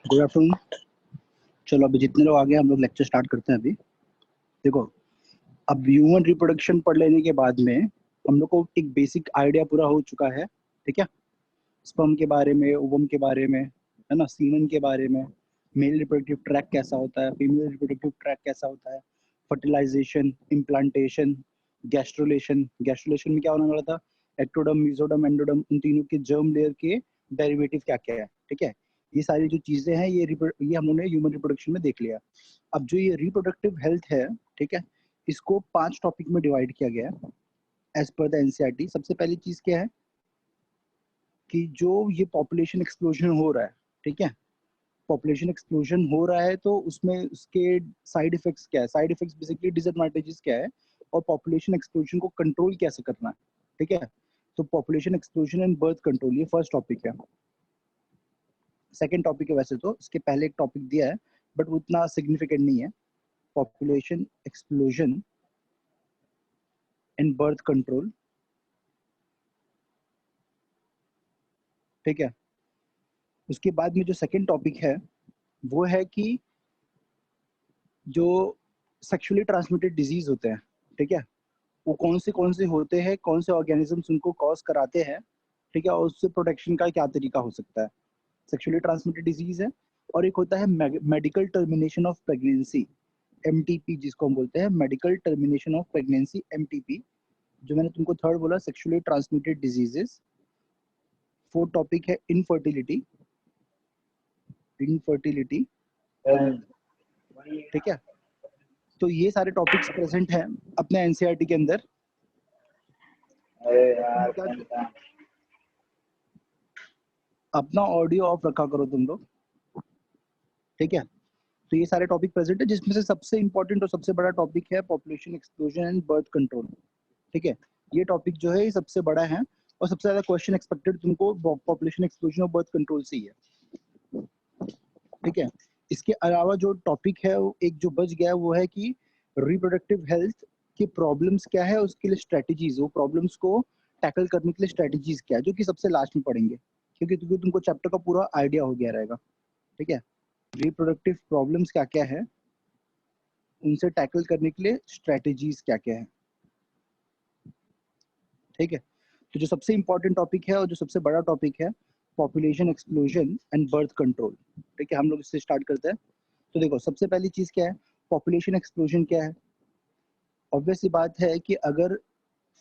Good afternoon. चलो अभी जितने लोग आ गए हम लोग लेक्चर स्टार्ट करते हैं। अभी देखो, अब ह्यूमन रिप्रोडक्शन पढ़ लेने के बाद में हम लोग को एक बेसिक आइडिया पूरा हो चुका है, ठीक है। स्पर्म के बारे में, ओवम के बारे में, है ना, सीमन के बारे में, मेल रिप्रोडक्टिव ट्रैक कैसा होता है, फीमेल रिप्रोडक्टिव ट्रैक कैसा होता है, फर्टिलाइजेशन, इम्प्लांटेशन, गैस्ट्रुलेशन में क्या होने वाला था, एक्टोडर्म, मेसोडर्म, एंडोडर्म, उन तीनों के जर्म लेयर के डेरिवेटिव क्या क्या है, ठीक है। ये सारी जो चीजें हैं ये हम लोगों ने ह्यूमन रिप्रोडक्शन में देख लिया। अब जो ये रिप्रोडक्टिव हेल्थ है, ठीक है, इसको 5 टॉपिक में डिवाइड किया गया है एज पर द एनसीईआरटी। सबसे पहली चीज क्या है कि जो ये पॉपुलेशन एक्सप्लोजन हो रहा है, ठीक है, पॉपुलेशन एक्सप्लोजन हो रहा है तो उसमें उसके साइड इफेक्ट्स क्या है, साइड इफेक्ट्स बेसिकली डिसएडवांटेजेस क्या है, और पॉपुलेशन एक्सप्लोजन को कंट्रोल कैसे करना है, ठीक है। तो population explosion and birth control ये फर्स्ट टॉपिक है। सेकेंड टॉपिक है, वैसे तो इसके पहले एक टॉपिक दिया है बट उतना सिग्निफिकेंट नहीं है, population explosion and birth control, ठीक है। उसके बाद में जो सेकेंड टॉपिक है वो है कि जो सेक्सुअली ट्रांसमिटेड डिजीज होते हैं, ठीक है, वो कौन से होते हैं, कौन से ऑर्गेनिजम्स उनको कॉज कराते हैं, ठीक है, और उससे प्रोटेक्शन का क्या तरीका हो सकता है। सेक्सुअली ट्रांसमिटेड डिजीज है। और एक होता है medical termination of pregnancy, MTP, जिसको हम बोलते हैं medical termination of pregnancy, MTP. जो मैंने तुमको थर्ड बोला, sexually transmitted diseases. Fourth topic है इनफर्टिलिटी, ठीक है। तो ये सारे टॉपिक्स प्रेजेंट हैं अपने एनसीईआरटी के अंदर। अपना ऑडियो ऑफ रखा करो तुम लोग, ठीक है। तो ये सारे टॉपिक प्रेजेंट है, जिसमें से सबसे इंपॉर्टेंट और सबसे बड़ा टॉपिक है population explosion and birth control, ठीक है। ये टॉपिक जो है ये सबसे बड़ा है और सबसे ज्यादा क्वेश्चन एक्सपेक्टेड तुमको पॉपुलेशन एक्सप्लोजन और बर्थ कंट्रोल से ही है, ठीक है। इसके अलावा जो टॉपिक है वो एक जो बच गया है वो है कि रिप्रोडक्टिव हेल्थ की प्रॉब्लम्स क्या है, उसके लिए स्ट्रेटजीज, वो प्रॉब्लम्स को टैकल करने के लिए स्ट्रेटजीज क्या है, जो कि सबसे लास्ट में पढ़ेंगे, क्योंकि तुमको चैप्टर का पूरा आइडिया हो गया रहेगा, ठीक है। रिप्रोडक्टिव प्रॉब्लम्स क्या क्या है, उनसे टैकल करने के लिए स्ट्रेटजीज क्या क्या है, ठीक है। तो जो सबसे इंपॉर्टेंट टॉपिक है और जो सबसे बड़ा टॉपिक है population explosion and birth control, ठीक है, हम लोग इससे स्टार्ट करते हैं। तो देखो, सबसे पहली चीज क्या है, पॉपुलेशन एक्सप्लोजन क्या है। ऑब्वियस सी बात है कि अगर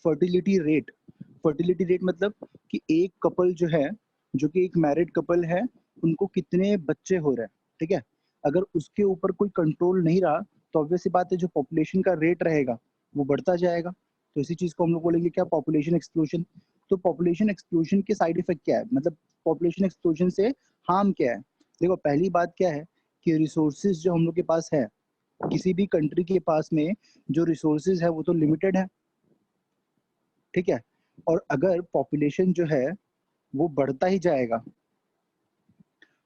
फर्टिलिटी रेट मतलब कि एक कपल जो है, जो कि एक मैरिड कपल है, उनको कितने बच्चे हो रहे हैं, ठीक है, अगर उसके ऊपर कोई कंट्रोल नहीं रहा तो ऑब्वियस सी बात है जो पॉपुलेशन का रेट रहेगा वो बढ़ता जाएगा। तो इसी चीज को हम लोग बोलेंगे क्या, पॉपुलेशन एक्सप्लोजन। तो पॉपुलेशन एक्सप्लोजन के साइड इफेक्ट क्या है, मतलब पॉपुलेशन एक्सप्लोजन से हार्म क्या है। देखो, पहली बात क्या है कि रिसोर्सेज जो हम लोग के पास है, किसी भी कंट्री के पास में जो रिसोर्सेज है वो तो लिमिटेड है, ठीक है। और अगर पॉपुलेशन जो है वो बढ़ता ही जाएगा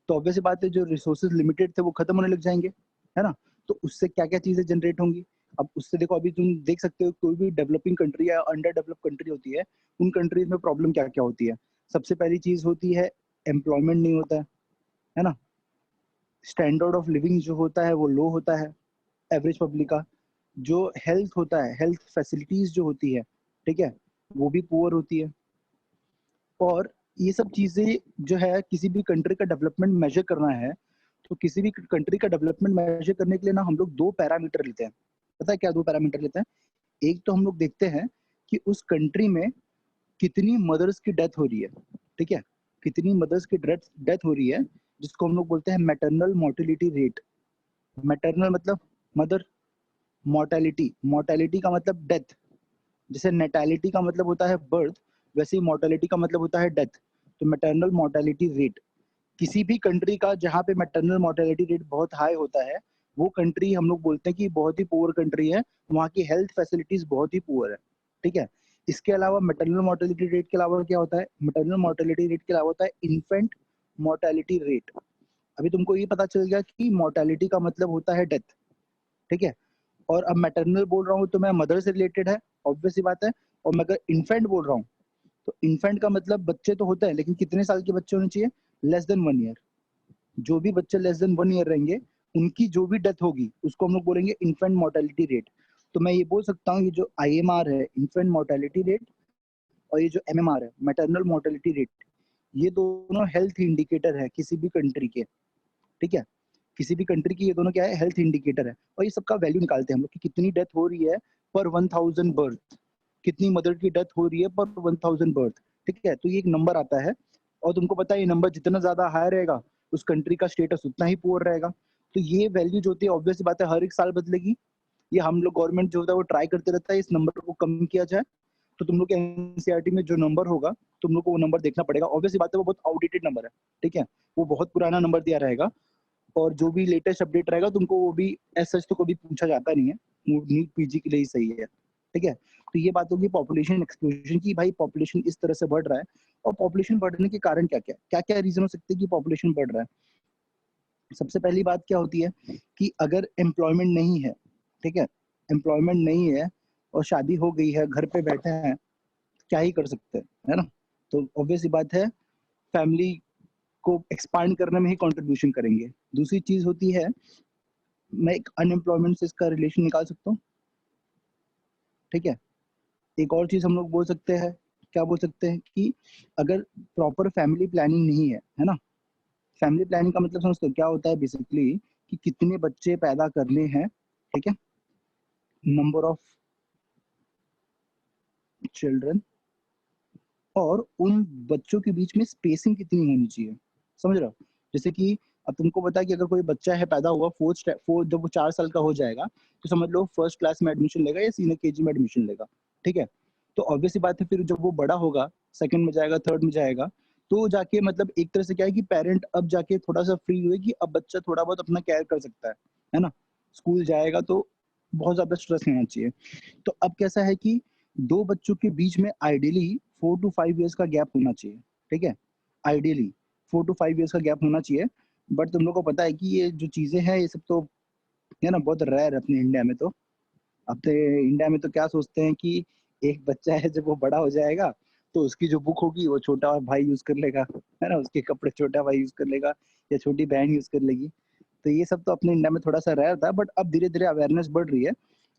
तो ऑब्वियस बात है जो रिसोर्सेज लिमिटेड थे वो खत्म होने लग जाएंगे, है ना। तो उससे क्या क्या चीजें जनरेट होंगी। अब उससे देखो, अभी तुम देख सकते हो कोई भी डेवलपिंग कंट्री या अंडर डेवलप कंट्री होती है, उन कंट्रीज में प्रॉब्लम क्या क्या होती है। सबसे पहली चीज होती है एम्प्लॉयमेंट नहीं होता है ना। स्टैंडर्ड ऑफ लिविंग जो होता है वो लो होता है एवरेज पब्लिक का। जो हेल्थ होता है, हेल्थ फैसिलिटीज जो होती है, ठीक है, वो भी पुअर होती है। और ये सब चीजें जो है किसी भी कंट्री का डेवलपमेंट मेजर करना है, तो किसी भी कंट्री का डेवलपमेंट मेजर करने के लिए ना हम लोग 2 पैरामीटर लेते हैं। पता है क्या 2 पैरामीटर लेते हैं। एक तो हम लोग देखते हैं कि उस कंट्री में कितनी मदर्स की डेथ हो रही है, ठीक है, कितनी मदर्स की डेथ हो रही है, जिसको हम लोग बोलते हैं मैटरनल मोर्टिलिटी रेट। मैटरनल मतलब मदर, मोर्टेलिटी, मोर्टेलिटी का मतलब डेथ। जैसे नेटैलिटी का मतलब होता है बर्थ, वैसे ही मोर्टेलिटी का मतलब होता है डेथ। तो मैटरनल मोर्टेलिटी रेट किसी भी कंट्री का जहाँ पे मैटरनल मोर्टेलिटी रेट बहुत हाई होता है, वो कंट्री हम लोग बोलते हैं कि बहुत ही पुअर कंट्री है, वहाँ की हेल्थ फैसिलिटीज बहुत ही पुअर है, ठीक है। इसके अलावा मैटरनल मोर्टेलिटी रेट के अलावा क्या होता है, मैटरनल मोर्टेलिटी रेट के अलावा होता है इन्फेंट मोर्टेलिटी रेट। अभी तुमको ये पता चल गया कि मोर्टेलिटी का मतलब होता है डेथ, ठीक है। और अब मैटरनल बोल रहा हूँ तो मैं मदर से रिलेटेड है, ऑब्वियस सी बात है। और मैं अगर इन्फेंट बोल रहा हूँ तो इन्फेंट का मतलब बच्चे तो होते हैं लेकिन कितने साल के बच्चे होने चाहिए, लेस देन 1 ईयर, जो भी बच्चे लेस देन 1 ईयर रहेंगे, उनकी जो भी डेथ होगी, उसको हम लोग बोलेंगे इन्फेंट मोर्टेलिटी रेट। तो मैं ये बोल सकता हूँ, ये जो आईएमआर है, इन्फेंट मोर्टेलिटी रेट, और ये जो एमएमआर है, मैटरनल मोर्टेलिटी रेट, ये दोनों हेल्थ इंडिकेटर है किसी भी कंट्री के, ठीक है? किसी भी कंट्री की ये दोनों क्या है, हेल्थ इंडिकेटर है, और ये सबका वैल्यू निकालते हैं हम लोग कि कितनी डेथ हो रही है पर 1000 बर्थ, कितनी मदर की डेथ हो रही है पर 1000 बर्थ, ठीक है? तो ये एक नंबर आता है, और तुमको पता है ये नंबर जितना ज़्यादा हाई रहेगा, उस कंट्री का स्टेटस उतना ही पुअर रहेगा। तो ये वैल्यू जो होती है, ऑब्वियस सी बात है, हर एक साल बदलेगी। ये हम लोग गवर्नमेंट जो होता है वो ट्राई करते रहता है इस नंबर को कम किया जाए। तो तुम लोग के एनसीईआरटी में जो नंबर होगा, तुम लोग को वो नंबर देखना पड़ेगा। ऑब्वियस सी बात है, वो बहुत आउटडेटेड नंबर है, ठीक है? वो बहुत पुराना नंबर दिया रहेगा, और जो भी लेटेस्ट अपडेट रहेगा तुमको वो भी एज सच तो कभी पूछा जाता नहीं है, वो नीट पीजी के लिए ही सही है, ठीक है? तो ये बात होगी पॉपुलेशन एक्सप्लोजन की, भाई पॉपुलेशन इस तरह से बढ़ रहा है, और पॉपुलेशन बढ़ने के कारण क्या-क्या क्या-क्या रीज़न हो सकते हैं कि पॉपुलेशन बढ़ रहा है? सबसे पहली बात क्या होती है कि अगर एम्प्लॉयमेंट नहीं है, ठीक है? एम्प्लॉयमेंट नहीं है और शादी हो गई है, घर पे बैठे हैं, क्या ही कर सकते हैं, है ना? तो ऑब्वियस सी बात है, फैमिली को एक्सपांड करने में ही कंट्रीब्यूशन करेंगे। दूसरी चीज़ होती है, मैं एक अनएम्प्लॉयमेंट से इसका रिलेशन निकाल सकता हूँ, ठीक है? एक और चीज़ हम लोग बोल सकते हैं, क्या बोल सकते हैं कि अगर प्रॉपर फैमिली प्लानिंग नहीं है ना? फैमिली प्लानिंग का मतलब समझते हो क्या होता है बेसिकली, कि कितने बच्चे पैदा करने हैं, ठीक है? नंबर ऑफ चिल्ड्रन, और उन बच्चों के बीच में स्पेसिंग कितनी होनी चाहिए, समझ रहे हो? जैसे कि अब तुमको पता है कि अगर कोई बच्चा है पैदा हुआ, 4th जब वो 4 साल का हो जाएगा, तो समझ लो फर्स्ट क्लास में एडमिशन लेगा या सीनियर केजी में एडमिशन लेगा, ठीक है? तो ऑब्वियस सी बात है, फिर जब वो बड़ा होगा, 2nd में जाएगा, 3rd में जाएगा, तो जाके मतलब एक तरह से क्या है कि पेरेंट अब जाके थोड़ा-सा फ्री हुए कि अब बच्चा थोड़ा बहुत अपना केयर कर सकता है ना? स्कूल जाएगा तो बहुत ज़्यादा स्ट्रेस नहीं होना चाहिए। तो अब कैसा है कि 2 बच्चों के बीच में आइडियली 4 टू 5 इयर्स का गैप होना चाहिए, ठीक है? आइडियली 4 टू 5 इयर्स का गैप होना चाहिए, बट तुम लोग को पता है कि ये जो चीज़ें हैं, ये सब तो है ना, बहुत रेयर है अपने इंडिया में तो। अपने इंडिया में तो क्या सोचते हैं कि एक बच्चा है, जब वो बड़ा हो जाएगा, तो उसकी जो बुक होगी वो छोटा भाई यूज़ कर लेगा, है ना? उसके कपड़े छोटा भाई यूज़ कर लेगा या छोटी बहन यूज़ कर लेगी। तो ये सब तो अपने इंडिया में थोड़ा-सा रेयर था, बट अब धीरे-धीरे अवेयरनेस बढ़ रही है,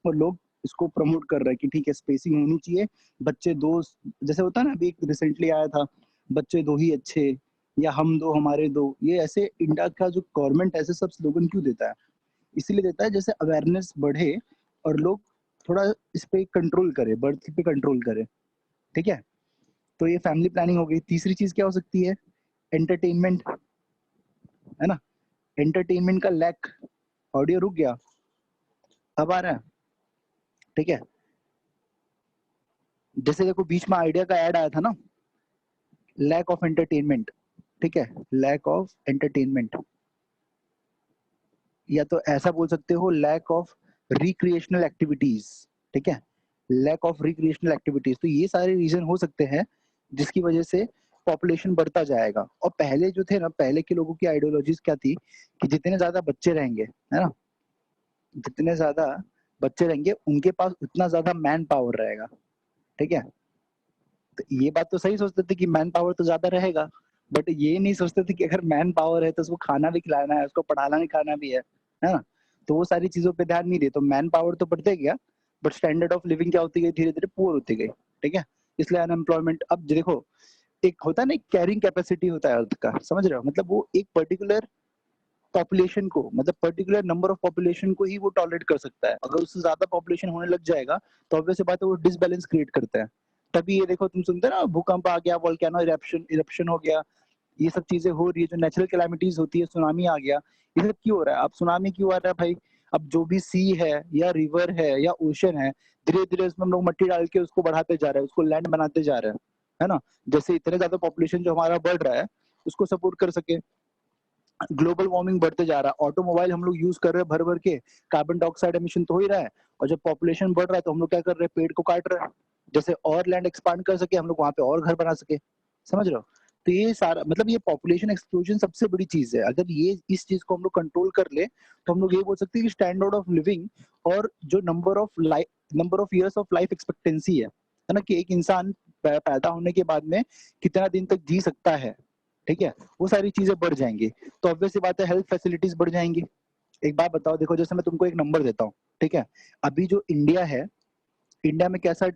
और लोग इसको प्रमोट कर रहे हैं कि ठीक है, स्पेसिंग होनी चाहिए। बच्चे 2, जैसे होता है ना, अभी एक रिसेंटली आया था, बच्चे 2 ही अच्छे, या हम 2 हमारे 2, ये ऐसे इंडिया का जो गवर्नमेंट ऐसे सब स्लोगन क्यों देता है? इसीलिए देता है जैसे अवेयरनेस बढ़े और लोग थोड़ा इस पे कंट्रोल करें, बर्थ पे कंट्रोल करें, ठीक है? तो ये फैमिली प्लानिंग हो गई। तीसरी चीज़ क्या हो सकती है? एंटरटेनमेंट, है ना? एंटरटेनमेंट का लैक। ऑडियो रुक गया, अब आ रहा है? ठीक है? जैसे देखो बीच में आइडिया का ऐड आया था ना, लैक ऑफ एंटरटेनमेंट, ठीक है? लैक ऑफ एंटरटेनमेंट, या तो ऐसा बोल सकते हो लैक ऑफ रिक्रिएशनल एक्टिविटीज़, ठीक है? लैक ऑफ रिक्रिएशनल एक्टिविटीज़, तो ये सारे रीज़न हो सकते हैं जिसकी वजह से पॉपुलेशन बढ़ता जाएगा। और पहले जो थे ना, पहले के लोगों की आइडियोलॉजीज़ क्या थी कि जितने ज़्यादा बच्चे रहेंगे, है ना? जितने ज़्यादा बच्चे रहेंगे, उनके पास उतना ज़्यादा मैन पावर रहेगा, ठीक है? तो ये बात तो सही सोचते थे कि मैन पावर तो ज़्यादा रहेगा, बट ये नहीं सोचते थे कि अगर मैन पावर है तो उसको खाना भी खिलाना है, उसको पढ़ाना-लिखाना भी है ना? तो वो सारी चीज़ों पे ध्यान नहीं दिए, तो मैन पावर तो बढ़ते गया, बट स्टैंडर्ड ऑफ लिविंग क्या होती गई, धीरे-धीरे पुअर होती गई, ठीक है? इसलिए अनएम्प्लॉयमेंट, अब देखो, एक होता है ना, एक कैरिंग कैपेसिटी होता है अर्थ का, समझ रहे हो? मतलब वो एक पर्टिकुलर पॉपुलेशन को, मतलब पर्टिकुलर नंबर ऑफ पॉपुलेशन को ही वो टॉलरेट कर सकता है। अगर उससे ज़्यादा पॉपुलेशन होने लग जाएगा, तो ऑब्वियस सी बात है वो डिसबैलेंस क्रिएट करता है। तभी ये देखो, तुम सुनते हो ना, भूकंप आ गया, वोल्केनो इरप्शन इरप्शन हो गया, ये सब चीज़ें हो रही है, जो नेचुरल कैलामिटीज़ होती है, सुनामी आ गया, ये सब क्यों हो रहा है? अब सुनामी क्यों आ रहा है भाई? अब जो भी सी है या रिवर है या ओशन है, धीरे-धीरे उसमें हम लोग मिट्टी डाल के उसको बढ़ाते जा रहे हैं, उसको लैंड बनाते जा रहे हैं, है ना? जैसे इतने ज़्यादा पॉपुलेशन जो हमारा बढ़ रहा है, उसको सपोर्ट कर सके। ग्लोबल वार्मिंग बढ़ते जा रहा है, ऑटोमोबाइल हम लोग यूज कर रहे हैं भर भर के, कार्बन डाइऑक्साइड एमिशन तो हो ही रहा है, और जब पॉपुलेशन बढ़ रहा है तो हम लोग क्या कर रहे हैं, पेड़ को काट रहे हैं, जैसे और लैंड एक्सपांड कर सके हम लोग, वहां पे और घर बना सके, समझ रहे हो? तो ये सारा मतलब, ये पॉपुलेशन एक्सप्लोजन सबसे बड़ी चीज है। अगर ये इस चीज को हम लोग कंट्रोल कर ले, तो हम लोग ये बोल सकते हैं कि स्टैंडर्ड ऑफ लिविंग, और जो number of years of life expectancy है ना, कि एक इंसान पैदा होने के बाद में कितना दिन तक जी सकता है, ठीक है, वो सारी चीजें बढ़ जाएंगी, तो ऑब्वियस सी बात है हेल्थ फैसिलिटीज बढ़ जाएंगी। एक बात बताओ, देखो जैसे मैं तुमको एक नंबर देता हूँ, ठीक है, अभी जो इंडिया है, इंडिया में कैसा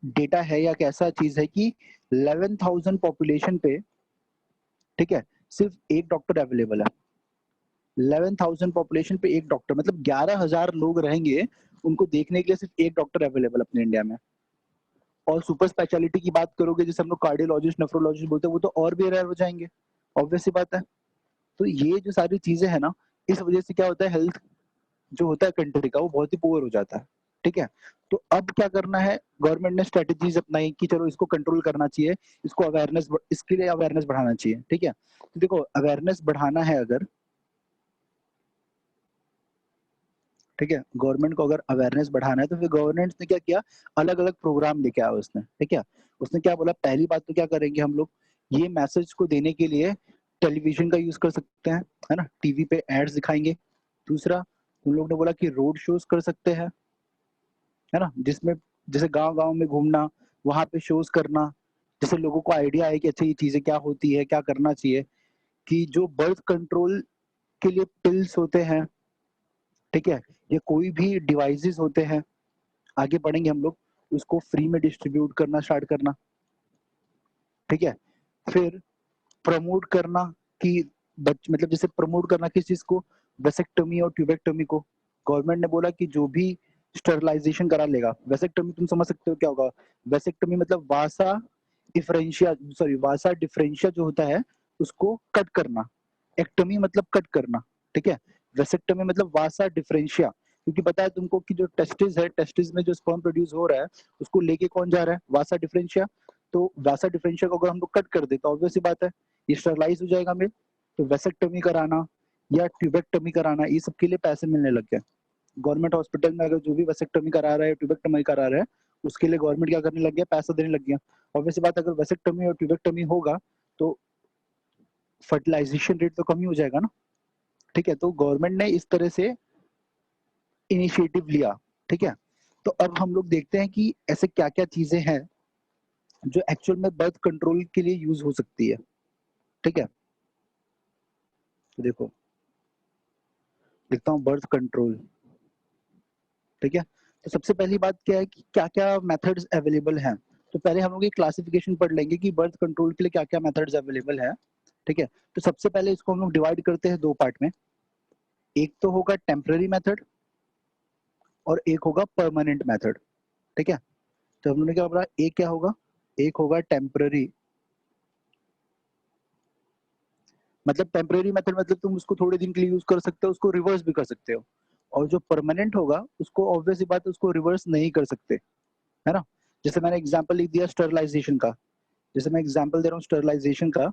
डेटा है या कैसा चीज है कि 11,000 पॉपुलेशन पे, ठीक है, सिर्फ एक डॉक्टर अवेलेबल है। 11,000 पॉपुलेशन पे एक डॉक्टर, मतलब 11,000 लोग रहेंगे, उनको देखने के लिए सिर्फ एक डॉक्टर अवेलेबल अपने इंडिया में। और सुपर स्पेशलिटी की बात करोगे, जैसे हम लोग कार्डियोलॉजिस्ट, नेफ्रोलॉजिस्ट बोलते हैं, वो तो और भी रेयर हो जाएंगे, ऑब्वियस सी बात है। तो ये जो सारी चीजें है ना, इस वजह से क्या होता है, हेल्थ जो होता है कंट्री का, वो बहुत ही पुअर हो जाता है, ठीक है। तो अब क्या करना है, गवर्नमेंट ने स्ट्रेटेजीज अपनाई कि चलो इसको कंट्रोल करना चाहिए, इसको अवेयरनेस, इसके लिए अवेयरनेस बढ़ाना चाहिए, ठीक है। तो देखो अवेयरनेस बढ़ाना है अगर, ठीक है, गवर्नमेंट को अगर अवेयरनेस बढ़ाना है, तो फिर गवर्नमेंट ने क्या किया, अलग अलग प्रोग्राम लेके आया उसने, ठीक है। उसने क्या बोला, पहली बात तो क्या करेंगे हम लोग, ये मैसेज को देने के लिए टेलीविजन का यूज कर सकते हैं, है ना, टीवी पे एड्स दिखाएंगे। दूसरा, उन लोग ने बोला कि रोड शोज कर सकते हैं, है ना, जिसमें जैसे गांव गांव में घूमना, वहां पे शोज करना, जैसे लोगों को आइडिया है कि अच्छा ये चीजें क्या होती है, क्या करना चाहिए, कि जो बर्थ कंट्रोल के लिए पिल्स होते हैं, ठीक है, ये कोई भी डिवाइसेस होते हैं, आगे बढ़ेंगे हम लोग, उसको फ्री में डिस्ट्रीब्यूट करना स्टार्ट करना, ठीक है। फिर प्रमोट करना कि मतलब जैसे प्रमोट करना किस चीज को, वेसेक्टोमी और ट्यूबेक्टोमी को। गवर्नमेंट ने बोला कि जो भी स्टरलाइजेशन करा लेगा, वेसेक्टोमी तुम समझ सकते हो क्या होगा, वेसेक्टोमी मतलब वासा डिफरेंशिया, सॉरी वासा डिफरेंशिया जो होता है उसको कट करना, एक्टोमी मतलब कट करना, ठीक है। वेसेक्टोमी मतलब वासा डिफरेंशिया, क्योंकि पता है तुमको कि जो टेस्टिस है, टेस्टिस में जो स्पर्म प्रोड्यूस हो रहा है, उसको लेके कौन जा रहा है, वासा डिफरेंशिया। तो वासा डिफरेंशिया को अगर हम लोग कट कर दे, तो ऑब्वियस सी बात है ये स्टरलाइज हो जाएगा मेल। तो वेसेक्टोमी कराना या ट्यूबेक्टोमी कराना, ये सब के लिए पैसे मिलने लग गए। गवर्नमेंट हॉस्पिटल में अगर जो भी वेसेक्टोमी करा रहा है, ट्यूबेक्टोमी करा रहा है, उसके लिए गवर्नमेंट क्या करने लग गया, पैसा देने लग गया। ऑब्वियस सी बात, अगर वेसेक्टोमी और ट्यूबेक्टोमी होगा तो फर्टिलाइजेशन रेट तो कम ही हो जाएगा ना, ठीक है। तो गवर्नमेंट ने इस तरह से इनिशिएटिव लिया, ठीक है। तो अब हम लोग देखते हैं कि ऐसे क्या क्या चीजें हैं जो एक्चुअल में बर्थ कंट्रोल के लिए यूज हो सकती है, ठीक है। तो देखो लिखता हूँ बर्थ कंट्रोल, ठीक है। तो सबसे पहली बात क्या है कि क्या क्या मेथड्स अवेलेबल हैं। तो पहले हम लोग ये क्लासिफिकेशन पढ़ लेंगे कि बर्थ कंट्रोल के लिए क्या क्या मेथड्स अवेलेबल है, ठीक है। तो सबसे पहले इसको हम लोग डिवाइड करते हैं दो पार्ट में, एक तो होगा टेम्पररी मेथड और एक होगा परमानेंट मेथड, ठीक है। तो हम लोगों ने क्या बोला, एक क्या होगा, एक होगा टेम्पररी, मतलब टेम्पररी मेथड मतलब तुम उसको थोड़े दिन के लिए यूज कर सकते हो, उसको रिवर्स भी कर सकते हो। और जो परमानेंट होगा उसको ऑब्वियस सी बात है उसको रिवर्स नहीं कर सकते, है ना। जैसे मैंने एग्जांपल लिख दिया स्टरलाइजेशन का, जैसे मैं एग्जांपल दे रहा हूँ स्टरलाइजेशन का,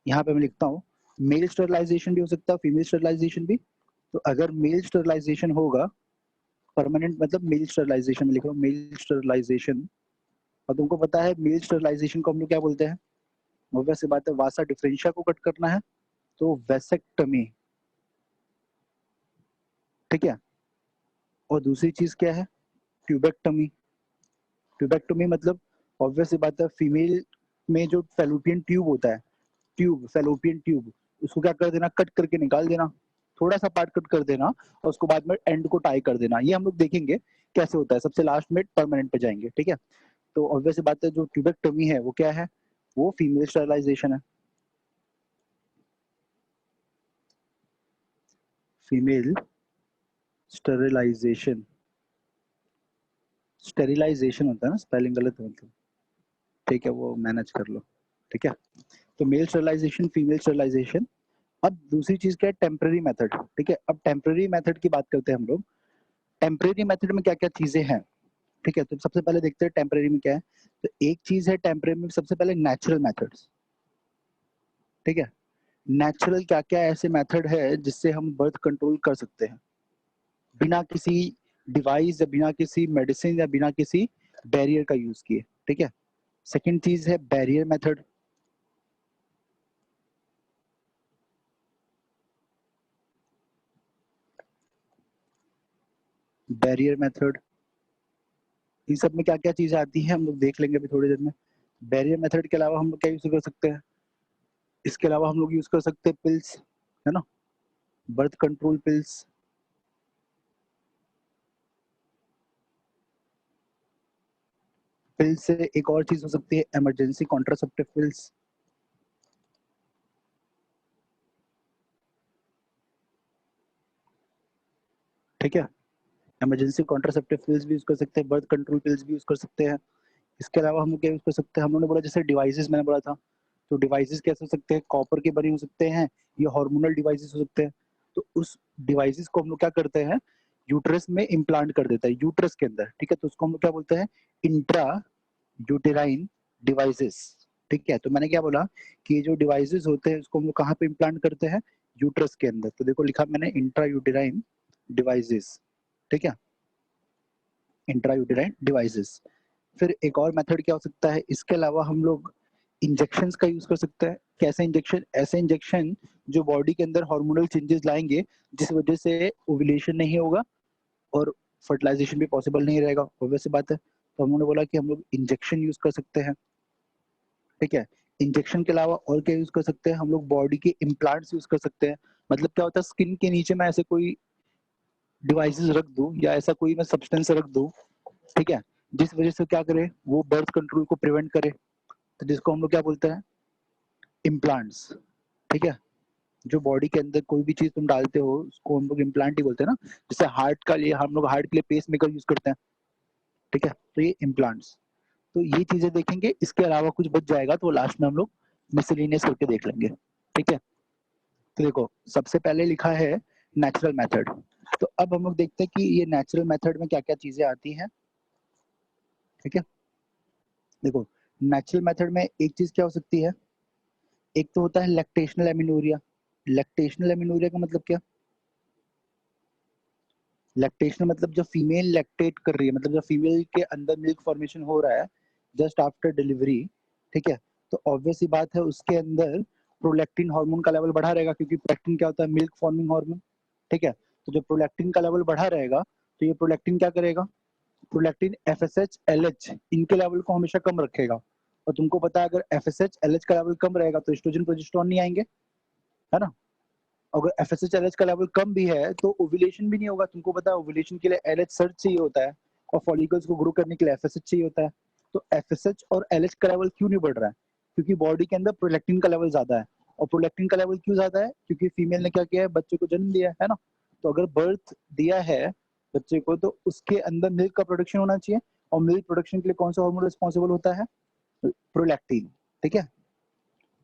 यहाँ पे मैं लिखता हूँ मेल स्टरलाइजेशन भी हो सकता है, फीमेल स्टरलाइजेशन भी। तो अगर मेल स्टरलाइजेशन होगा, परमानेंट मतलब मेल स्टरलाइजेशन में लिख रहा हूँ मेल स्टरलाइजेशन, और तुमको पता है मेल स्टरलाइजेशन को हम लोग क्या बोलते हैं, ऑब्वियस सी बात है वासा डिफरेंशिया को कट करना है, तो वेसेक्टमी, ठीक है। और दूसरी चीज क्या है, ट्यूबेक्टमी। ट्यूबेक्टमी मतलब ऑब्वियस सी बात है फीमेल में जो फेलोपियन ट्यूब होता है, ट्यूब फेलोपियन ट्यूब, उसको क्या कर देना, कट करके निकाल देना, थोड़ा सा पार्ट कट कर देना, और उसको बाद में एंड को टाई कर देना। ये हम लोग देखेंगे कैसे होता है, सबसे लास्ट में परमानेंट पे जाएंगे, ठीक है। तो ऑब्वियस बात है जो ट्यूबेक्टमी है वो क्या है, वो फीमेल स्टरलाइजेशन है, फीमेल स्टरलाइजेशन, स्टेरिलाइजेशन होता है ना, स्पेलिंग गलत है मतलब, ठीक है वो मैनेज कर लो, ठीक है। तो मेल स्टरलाइजेशन, फीमेल स्टरलाइजेशन। अब दूसरी चीज क्या है, टेम्पररी मेथड, ठीक है। अब टेम्पररी मेथड की बात करते हैं हम लोग, टेम्पररी मेथड में क्या क्या चीजें हैं, ठीक है। तो सबसे पहले देखते हैं टेम्पररी में क्या है। तो एक चीज है टेम्पररी में, सबसे पहले नेचुरल मेथड्स, ठीक है। नेचुरल क्या क्या ऐसे मेथड है जिससे हम बर्थ कंट्रोल कर सकते हैं बिना किसी डिवाइस या बिना किसी मेडिसिन या बिना किसी बैरियर का यूज किए, ठीक है। सेकंड चीज है बैरियर मेथड, बैरियर मेथड, इन सब में क्या क्या चीजें आती है हम लोग देख लेंगे अभी थोड़ी देर में। बैरियर मेथड के अलावा हम लोग क्या यूज कर सकते हैं? इसके अलावा हम लोग यूज कर सकते हैं पिल्स, है ना, बर्थ कंट्रोल पिल्स। पिल्स से एक और चीज हो सकती है इमरजेंसी कॉन्ट्रासेप्टिव पिल्स। ठीक है, इमरजेंसी कॉन्ट्रासेप्टिव पिल्स भी यूज कर सकते हैं, बर्थ कंट्रोल पिल्स भी यूज कर सकते हैं। इसके अलावा हम लोग क्या यूज कर सकते हैं? हम लोगों ने बोला जैसे डिवाइसेस, मैंने बोला था, तो डिवाइसेस कैसे हो सकते हैं? कॉपर के बने हो सकते हैं, या हार्मोनल डिवाइसेस हो सकते हैं। तो उस डिवाइसेस को हम लोग क्या करते हैं? यूट्रस में इम्प्लांट कर देता है, यूट्रस के अंदर। ठीक है, तो उसको हम लोग क्या बोलते हैं? Intra uterine devices. ठीक है, तो मैंने क्या बोला कि ये जो डिवाइसेस होते हैं उसको हम लोग कहाँ पे इम्प्लांट करते हैं? यूट्रस के अंदर। तो देखो लिखा मैंने इंट्रा यूटेराइन डिवाइसेस। ठीक है, इंट्रा यूटेराइन डिवाइसेस। फिर एक और मेथड क्या हो सकता है? इसके अलावा हम लोग इंजेक्शंस का यूज कर सकते हैं। कैसे इंजेक्शन? ऐसे इंजेक्शन जो बॉडी के अंदर हार्मोनल चेंजेस लाएंगे, जिस वजह से ओव्यूलेशन नहीं होगा और फर्टिलाइजेशन भी पॉसिबल नहीं रहेगा। ऑब्वियस सी बात है। तो हम लोगों ने बोला कि हम लोग इंजेक्शन यूज कर सकते हैं। ठीक है, इंजेक्शन के अलावा और क्या यूज कर सकते हैं? हम लोग बॉडी के इम्प्लांट्स यूज कर सकते हैं। मतलब क्या होता है, स्किन के नीचे मैं ऐसे कोई डिवाइसेस रख दूं, या ऐसा कोई मैं सब्सटेंस रख दूं, ठीक है, जिस वजह से क्या करे, वो बर्थ कंट्रोल को प्रिवेंट करे। तो जिसको हम लोग क्या बोलते हैं? इम्प्लांट्स। ठीक है, जो बॉडी के अंदर कोई भी चीज तुम डालते हो उसको हम लोग इम्प्लांट ही बोलते हैं ना। जैसे हार्ट का लिए हम लोग हार्ट के लिए पेस मेकर यूज करते हैं। ठीक है, तो ये इम्प्लांट्स। तो ये चीजें देखेंगे। इसके अलावा कुछ बच जाएगा तो लास्ट में हम लोग मिसलिनियस करके देख लेंगे। ठीक है, तो देखो सबसे पहले लिखा है नेचुरल मेथड। तो अब हम लोग देखते हैं कि ये नेचुरल मेथड में क्या क्या चीजें आती हैं। ठीक है, देखो नेचुरल मेथड में एक चीज क्या हो सकती है? एक तो होता है लैक्टेशनल एमिनोरिया। लैक्टेशनल एमिनोरिया का मतलब क्या? लैक्टेशनल मतलब जब फीमेल लैक्टेट कर रही है, मतलब जब फीमेल के अंदर मिल्क फॉर्मेशन हो रहा है जस्ट आफ्टर डिलीवरी। ठीक है, तो ऑब्वियस सी बात है उसके अंदर प्रोलैक्टिन हार्मोन का लेवल बढ़ा रहेगा, क्योंकि प्रोलैक्टिन क्या होता है? Milk forming hormone. ठीक है, तो जब प्रोलैक्टिन का लेवल बढ़ा रहेगा तो ये प्रोलैक्टिन क्या करेगा? प्रोलैक्टिन एफएसएच एलएच इनके लेवल को हमेशा कम रखेगा। और तुमको पता है अगर एफएसएच एलएच का लेवल कम रहेगा तो एस्ट्रोजन प्रोजेस्टेरोन नहीं आएंगे, है ना। अगर एफएसएच एलएच का लेवल कम भी है तो ओव्यूलेशन भी नहीं होगा। तुमको पता है ओव्यूलेशन के लिए एलएच सर्च चाहिए होता है, और फॉलिकल्स को ग्रो करने के लिए एफएसएच चाहिए होता है। तो एफएसएच और एलएच का लेवल क्यों नहीं बढ़ रहा है? क्योंकि बॉडी के अंदर प्रोलैक्टिन का लेवल ज्यादा है। और प्रोलैक्टिन का लेवल क्यों ज्यादा है? क्योंकि फीमेल ने क्या किया है? बच्चे को जन्म दिया है ना। तो अगर बर्थ दिया है बच्चे को तो उसके अंदर मिल्क का प्रोडक्शन होना चाहिए। और मिल्क प्रोडक्शन के लिए कौन सा हार्मोन रिस्पॉन्सिबल होता है? प्रोलैक्टिन। ठीक है,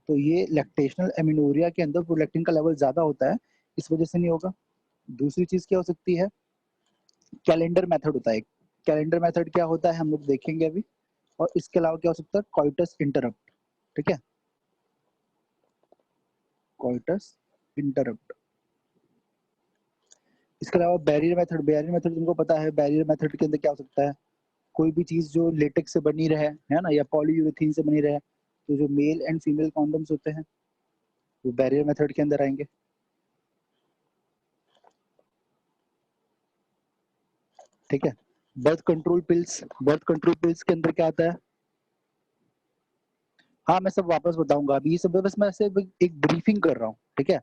तो ये लैक्टेशनल एमिनोरिया के अंदर प्रोलैक्टिन का लेवल ज्यादा होता है, इस वजह से नहीं होगा। दूसरी चीज क्या हो सकती है? कैलेंडर मेथड होता है। कैलेंडर मेथड क्या होता है हम लोग देखेंगे अभी। और इसके अलावा क्या हो सकता है? कॉइटस इंटरप्ट। ठीक है, कॉइटस इंटरप्ट। इसके अलावा बैरियर मेथड। बैरियर मेथड तुमको पता है, बैरियर मेथड के अंदर क्या हो सकता है? कोई भी चीज जो लेटेक्स से बनी रहे, है ना, या पॉलीयूरेथीन से बनी रहे, तो जो मेल एंड फीमेल कॉन्डम्स होते हैं वो बैरियर मेथड के अंदर आएंगे। ठीक है, birth control pills. Birth control pills के अंदर क्या आता है? हाँ, मैं सब वापस बताऊंगा। अभी ये सब बस मैं ऐसे एक ब्रीफिंग कर रहा हूँ। ठीक है,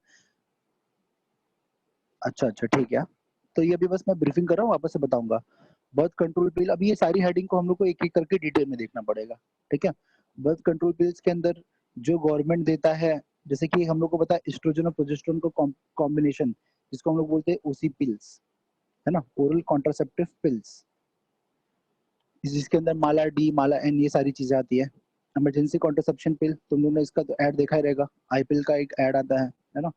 अच्छा अच्छा ठीक है। तो ये अभी बस मैं ब्रीफिंग कर रहा हूँ, वापस से बताऊंगा। बर्थ कंट्रोल पिल, अभी ये सारी हेडिंग को हम लोग को एक एक करके डिटेल में देखना पड़ेगा। ठीक है, बर्थ कंट्रोल पिल्स के अंदर जो गवर्नमेंट देता है, जैसे कि हम लोग को पता है एस्ट्रोजन और प्रोजेस्टेरोन को कॉम्बिनेशन, जिसको हम लोग बोलते हैं ओसी पिल्स, है ना, ओरल कॉन्ट्रासेप्टिव पिल्स, जिसके अंदर माला डी, माला एन, ये सारी चीजें आती है। इमरजेंसी कॉन्ट्रासेप्शन पिल, तुम लोगों ने इसका तो ऐड देखा ही रहेगा, आई पिल का एक ऐड आता है ना।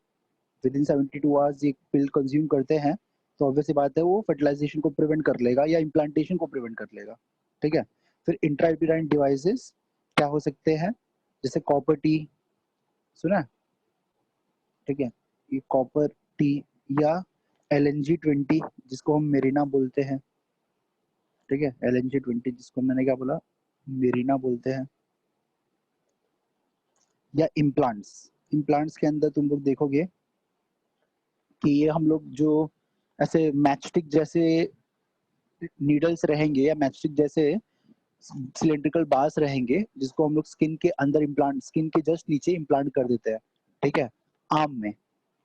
विद इन 72 आवर्स ये पिल कंज्यूम करते हैं तो ऑब्वियस सी बात है वो फर्टिलाइजेशन को प्रिवेंट कर लेगा या इम्प्लांटेशन को प्रिवेंट कर लेगा। ठीक है, फिर इंट्रायूटेराइन डिवाइसेस क्या हो सकते हैं? जैसे कॉपर टी, सुना है? ठीक है, ये कॉपर टी, या LNG-20 जिसको हम मेरिना बोलते हैं। ठीक है, LNG-20 जिसको मैंने क्या बोला? मेरिना बोलते हैं। या इम्प्लांट्स। इम्प्लांट्स के अंदर तुम लोग देखोगे कि ये हम लोग जो ऐसे मैचस्टिक जैसे नीडल्स रहेंगे, या मैचस्टिक जैसे सिलेंड्रिकल बार्स रहेंगे जिसको हम लोग स्किन के अंदर इम्प्लांट, स्किन के जस्ट नीचे इम्प्लांट कर देते हैं, ठीक है, आर्म में।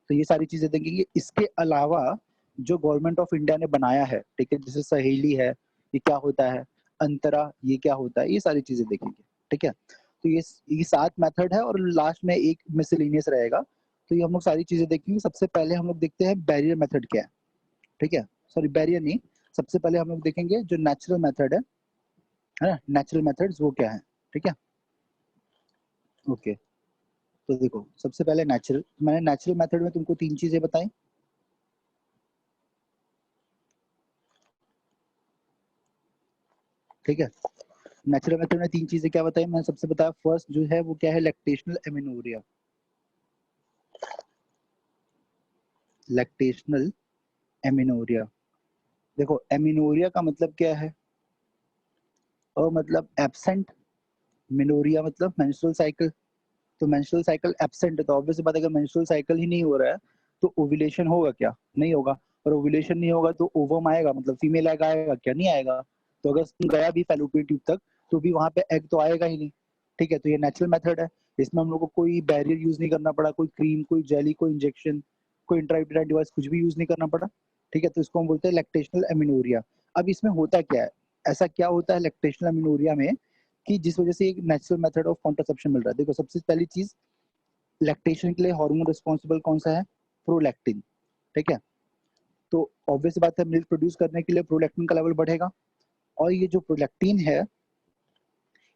तो ये सारी चीजें देखेंगे। इसके अलावा जो गवर्नमेंट ऑफ इंडिया ने बनाया है, ठीक है, जैसे सहेली है, ये क्या होता है, अंतरा ये क्या होता है, ये सारी चीजें देखेंगे, ठीक है। तो ये 7 मेथड है और लास्ट में एक मिसलेनियस रहेगा। तो ये हम लोग सारी चीजें देखेंगे। सबसे पहले हम लोग देखते हैं बैरियर मेथड क्या है, ठीक है, सॉरी बैरियर नहीं, सबसे पहले हम लोग देखेंगे जो नेचुरल मेथड है ना, नेचुरल मेथड्स वो क्या है, ठीक है। ओके, तो देखो सबसे पहले नेचुरल, मैंने नेचुरल मेथड में तुमको 3 चीजें बताई, ठीक है। नेचुरल मेथड में 3 चीजें क्या बताई, मैंने सबसे बताया फर्स्ट जो है वो क्या है, लैक्टेशनल एमिनोरिया। लैक्टेशनल एमिनोरिया, देखो एमिनोरिया का मतलब क्या है, मतलब एब्सेंट, मिनोरिया मतलब मेंस्ट्रुअल साइकिल। तो मेंस्ट्रुअल साइकिल एब्सेंट है, तो ऑब्वियस बात है अगर मेंस्ट्रुअल साइकिल ही नहीं हो रहा है तो ओव्यूलेशन होगा क्या, नहीं होगा। और ओव्यूलेशन नहीं होगा तो ओवम आएगा, मतलब फीमेल एग आएगा क्या, नहीं आएगा। तो अगर गया भी फैलोपियन ट्यूब तक तो भी वहां पे एग तो आएगा ही नहीं, ठीक है। तो ये नेचुरल मेथड है, इसमें हम लोग को कोई बैरियर यूज नहीं करना पड़ा, कोई क्रीम, कोई जेली, कोई इंजेक्शन, कोई इंट्रायूटेराइन डिवाइस कुछ भी यूज नहीं करना पड़ा, ठीक है। तो इसको हम बोलते हैं लैक्टेशनल एमिनोरिया। अब इसमें होता क्या है, ऐसा क्या होता है लैक्टेशनल एमिनोरिया में कि जिस वजह से एक नेचुरल मेथड ऑफ कॉन्ट्रासेप्शन मिल रहा है। देखो सबसे पहली चीज, लैक्टेशन के लिए हार्मोन रिस्पॉन्सिबल कौन सा है, प्रोलैक्टिन, ठीक है। तो ऑब्वियस बात है मिल्क प्रोड्यूस करने के लिए प्रोलैक्टिन का लेवल बढ़ेगा, और ये जो प्रोलैक्टिन है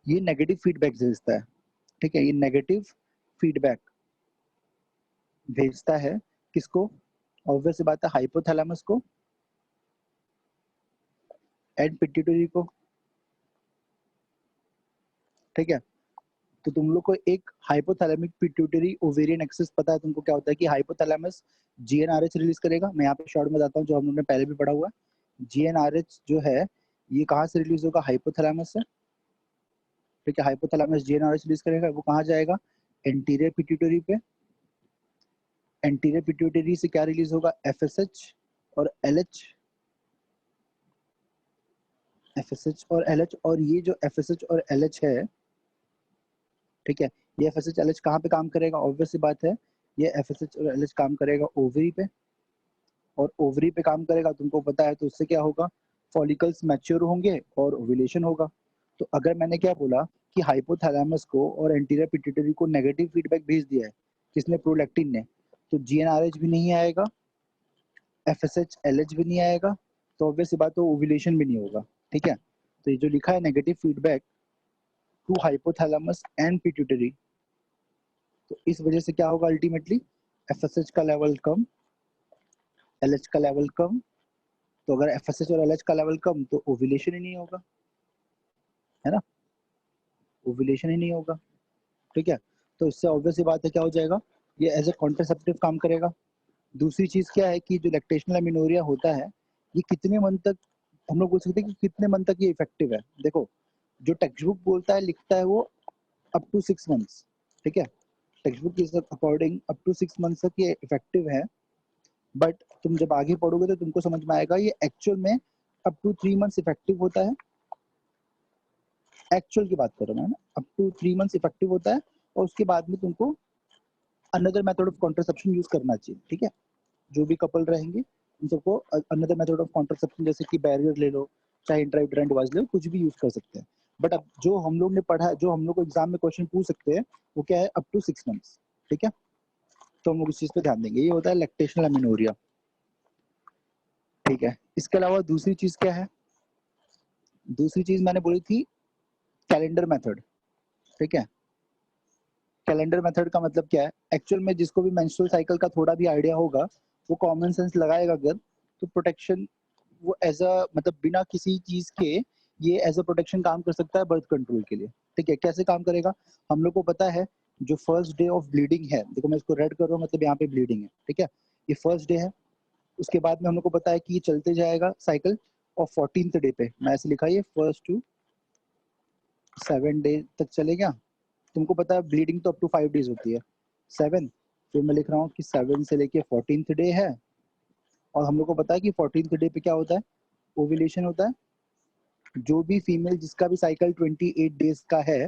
ये नेगेटिव फीडबैक भेजता है, ठीक है। ये नेगेटिव फीडबैक भेजता है किसको, ऑब्वियस बात है हाइपोथैलेमस को एंड पिट्यूटरी को, ठीक है। तो तुम लोग को एक हाइपोथैलेमिक पिट्यूटरी ओवेरियन एक्सिस पता है तुमको क्या होता है, कि हाइपोथैलेमस जीएनआरएच रिलीज करेगा। मैं यहाँ पे शॉर्ट में बताता हूँ जो हम लोग ने पहले भी पढ़ा हुआ है। जीएनआरएच जो है ये कहाँ से रिलीज होगा, हाइपोथैलेमस से, ठीक है। हाइपोथैलेमस जीएनआरएच रिलीज करेगा, वो कहाँ जाएगा, एंटीरियर पिट्यूटरी पे। एंटीरियर पिट्यूटरी से क्या रिलीज होगा, एफएसएच और एलएच, एफएसएच और एलएच। और ये जो एफएसएच और एलएच है, ठीक है, ये एफएसएच एलएच कहाँ पे काम करेगा, ऑब्वियस सी बात है ये एफएसएच और एलएच काम करेगा ओवरी पे, और ओवरी पे काम करेगा तुमको पता है, तो उससे क्या होगा, फॉलिकल्स मैच्योर होंगे और ओव्यूलेशन होगा। तो अगर मैंने क्या बोला कि हाइपोथैलेमस को और एंटीरियर पिट्यूटरी को नेगेटिव फीडबैक भेज दिया है, किसने, प्रोलैक्टिन ने, तो जीएनआरएच भी नहीं आएगा, एफएसएच एलएच भी नहीं आएगा, तो ऑब्वियस बात है ओव्यूलेशन भी नहीं होगा, ठीक है। तो ये जो लिखा है negative feedback to hypothalamus and pituitary, तो इस वजह से क्या होगा अल्टीमेटली, एफएसएच का लेवल कम, एलएच का लेवल कम। तो अगर एफएसएच और एलएच का लेवल कम तो ओव्यूलेशन ही नहीं होगा, है ना, ओव्यूलेशन ही नहीं होगा, ठीक है। तो इससे ऑब्वियस सी बात है क्या हो जाएगा, ये एज ए कॉन्ट्रासेप्टिव काम करेगा। दूसरी चीज क्या है कि जो लैक्टेशनल एमिनोरिया होता है ये कितने मंथ तक, हम लोग बोल सकते हैं कि कितने मंथ तक ये इफेक्टिव है। देखो जो टेक्स्ट बुक बोलता है, लिखता है वो अप टू 6 मंथ्स, ठीक है। टेक्स्ट बुक के अकॉर्डिंग अप टू 6 मंथ्स तक ये इफेक्टिव है, बट तुम जब आगे पढ़ोगे तो तुमको समझ में आएगा ये एक्चुअल में अप टू 3 मंथ्स इफेक्टिव होता है। एक्चुअल की बात कर रहा हूँ मैं ना, अप टू 3 मंथ्स इफेक्टिव होता है, और उसके बाद में तुमको another method of contraception use करना चाहिए, ठीक है। जो भी कपल रहेंगे उन सबको अनदर मेथड ऑफ कॉन्ट्रासेप्शन, जैसे कि बैरियर ले लो, चाहे इंट्रायूटेराइन डिवाइस ले लो, कुछ भी यूज कर सकते हैं। बट अब जो हम लोग ने पढ़ा, जो हम लोग को एग्जाम में क्वेश्चन पूछ सकते हैं वो क्या है, अप टू 6 मंथ्स, ठीक है। तो हम लोग इस चीज पे ध्यान देंगे। ये होता है लैक्टेशनल एमिनोरिया, ठीक है। इसके अलावा दूसरी चीज क्या है, दूसरी चीज मैंने बोली थी कैलेंडर मेथड, ठीक है। कैलेंडर मेथड का मतलब क्या है, एक्चुअल में जिसको भी मेंस्ट्रुअल साइकिल का थोड़ा भी आइडिया होगा वो कॉमन सेंस लगाएगा अगर, तो प्रोटेक्शन वो एज अ, मतलब बिना किसी चीज के ये एज अ प्रोटेक्शन काम कर सकता है बर्थ कंट्रोल के लिए, ठीक है। कैसे काम करेगा, हम लोग को पता है जो फर्स्ट डे ऑफ ब्लीडिंग है, देखो मैं इसको रेड कर रहा हूँ मतलब यहाँ पे ब्लीडिंग है, ठीक है, ये फर्स्ट डे है। उसके बाद में हम लोग को पता है कि ये चलते जाएगा साइकिल, और 14th डे पे मैं ऐसे लिखा है 1 to 7 डे तक चलेगा। तुमको पता है ब्लीडिंग तो अप टू 5 डेज होती है, 7, फिर मैं लिख रहा हूँ कि 7 से लेके 14th डे है। और हम लोग को पता है कि 14th डे पे क्या होता है, ओव्यूलेशन होता है, जो भी फीमेल जिसका भी साइकिल 28 डेज का है,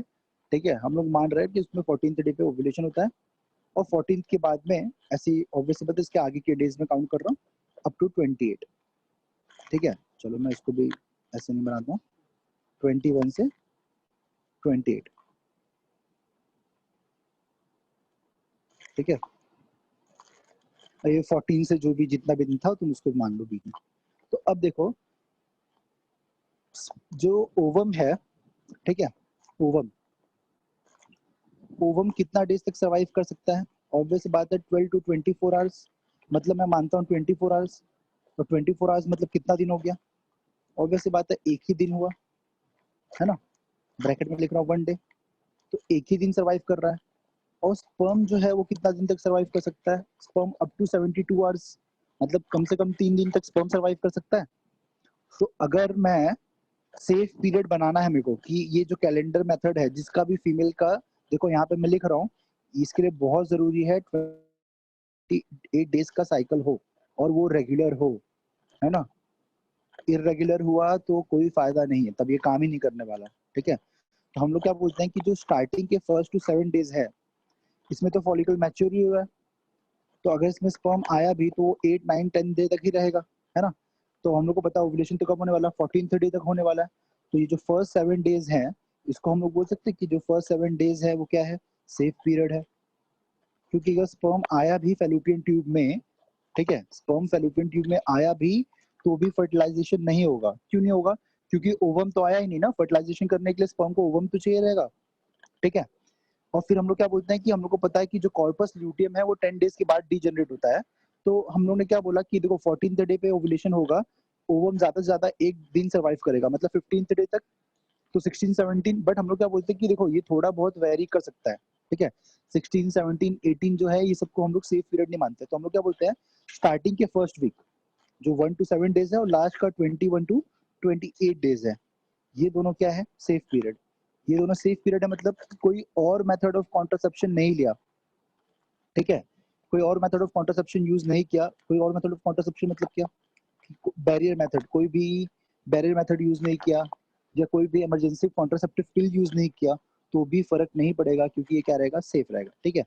ठीक है, हम लोग मान रहे हैं कि उसमें 14th डे पे ओव्यूलेशन होता है और 14th के बाद में ऐसी ऑब्वियसली बात है इसके आगे के डेज में काउंट कर रहा हूँ अप टू 28, ठीक है। चलो मैं इसको भी ऐसे नहीं बनाता हूँ, 21 से 28, ठीक है। ये 14 से जो भी जितना भी दिन था तुम उसको मान लो बीच में। तो अब देखो जो ओवम है, ठीक है, ओवम ओवम कितना डेज तक सर्वाइव कर सकता है? ऑब्वियस बात है 12 टू 24 आवर्स, मतलब मैं मानता हूँ 24 आवर्स, तो 24 आवर्स मतलब कितना दिन हो गया? ऑब्वियस बात है एक ही दिन हुआ, है ना, ब्रैकेट में लिख रहा हूँ 1 डे, तो एक ही दिन सर्वाइव कर रहा है। और स्पर्म जो है वो कितना दिन तक सर्वाइव कर सकता है? स्पर्म अप टू 72 आवर्स, मतलब कम से कम 3 दिन तक स्पर्म सर्वाइव कर सकता है। तो अगर मैं सेफ पीरियड बनाना है मेरे को कि ये जो कैलेंडर मेथड है जिसका भी फीमेल का, देखो यहाँ पे मैं लिख रहा हूँ, इसके लिए बहुत जरूरी है 28 डेज का साइकिल हो और वो रेगुलर हो, है ना। इरेगुलर हुआ तो कोई फायदा नहीं है, तब ये काम ही नहीं करने वाला, ठीक है। तो हम लोग क्या बोलते हैं कि जो स्टार्टिंग के फर्स्ट टू 7 डेज है इसमें तो फॉलिकल मैच्योर ही हुआ है, तो अगर इसमें स्पर्म आया भी तो 8 9 10 डे तक ही रहेगा, है ना। तो हम लोग को पता है ओव्यूलेशन तो कब होने वाला है? 14th डे तक होने वाला है। तो ये जो फर्स्ट 7 डेज हैं इसको हम लोग बोल सकते हैं कि जो फर्स्ट 7 डेज है वो क्या है? सेफ पीरियड है। क्योंकि अगर स्पर्म आया भी फैलोपियन ट्यूब में, ठीक है, स्पर्म फैलोपियन ट्यूब में आया भी तो भी फर्टिलाइजेशन नहीं होगा। क्यों नहीं होगा? क्योंकि ओवम तो आया ही नहीं ना, फर्टिलाइजेशन करने के लिए स्पर्म को ओवम तो चाहिए रहेगा, ठीक है। और फिर हम लोग क्या बोलते हैं कि हम लोग को पता है कि जो कॉर्पस ल्यूटियम है वो 10 डेज के बाद डीजनरेट होता है। तो हम लोग ने क्या बोला कि देखो 14th डे पे ओवुलेशन होगा, ओवम ज्यादा से ज्यादा एक दिन सर्वाइव करेगा, मतलब 15th डे तक, तो 16 17, बट हम लोग क्या बोलते हैं कि देखो ये थोड़ा बहुत वेरी कर सकता है, ठीक है। 16 17 18 जो है ये सबको हम लोग सेफ पीरियड नहीं मानते, तो हम लोग क्या बोलते हैं स्टार्टिंग के फर्स्ट वीक जो 1 to 7 डेज है और लास्ट का 21 to 28 डेज है, ये दोनों क्या है? Safe period. ये दोनों सेफ पीरियड है, मतलब कोई और मेथड ऑफ कॉन्ट्रासेप्शन नहीं लिया, ठीक है। कोई और मेथड ऑफ कॉन्ट्रासेप्शन यूज नहीं किया। कोई और मेथड ऑफ कॉन्ट्रासेप्शन मतलब क्या? बैरियर मेथड, कोई भी बैरियर मेथड यूज नहीं किया या कोई भी इमरजेंसी कॉन्ट्रासेप्टिव पिल यूज नहीं किया, तो भी फर्क नहीं पड़ेगा क्योंकि ये क्या रहेगा? सेफ रहेगा, ठीक है।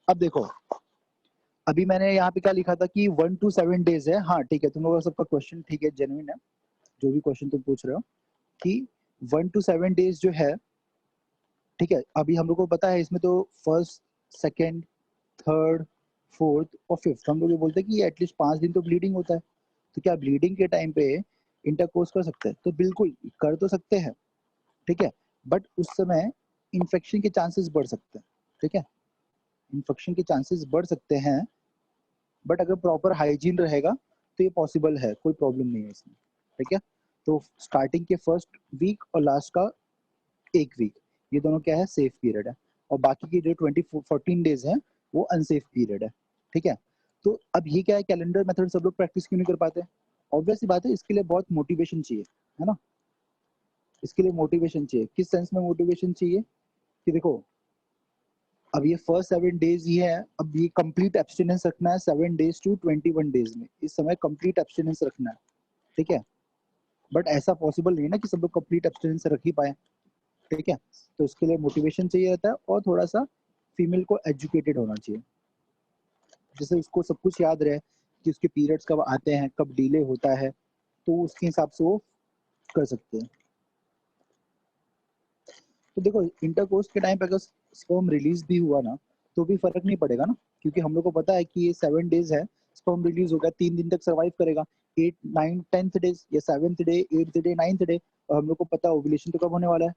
अब देखो अभी मैंने यहाँ पे क्या लिखा था कि 1 to 7 डेज है, हाँ ठीक है, तुम लोगों का सबका क्वेश्चन ठीक है, जेन्युइन है, जो भी क्वेश्चन तुम पूछ रहे हो कि 1 to 7 डेज जो है, ठीक है। अभी हम लोग को पता है इसमें तो फर्स्ट, सेकेंड, थर्ड, फोर्थ और फिफ्थ हम लोग ये बोलते हैं कि एटलीस्ट 5 दिन तो ब्लीडिंग होता है। तो क्या ब्लीडिंग के टाइम पे इंटरकोर्स कर सकते हैं? तो बिल्कुल कर तो सकते हैं, ठीक है, बट उस समय इन्फेक्शन के चांसेस बढ़ सकते हैं, ठीक है, इन्फेक्शन के चांसेस बढ़ सकते हैं, बट अगर प्रॉपर हाइजीन रहेगा तो ये पॉसिबल है, कोई प्रॉब्लम नहीं है इसमें, ठीक है। तो स्टार्टिंग के फर्स्ट वीक और लास्ट का एक वीक, ये दोनों क्या है? सेफ पीरियड है। और बाकी के जो 14 डेज है वो अनसेफ पीरियड है, ठीक है। तो अब ये क्या है, कैलेंडर मेथड सब लोग प्रैक्टिस क्यों नहीं कर पाते? ऑब्वियस सी बात है, इसके लिए बहुत मोटिवेशन चाहिए, है ना। इसके लिए मोटिवेशन चाहिए। किस सेंस में मोटिवेशन चाहिए? कि देखो अब ये फर्स्ट 7 डेज ही है, अब ये कंप्लीट एब्स्टिनेंस रखना है 7 डेज टू 21 डेज में, इस समय कंप्लीट एब्स्टिनेंस रखना है, ठीक है। बट ऐसा पॉसिबल नहीं है ना कि सब लोग कंप्लीट एब्स्टिनेंस रख ही पाए, ठीक है। तो उसके लिए मोटिवेशन चाहिए रहता है और थोड़ा सा फीमेल को एजुकेटेड होना चाहिए, जैसे उसको सब कुछ याद रहे कि उसके पीरियड्स कब आते हैं, कब डिले होता है, तो उसके हिसाब से वो कर सकते हैं। तो देखो इंटरकोर्स के टाइम पे अगर स्पर्म रिलीज भी हुआ ना तो भी फर्क नहीं पड़ेगा ना, क्योंकि हम लोग को पता है कि ये 7 डेज है, स्पर्म रिलीज होगा 3 दिन तक सर्वाइव करेगा, 8 9 10th डेज या 7th day 8th day 9th day, और हम लोग को पता है ओव्यूलेशन तो कब होने वाला है?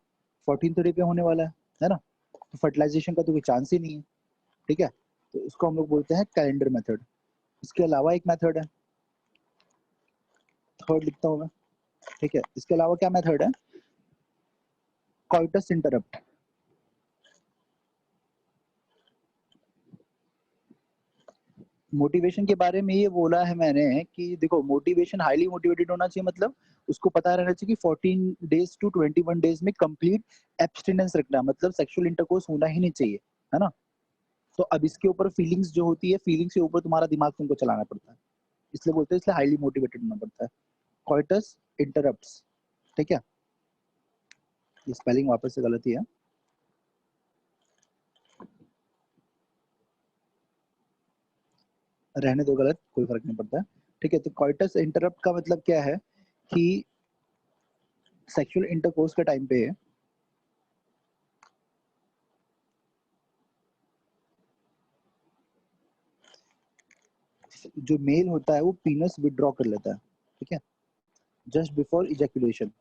14th डे पे होने वाला है ना। तो फर्टिलाइजेशन का तो कोई चांस ही नहीं है, ठीक है। तो इसको हम लोग बोलते हैं कैलेंडर मेथड। इसके अलावा एक मेथड है, थर्ड लिखता हूँ मैं, ठीक है। इसके अलावा क्या मेथड है? कॉइटस इंटरप्ट। मोटिवेशन के बारे में ये बोला है मैंने कि देखो मोटिवेशन हाईली मोटिवेटेड होना चाहिए, मतलब उसको पता रहना चाहिए कि 14 डेज टू 21 डेज में कंप्लीट एब्स्टिनेंस रखना है, मतलब सेक्सुअल इंटरकोर्स होना ही नहीं चाहिए, है ना। तो अब इसके ऊपर फीलिंग्स जो होती है, फीलिंग्स के ऊपर तुम्हारा दिमाग तुमको चलाना पड़ता है, इसलिए बोलते हैं, इसलिए हाईली मोटिवेटेड होना पड़ता है। कॉइटस इंटरप्ट्स, ठीक है। ये स्पेलिंग वापस से गलत ही है। रहने दो, गलत, कोई फर्क नहीं पड़ता है। ठीक है, तो कॉइटस इंटरप्ट का मतलब क्या है कि सेक्सुअल इंटरकोर्स के टाइम पे जो मेल होता है वो पीनस विड्रॉ कर लेता है, ठीक है, just before ejaculation.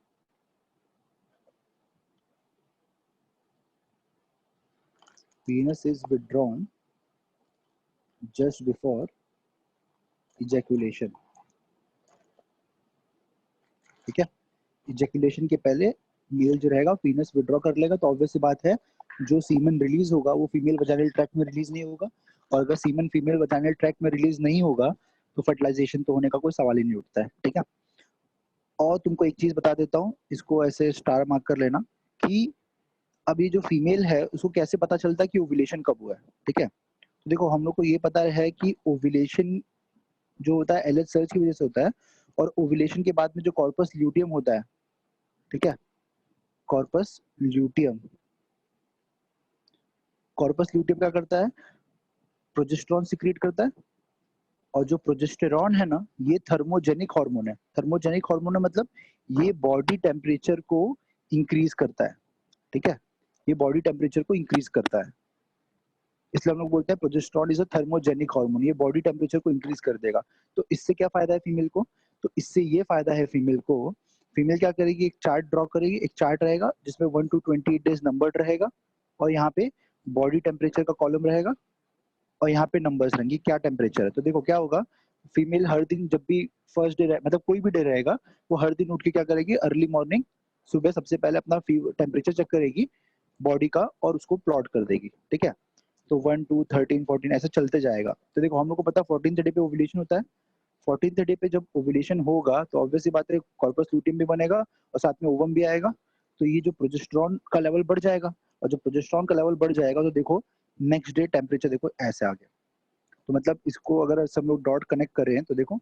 पीनस is withdrawn just before ejaculation, ठीक है। इजैकुलेशन के पहले मेल जो रहेगा पीनस विड्रॉ कर लेगा, तो ऑब्वियस सी बात है जो सीमन रिलीज होगा वो फीमेल वजाइनल ट्रैक्ट में रिलीज नहीं होगा, और अगर सीमन फीमेल वजाइनल ट्रैक्ट में रिलीज नहीं होगा तो फर्टिलाइजेशन तो होने का कोई सवाल ही नहीं उठता है, ठीक है। और तुमको एक चीज बता देता हूँ, इसको ऐसे स्टार मार्क कर लेना कि अभी जो फीमेल है उसको कैसे पता चलता है कि ओव्यूलेशन कब हुआ है, ठीक है। तो देखो हम लोग को ये पता है कि ओव्यूलेशन जो होता है एलएच सर्च की वजह से होता है, और ओव्यूलेशन के बाद में जो कॉर्पस ल्यूटियम होता है, ठीक है, कॉर्पस ल्यूटियम, कॉर्पस ल्यूटियम क्या करता है, प्रोजेस्टेरॉन सिक्रीट करता है। और जो प्रोजेस्टेरॉन है ना ये थर्मोजेनिक हार्मोन है। थर्मोजेनिक हार्मोन मतलब ये बॉडी टेम्परेचर को इंक्रीज करता है, ठीक है, ये बॉडी टेम्परेचर को इंक्रीज करता है, इसलिए हम लोग बोलते हैं progesterone is a thermogenic hormone, ये बॉडी टेम्परेचर को इंक्रीज कर देगा। तो इससे क्या फायदा है फीमेल को, तो इससे ये फायदा है फीमेल को, फीमेल क्या करेगी, एक चार्ट ड्रॉ करेगी, एक चार्ट रहेगा जिसमें 1 to 28 डेज नंबर्ड रहेगा, और यहाँ पे बॉडी टेम्परेचर का कॉलम रहेगा, और यहाँ पे नंबर्स रहेंगे क्या टेम्परेचर है। तो देखो क्या होगा, फीमेल हर दिन जब भी फर्स्ट डे मतलब कोई भी डे रहेगा वो हर दिन उठ के क्या करेगी, अर्ली मॉर्निंग सुबह सबसे पहले अपना टेम्परेचर चेक करेगी बॉडी का और उसको प्लॉट कर देगी, ठीक है। तो 1 2 13 14 ऐसे चलते जाएगा। तो देखो हम लोग को पता है 14th डे पे ओव्यूलेशन होता है, 14th डे पे जब ओव्यूलेशन होगा तो ऑब्वियस सी बात है कॉर्पस लूटियम भी बनेगा और साथ में ओवम भी आएगा, तो ये जो प्रोजेस्टेरॉन का लेवल बढ़ जाएगा, और जब प्रोजेस्टेरॉन का लेवल बढ़ जाएगा तो देखो नेक्स्ट डे टेम्परेचर देखो ऐसे आ गया। तो मतलब इसको अगर सब लोग डॉट कनेक्ट कर रहे हैं तो देखो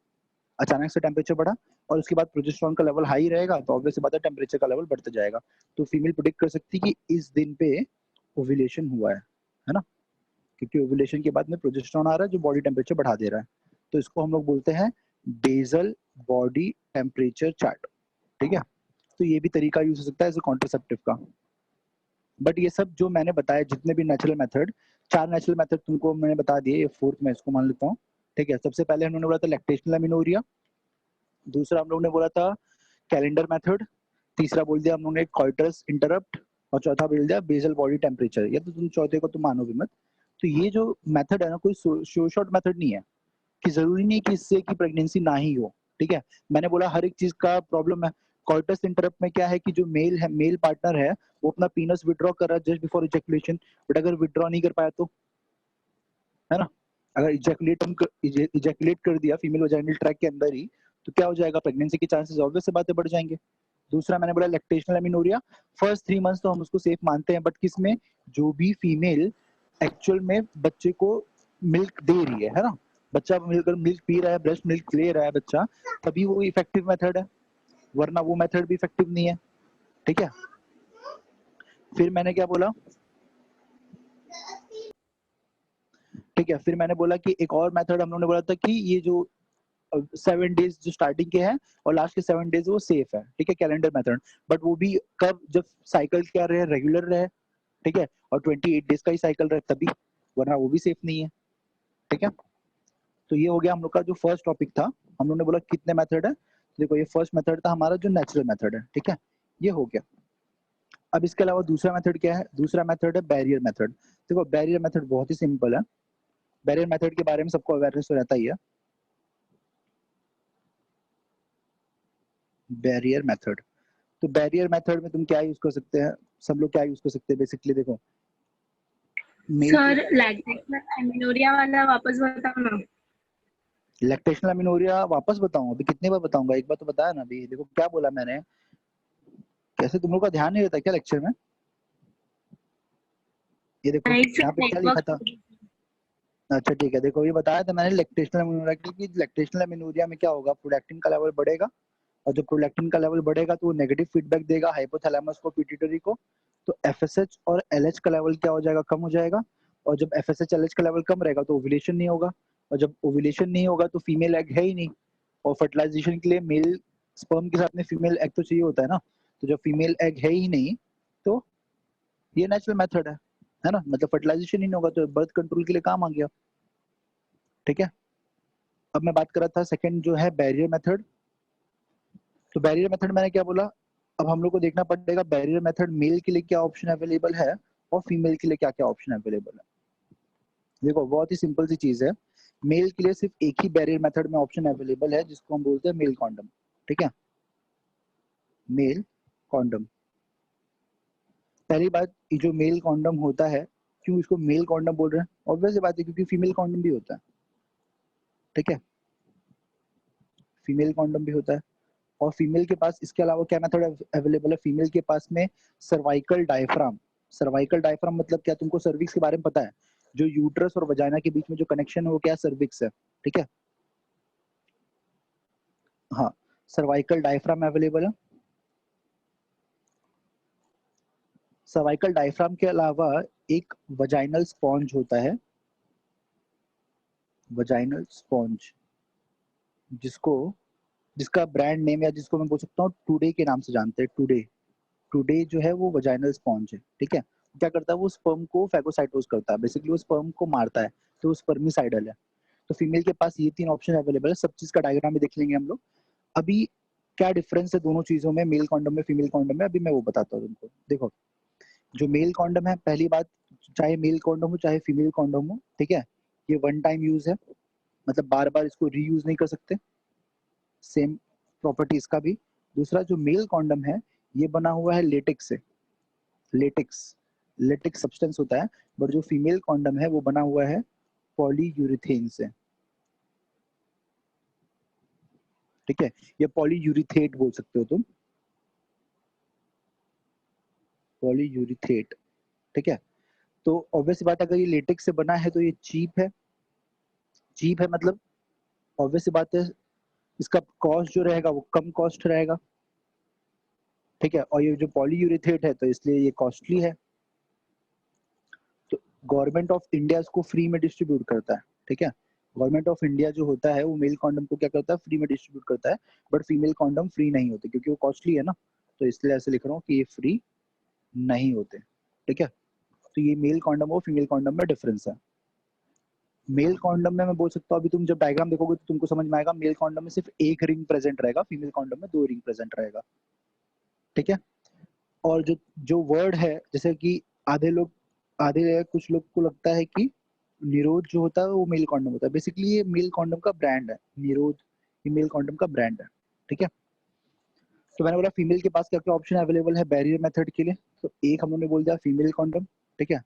अचानक से टेम्परेचर बढ़ा और उसके बाद प्रोजेस्टेरॉन का लेवल हाई रहेगा, तो ऑब्वियस सी बात है टेम्परेचर का लेवल बढ़ता जाएगा। तो फीमेल प्रेडिक्ट कर सकती है कि इस दिन पे ओव्यूलेशन हुआ है ना, क्योंकि ओव्यूलेशन के बाद में प्रोजेस्टेरॉन आ रहा है जो बॉडी टेम्परेचर बढ़ा दे रहा है। तो इसको हम लोग बोलते हैं बेसल बॉडी टेम्परेचर चार्ट, ठीक है। तो ये भी तरीका यूज हो सकता है एज ए कॉन्ट्रासेप्टिव का। बट ये सब जो मैंने बताया जितने भी नेचुरल मेथड, 4 नेचुरल मेथड तुमको मैंने बता दिए, ये फोर्थ मैं इसको मान लेता हूँ, ठीक है। सबसे पहले हम लोगों ने बोला था लैक्टेशनल अमीनोरिया, दूसरा हम लोग ने बोला था कैलेंडर मेथड, तीसरा बोल दिया हम लोगों ने कॉइटस इंटरप्ट, और चौथा बोल दिया बेसल बॉडी टेम्परेचर। ये तो तुम चौथे को तुम मानो भी मत। तो ये जो मेथड है ना कोई शो शॉर्ट मेथड नहीं है, कि जरूरी नहीं कि इससे की प्रेगनेंसी ना ही हो, ठीक है। मैंने बोला हर एक चीज का प्रॉब्लम है। कॉर्टस इंटरप्ट में क्या है कि जो मेल है, मेल पार्टनर है, वो अपना पीनस विड्रॉ कर रहा है जस्ट बिफोर इजैकुलेशन, बट अगर विड्रॉ नहीं कर पाया तो, है ना, अगर इजैकुलेट कर दिया फीमेल वजाइनल ट्रैक्ट के अंदर ही, तो क्या हो जाएगा, प्रेगनेंसी के चांसेस ऑब्वियस से बातें बढ़ जाएंगे। दूसरा मैंने बोला लैक्टेशनल अमीनोरिया, फर्स्ट 3 मंथ्स तो हम उसको सेफ मानते हैं, बट किसमें, जो भी फीमेल एक्चुअल में बच्चे को मिल्क दे रही है ना, बच्चा मिलकर मिल्क पी रहा है, ब्रेस्ट मिल्क ले रहा है बच्चा, तभी वो इफेक्टिव मेथड है, वरना वो मेथड भी इफेक्टिव नहीं है, ठीक है। फिर मैंने क्या बोला, ठीक है, फिर मैंने बोला कि एक और मेथड हम लोगों ने बोला था कि ये जो 7 डेज जो स्टार्टिंग के हैं और लास्ट के 7 डेज वो सेफ है, ठीक है, कैलेंडर मेथड। बट वो भी कब, जब साइकिल क्या रहे, रेगुलर रहे, ठीक है, और 28 डेज का ही साइकिल रहे तभी, वरना वो भी सेफ नहीं है, ठीक है। तो ये हो गया हम लोग का जो फर्स्ट टॉपिक था। हम लोगों ने बोला कितने मेथड है, तो देखो ये फर्स्ट मेथड था हमारा जो नेचुरल मेथड है, ठीक है, ये हो गया। अब इसके अलावा दूसरा मेथड क्या है, दूसरा मेथड है बैरियर मेथड। देखो बैरियर मेथड बहुत ही सिंपल है, बैरियर मेथड के बारे में सबको अवेयरनेस तो रहता ही है। बैरियर मेथड, तो बैरियर मेथड में तुम क्या यूज कर सकते हैं, सब लोग क्या यूज कर सकते हैं बेसिकली, देखो मेल सर लैक्टेशनल अमीनोरिया वाला वापस बताओ ना। लैक्टेशनल अमीनोरिया वापस बताऊं, अभी कितनी बार बताऊंगा, एक बार तो बताया ना अभी। देखो क्या बोला मैंने, कैसे तुम लोग का ध्यान नहीं रहता क्या लेक्चर में। ये देखो नहीं यहाँ सर, पे क्या लिखा था, नेटवर्क। अच्छा ठीक है, देखो ये बताया था मैंने लैक्टेशनल अमीनोरिया की, लैक्टेशनल अमीनोरिया में क्या होगा, प्रोडक्टिन का लेवल बढ़ेगा, और जब प्रोलैक्टिन का लेवल बढ़ेगा तो वो नेगेटिव फीडबैक देगा हाइपोथैलेमस को, पिट्यूटरी को। तो एफएसएच और एलएच का लेवल क्या हो जाएगा, कम हो जाएगा। और जब एफएसएच एलएच का लेवल कम रहेगा तो ओव्यूलेशन नहीं होगा, और जब ओव्यूलेशन नहीं होगा तो फीमेल एग है ही नहीं, और फर्टिलाइजेशन के लिए मेल स्पर्म के साथ में फीमेल एग तो चाहिए होता है ना। तो जब फीमेल एग है ही नहीं तो ये नेचुरल मेथड है ना, मतलब फर्टिलाइजेशन ही नहीं होगा तो बर्थ कंट्रोल के लिए काम आ गया। ठीक है, अब मैं बात कर रहा था सेकंड जो है बैरियर मेथड। तो बैरियर मेथड मैंने क्या बोला, अब हम लोग को देखना पड़ेगा बैरियर मेथड मेल के लिए क्या ऑप्शन अवेलेबल है और फीमेल के लिए क्या क्या ऑप्शन अवेलेबल है। देखो बहुत ही सिंपल सी चीज है, मेल के लिए सिर्फ एक ही बैरियर मेथड में ऑप्शन अवेलेबल है जिसको हम बोलते हैं मेल कॉन्डम। ठीक है, मेल कॉन्डम। पहली बात, ये जो मेल कॉन्डम होता है, क्यों इसको मेल कॉन्डम बोल रहे हैं, ऑब्वियस बात है क्योंकि फीमेल कॉन्डम भी होता है। ठीक है, फीमेल कॉन्डम भी होता है। और फीमेल के पास इसके अलावा क्या मेथड अवेलेबल है, फीमेल के पास में सर्वाइकल डायफ्राम। सर्वाइकल डायफ्राम मतलब क्या, तुमको सर्विक्स के बारे में पता है, जो यूट्रस और वजाइना के बीच में जो कनेक्शन है वो क्या, सर्विक्स है। ठीक है, हाँ, सर्वाइकल डायफ्राम अवेलेबल है। सर्वाइकल डायफ्राम के अलावा एक वजाइनल स्पॉन्ज होता है, वजाइनल स्पॉन्ज, जिसको जिसका ब्रांड नेम या जिसको मैं बोल सकता हूँ टुडे के नाम से जानते हैं। टुडे, टुडे जो है वो वजाइनल स्पॉन्ज है। ठीक है, क्या करता है वो स्पर्म को फैगोसाइटोज करता है, बेसिकली वो स्पर्म को मारता है, तो वो स्पर्मिसाइडल है। तो फीमेल के पास ये तीन ऑप्शन अवेलेबल है, सब चीज का डायग्राम भी देख लेंगे हम लोग। अभी क्या डिफरेंस है दोनों चीजों में, मेल कॉन्डम में फीमेल कॉन्डम में, अभी मैं वो बताता हूँ तुमको। देखो, जो मेल कॉन्डम है, पहली बात, चाहे मेल कॉन्डम हो चाहे फीमेल कॉन्डम हो, ठीक है, ये वन टाइम यूज है, मतलब बार बार इसको रीयूज नहीं कर सकते, सेम प्रॉपर्टी इसका भी। दूसरा, जो मेल कॉन्डम है ये बना हुआ है लेटेक्स से, लेटेक्स, लेटेक्स सब्सटेंस होता है। बट जो फीमेल कॉन्डम है वो बना हुआ है पॉलीयूरिथेन से। ठीक है, ये पॉलीयूरिथेट बोल सकते हो तुम, पॉलीयूरिथेट। ठीक है, तो ऑब्वियस बात, अगर ये लेटेक्स से बना है तो ये चीप है। चीप है मतलब ऑब्वियस बात है, इसका कॉस्ट जो रहेगा वो कम कॉस्ट रहेगा। ठीक है, और ये जो पॉलीयूरिथेट है तो इसलिए ये कॉस्टली है। तो गवर्नमेंट ऑफ इंडिया इसको फ्री में डिस्ट्रीब्यूट करता है। ठीक है, गवर्नमेंट ऑफ इंडिया जो होता है वो मेल कॉन्डम को क्या करता है, फ्री में डिस्ट्रीब्यूट करता है। बट फीमेल कॉन्डम फ्री नहीं होते क्योंकि वो कॉस्टली है ना, तो इसलिए ऐसे लिख रहा हूँ कि ये फ्री नहीं होते। ठीक है, तो ये मेल कॉन्डम और फीमेल कॉन्डम में डिफरेंस है। मेल कॉन्डम में मैं बोल सकता हूँ, अभी तुम जब डायग्राम देखोगे तो तुमको समझ में आएगा, मेल कॉन्डम में सिर्फ एक रिंग प्रेजेंट रहेगा, फीमेल कॉन्डम में दो रिंग प्रेजेंट रहेगा। ठीक है, और जो जो वर्ड है, जैसे कि आधे लोग, आधे कुछ लोग को लगता है कि निरोध जो होता है वो मेल कॉन्डम होता है, बेसिकली ये मेल कॉन्डम का ब्रांड है, निरोध ये मेल कॉन्डम का ब्रांड है। ठीक है, तो मैंने बोला फीमेल के पास क्या क्या ऑप्शन अवेलेबल है बैरियर मेथड के लिए, तो एक हम लोगों ने बोल दिया फीमेल कॉन्डम। ठीक है,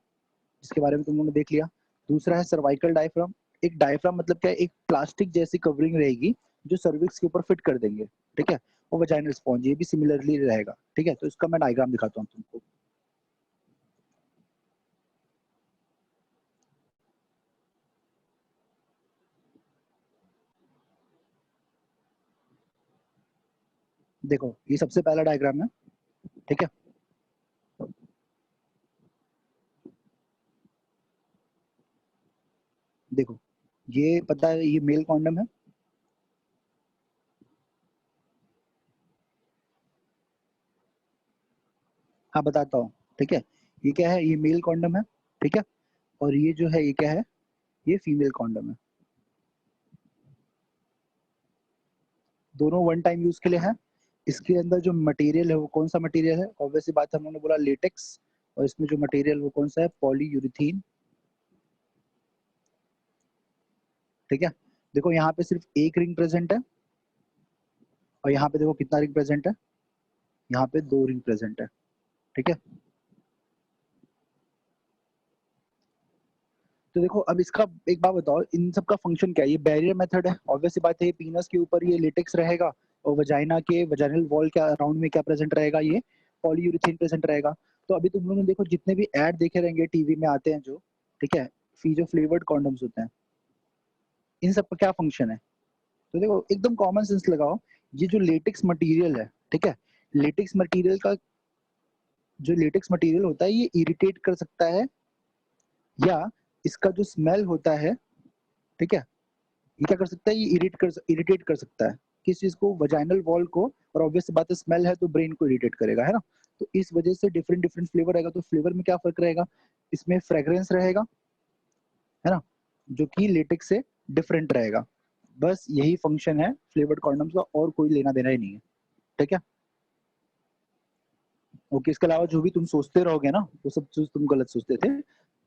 जिसके बारे में तुम लोगों ने देख लिया। दूसरा है सर्वाइकल डायफ्राम। एक डायफ्राम मतलब क्या है, एक प्लास्टिक जैसी कवरिंग रहेगी जो सर्विक्स के ऊपर फिट कर देंगे। ठीक है, और वजाइनल स्पॉन्ज ये भी सिमिलरली रहेगा। ठीक है, तो इसका मैं डायग्राम दिखाता हूँ तुमको। देखो, ये सबसे पहला डायग्राम है। ठीक है, देखो, ये पता है ये मेल कॉन्डम है। हाँ बताता हूँ। ठीक है, ये क्या है, ये मेल कॉन्डम है। ठीक है, और ये जो है ये क्या है, ये फीमेल कॉन्डम है। दोनों वन टाइम यूज के लिए है। इसके अंदर जो मटेरियल है वो कौन सा मटेरियल है, ऑब्वियसली बात है, हम लोगों ने बोला लेटेक्स, और इसमें जो मटेरियल वो कौन सा है, पॉलीयूरिथीन। ठीक है, देखो यहाँ पे सिर्फ एक रिंग प्रेजेंट है, और यहाँ पे देखो कितना रिंग प्रेजेंट है, यहाँ पे दो रिंग प्रेजेंट है। ठीक है, तो देखो अब इसका एक बात बताओ, इन सब का फंक्शन क्या है, ये बैरियर मेथड है, ऑब्वियस बात है, ये पीनस के ऊपर ये लेटेक्स रहेगा, और वजाइना के वजाइनल वॉल के अराउंड में क्या प्रेजेंट रहेगा, ये पॉलीयूरिथीन प्रेजेंट रहेगा। तो अभी तुम लोगों ने देखो जितने भी ऐड देखे रहेंगे टीवी में आते हैं जो, ठीक है, जो फ्लेवर्ड कॉन्डम्स होते हैं, इन सब का क्या फंक्शन है। तो देखो एकदम कॉमन सेंस लगाओ, ये जो लेटेक्स मटेरियल है, ठीक है, लेटेक्स मटेरियल का जो लेटेक्स मटेरियल होता है ये इरिटेट कर सकता है, या इसका जो स्मेल होता है, ठीक है, ये क्या कर सकता है, ये इरिटेट कर सकता है किस चीज को, वजाइनल वॉल को, और ऑब्वियस बात है स्मेल है तो ब्रेन को इरिटेट करेगा, है ना। तो इस वजह से डिफरेंट डिफरेंट फ्लेवर रहेगा। तो फ्लेवर में क्या फर्क रहेगा, इसमें फ्रेग्रेंस रहेगा, है ना, जो कि लेटेक्स से डिफरेंट रहेगा। बस यही फंक्शन है फ्लेवर्ड कॉन्डम्स का, और कोई लेना देना ही नहीं है, ठीक है। ओके, इसके अलावा जो भी तुम सोचते रहोगे ना वो सब चीज तुम गलत सोचते थे।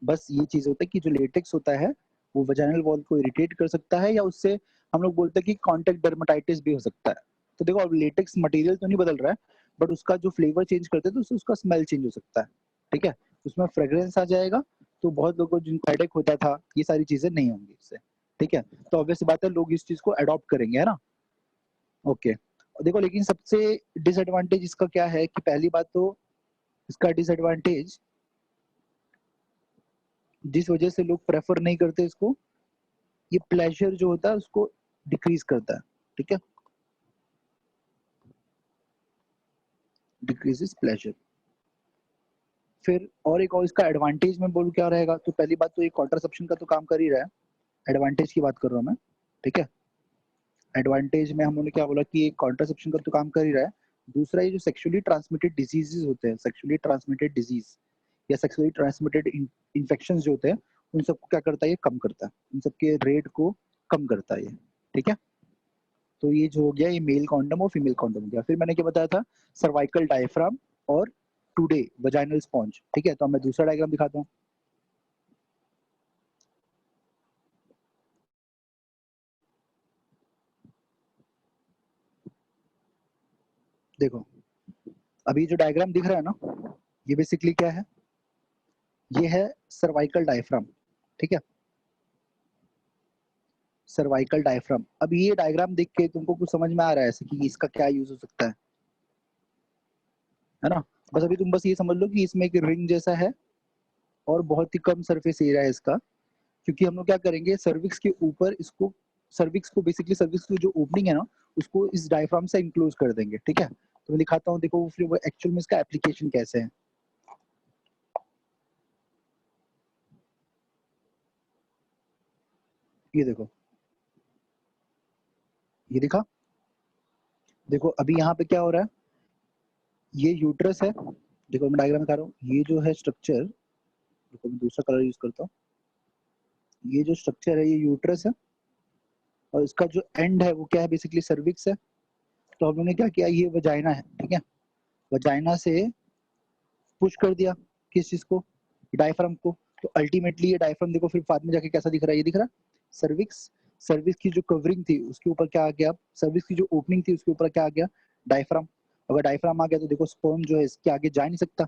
बस ये चीज होता है कि जो लेटेक्स होता है वो वजाइनल वॉल को इरिटेट कर सकता है, या उससे हम लोग बोलते हैं कि कॉन्टैक्ट डर्मेटाइटिस भी हो सकता है। तो देखो अब लेटेक्स मटेरियल तो नहीं बदल रहा है, बट उसका जो फ्लेवर चेंज करते हैं तो उससे उसका स्मेल चेंज हो सकता है, ठीक है, उसमें फ्रेग्रेंस आ जाएगा। तो बहुत लोगों को जिनको हेडेक होता था ये सारी चीजें नहीं होंगी इससे, ठीक है। तो ऑब्वियस बात है लोग इस चीज को अडॉप्ट करेंगे, है ना। ओके, देखो लेकिन सबसे डिसएडवांटेज इसका क्या है कि पहली बात तो इसका डिसएडवांटेज जिस वजह से लोग प्रेफर नहीं करते इसको, ये प्लेजर जो होता है उसको डिक्रीज करता है, ठीक है, डिक्रीजेस प्लेजर। फिर और एक और इसका एडवांटेज में बोलूं क्या रहेगा, तो पहली बात तो ये कॉन्ट्रासेप्शन का तो काम कर ही रहा है, एडवांटेज की बात कर रहा हूँ मैं, ठीक है। एडवांटेज में हमने क्या बोला कि कॉन्ट्रासेप्शन का तो काम कर ही रहा है। दूसरा ये जो सेक्सुअली ट्रांसमिटेड डिजीजेस होते हैं, सेक्सुअली ट्रांसमिटेड डिजीज या सेक्सुअली ट्रांसमिटेड इन्फेक्शंस जो होते हैं उन सबको क्या करता है, ये कम करता है, उन सबके रेट को कम करता है ये, ठीक है। तो ये जो हो गया ये मेल कॉन्डम और फीमेल कॉन्डम हो गया। फिर मैंने क्या बताया था, सर्वाइकल डायफ्राम और टुडे वजाइनल स्पॉन्ज, ठीक है। तो अब मैं दूसरा डायग्राम दिखाता हूँ। देखो अभी जो डायग्राम दिख रहा है ना, ये बेसिकली क्या है, ये है सर्वाइकल डायफ्राम, ठीक है, सर्वाइकल डायफ्राम। अब ये डायग्राम देख के तुमको कुछ समझ में आ रहा है ऐसे कि इसका क्या यूज हो सकता है ना। बस अभी तुम बस ये समझ लो कि इसमें एक रिंग जैसा है और बहुत ही कम सरफेस एरिया है इसका, क्योंकि हम लोग क्या करेंगे सर्विक्स के ऊपर इसको, सर्विक्स को बेसिकली सर्विक्स की जो ओपनिंग है ना उसको इस डायफ्राम से इंक्लोज कर देंगे, ठीक है। तो मैं दिखाता हूँ, देखो फिर एक्चुअल में इसका एप्लीकेशन कैसे है। ये देखो, ये दिखा, देखो अभी यहाँ पे क्या हो रहा है, ये यूट्रस है, देखो मैं डायग्राम दिखा रहा हूँ, ये जो है स्ट्रक्चर, देखो मैं दूसरा कलर यूज करता हूँ, ये जो स्ट्रक्चर है ये यूट्रस है, और इसका जो एंड है वो क्या है, बेसिकली सर्विक्स है। तो हम लोगों ने क्या किया, ये वजाइना है, ठीक है, वजाइना से पुश कर दिया किस चीज को, डायफ्राम को। तो अल्टीमेटली ये डायफ्राम देखो फिर बाद में जाके कैसा दिख रहा है, ये दिख रहा है सर्विक्स, सर्विक्स की जो कवरिंग थी उसके ऊपर क्या आ गया, सर्विक्स की जो ओपनिंग थी उसके ऊपर क्या आ गया, डायफ्राम। अगर डायफ्राम आ गया तो देखो स्पर्म जो है इसके आगे जा नहीं सकता।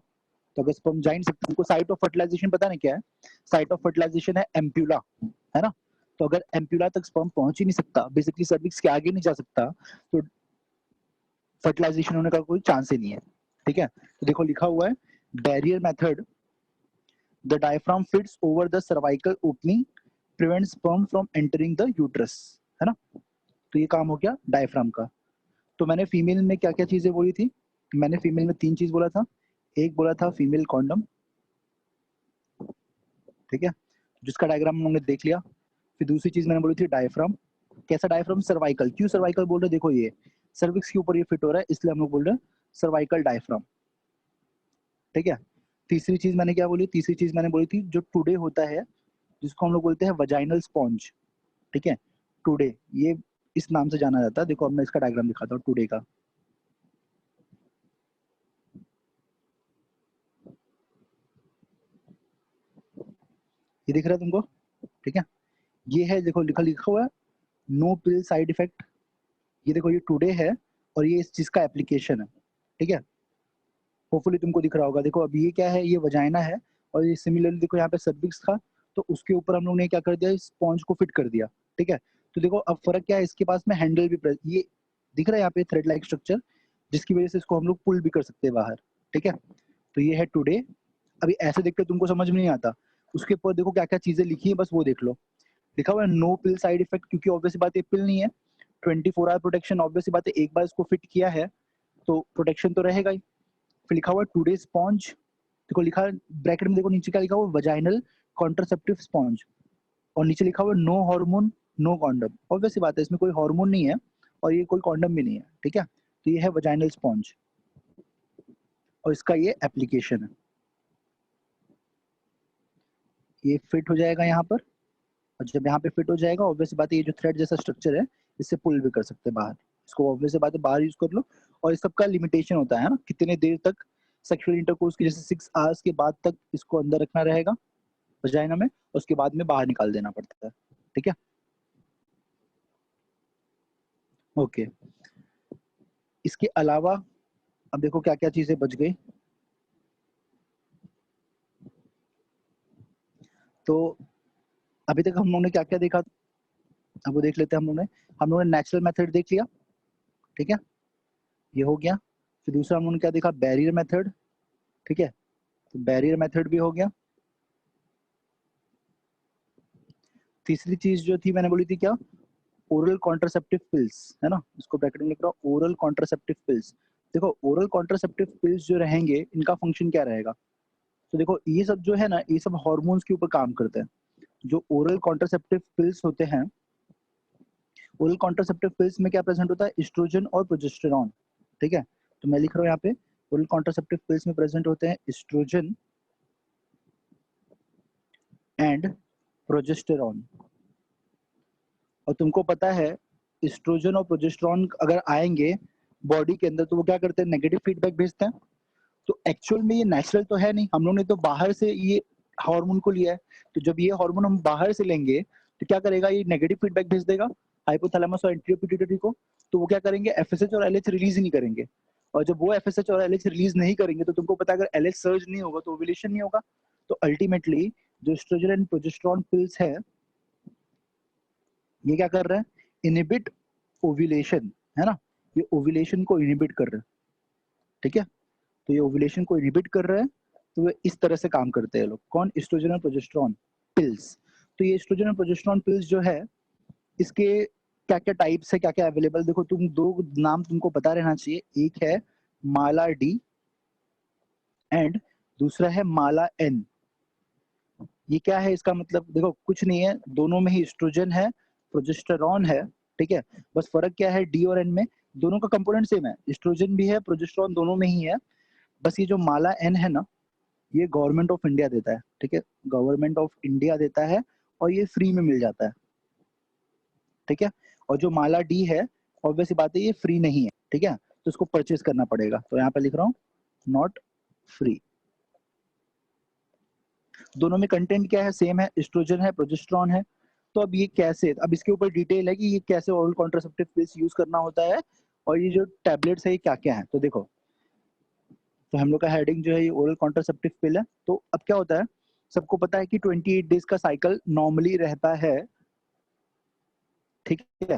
तो अगर स्पर्म जा नहीं सकता, हमको साइट ऑफ फर्टिलाइजेशन पता नहीं क्या है, साइट ऑफ फर्टिलाइजेशन है एम्प्यूला, है ना। तो अगर एम्प्यूला तक स्पर्म पहुंच ही नहीं सकता, बेसिकली सर्विक्स के आगे नहीं जा सकता, तो फर्टिलाइजेशन होने का कोई चांस ही नहीं है, ठीक है। तो देखो लिखा हुआ है barrier method, the diaphragm fits over the cervical opening, prevents sperm from entering the uterus, है ना। तो ये काम हो गया डायफ्राम का। तो मैंने फीमेल में क्या क्या चीजें बोली थी, मैंने फीमेल में 3 चीज बोला था। एक बोला था फीमेल कॉन्डम, ठीक है, जिसका डायग्राम हम लोगों ने देख लिया। फिर दूसरी चीज मैंने बोली थी डायफ्राम, कैसा डायफ्राम, सर्वाइकल। क्यों सर्वाइकल बोल रहे हैं, देखो ये सर्विक्स के ऊपर ये फिट हो रहा है इसलिए हम लोग बोल रहे हैं सर्वाइकल डायफ्राम, ठीक है। तीसरी चीज मैंने क्या बोली, तीसरी चीज मैंने बोली थी जो टुडे होता है, जिसको हम लोग बोलते हैं वजाइनल स्पॉन्ज, ठीक है, टुडे, ये इस नाम से जाना जाता है। देखो अब मैं इसका डायग्राम दिखाता हूँ टुडे का। ये दिख रहा है तुमको, ठीक है, ये है देखो लिखा लिखा हुआ है नो पिल साइड इफेक्ट। ये देखो ये टुडे है और ये इस चीज का एप्लीकेशन है, ठीक है, होपफुली तुमको दिख रहा होगा। देखो अब ये क्या है, ये वजाइना है, और ये सिमिलरली देखो यहाँ पे सर्विक्स था, तो उसके ऊपर हम लोग ने क्या कर दिया, इस स्पॉन्ज को फिट कर दिया, ठीक है। तो देखो अब फर्क क्या है, इसके पास में हैंडल भी ये दिख रहा है यहाँ पे थ्रेड लाइक स्ट्रक्चर, जिसकी वजह से इसको हम लोग पुल भी कर सकते हैं बाहर, ठीक है। तो ये है टुडे। अभी ऐसे देख के तुमको समझ में नहीं आता, उसके ऊपर देखो क्या क्या चीजें लिखी है, बस वो देख लो। लिखा हुआ है नो पिल साइड इफेक्ट, क्योंकि ऑब्वियस बात ये पिल नहीं है, 24 आवर प्रोटेक्शन, ऑब्वियस सी बात है, एक बार इसको फिट किया है तो प्रोटेक्शन तो रहेगा ही। फिर लिखा हुआ टुडे स्पॉन्ज, देखो लिखा ब्रैकेट में, देखो नीचे क्या लिखा हुआ, वजाइनल कॉन्ट्रासेप्टिव स्पॉन्ज, और नीचे लिखा हुआ no hormone no condom. Obvious सी बात है, इसमें कोई हार्मोन नहीं है और ये कोई कॉन्डम भी नहीं है, ठीक है। तो ये है वजाइनल स्पॉन्ज और इसका ये एप्लीकेशन है। ये फिट हो जाएगा यहाँ पर, और जब यहाँ पे फिट हो जाएगा ऑब्वियस बात है, ये जो थ्रेड जैसा स्ट्रक्चर है इससे पुल भी कर सकते हैं बाहर, इसको ऑब्वियस बात है बाहर यूज कर लो। और इस सबका लिमिटेशन होता है ना, कितने देर तक सेक्सुअल इंटरकोर्स की, जैसे 6 आवर्स के बाद तक इसको अंदर रखना रहेगा वजाइना में, उसके बाद में बाहर निकाल देना पड़ता है, ठीक है। ओके, इसके अलावा अब देखो क्या क्या चीजें बच गई। तो अभी तक हम लोगों ने क्या क्या देखा, अब वो देख लेते हैं। हम लोगों ने नेचुरल मेथड देख लिया, ठीक है, ये हो गया। फिर दूसरा हम लोगों ने क्या देखा, बैरियर मेथड, ठीक है, तो बैरियर मेथड भी हो गया। तीसरी चीज जो थी मैंने बोली थी क्या, ओरल कॉन्ट्रासेप्टिव पिल्स, है ना, इसको ब्रैकेट में लिख रहा हूँ, ओरल कॉन्ट्रासेप्टिव पिल्स। देखो ओरल कॉन्ट्रासेप्टिव पिल्स जो रहेंगे इनका फंक्शन क्या रहेगा, तो देखो ये सब जो है ना, ये सब हार्मोन्स के ऊपर काम करते हैं। जो ओरल कॉन्ट्रासेप्टिव पिल्स होते हैं, ओरल कॉन्ट्रासेप्टिव पिल्स में क्या प्रेजेंट होता है, एस्ट्रोजन और प्रोजेस्टेरॉन, ठीक है। तो मैं लिख रहा हूँ यहाँ पे, ओरल कॉन्ट्रासेप्टिव पिल्स में प्रेजेंट होते हैं एस्ट्रोजन एंड प्रोजेस्टेरॉन। और तुमको पता है एस्ट्रोजन और प्रोजेस्टेरॉन अगर आएंगे बॉडी के अंदर तो वो क्या करते हैं, नेगेटिव फीडबैक भेजते हैं। तो एक्चुअल में ये नेचुरल तो है नहीं, हम लोग ने तो बाहर से ये हार्मोन को लिया है। तो जब ये हार्मोन हम बाहर से लेंगे तो क्या करेगा, ये नेगेटिव फीडबैक भेज देगा हाइपोथैलेमस और एंटीरियर पिट्यूटरी को। तो वो क्या करेंगे, एफएसएच और एलएच रिलीज ही नहीं करेंगे। और जब वो एफएसएच और एलएच रिलीज नहीं करेंगे तो तुमको पता है अगर एलएच सर्ज नहीं होगा तो ओव्यूलेशन नहीं होगा। तो अल्टीमेटली जो एस्ट्रोजन एंड प्रोजेस्टेरॉन पिल्स है ये क्या कर रहे हैं, इनहिबिट ओव्यूलेशन, है ना, ये ओव्यूलेशन को इनहिबिट कर रहे हैं, ठीक है। तो ये ओव्यूलेशन को इनहिबिट कर रहे हैं, तो वे इस तरह से काम करते हैं लोग, कौन, एस्ट्रोजन और प्रोजेस्टेरॉन पिल्स। तो ये एस्ट्रोजन और प्रोजेस्टेरॉन पिल्स जो है इसके क्या क्या टाइप्स है, क्या क्या अवेलेबल, देखो तुम दो नाम तुमको पता रहना चाहिए, एक है माला डी एंड दूसरा है माला एन। ये क्या है इसका मतलब, देखो कुछ नहीं है, दोनों में ही एस्ट्रोजन है प्रोजेस्टेरॉन है, ठीक है। बस फर्क क्या है डी और एन में, दोनों का कंपोनेंट सेम है, एस्ट्रोजन भी है प्रोजेस्टेरॉन दोनों में ही है। बस ये जो माला एन है ना, ये गवर्नमेंट ऑफ इंडिया देता है, ठीक है, गवर्नमेंट ऑफ इंडिया देता है और ये फ्री में मिल जाता है, ठीक है। और जो माला डी है ऑब्वियस बात है ये फ्री नहीं है, ठीक है, तो इसको परचेज करना पड़ेगा। तो यहाँ पे लिख रहा हूँ नॉट फ्री। दोनों में कंटेंट क्या है, सेम है, एस्ट्रोजन है प्रोजेस्टेरॉन है। तो अब ये कैसे, अब इसके ऊपर डिटेल है कि ये कैसे ओरल कॉन्ट्रासेप्टिव पिल्स यूज करना होता है और ये जो टैबलेट्स है ये क्या क्या है। तो देखो, तो हम लोग का हेडिंग जो है ये ओरल कॉन्ट्रासेप्टिव पिल है। तो अब क्या होता है, सबको पता है कि 28 डेज का साइकिल नॉर्मली रहता है, ठीक है।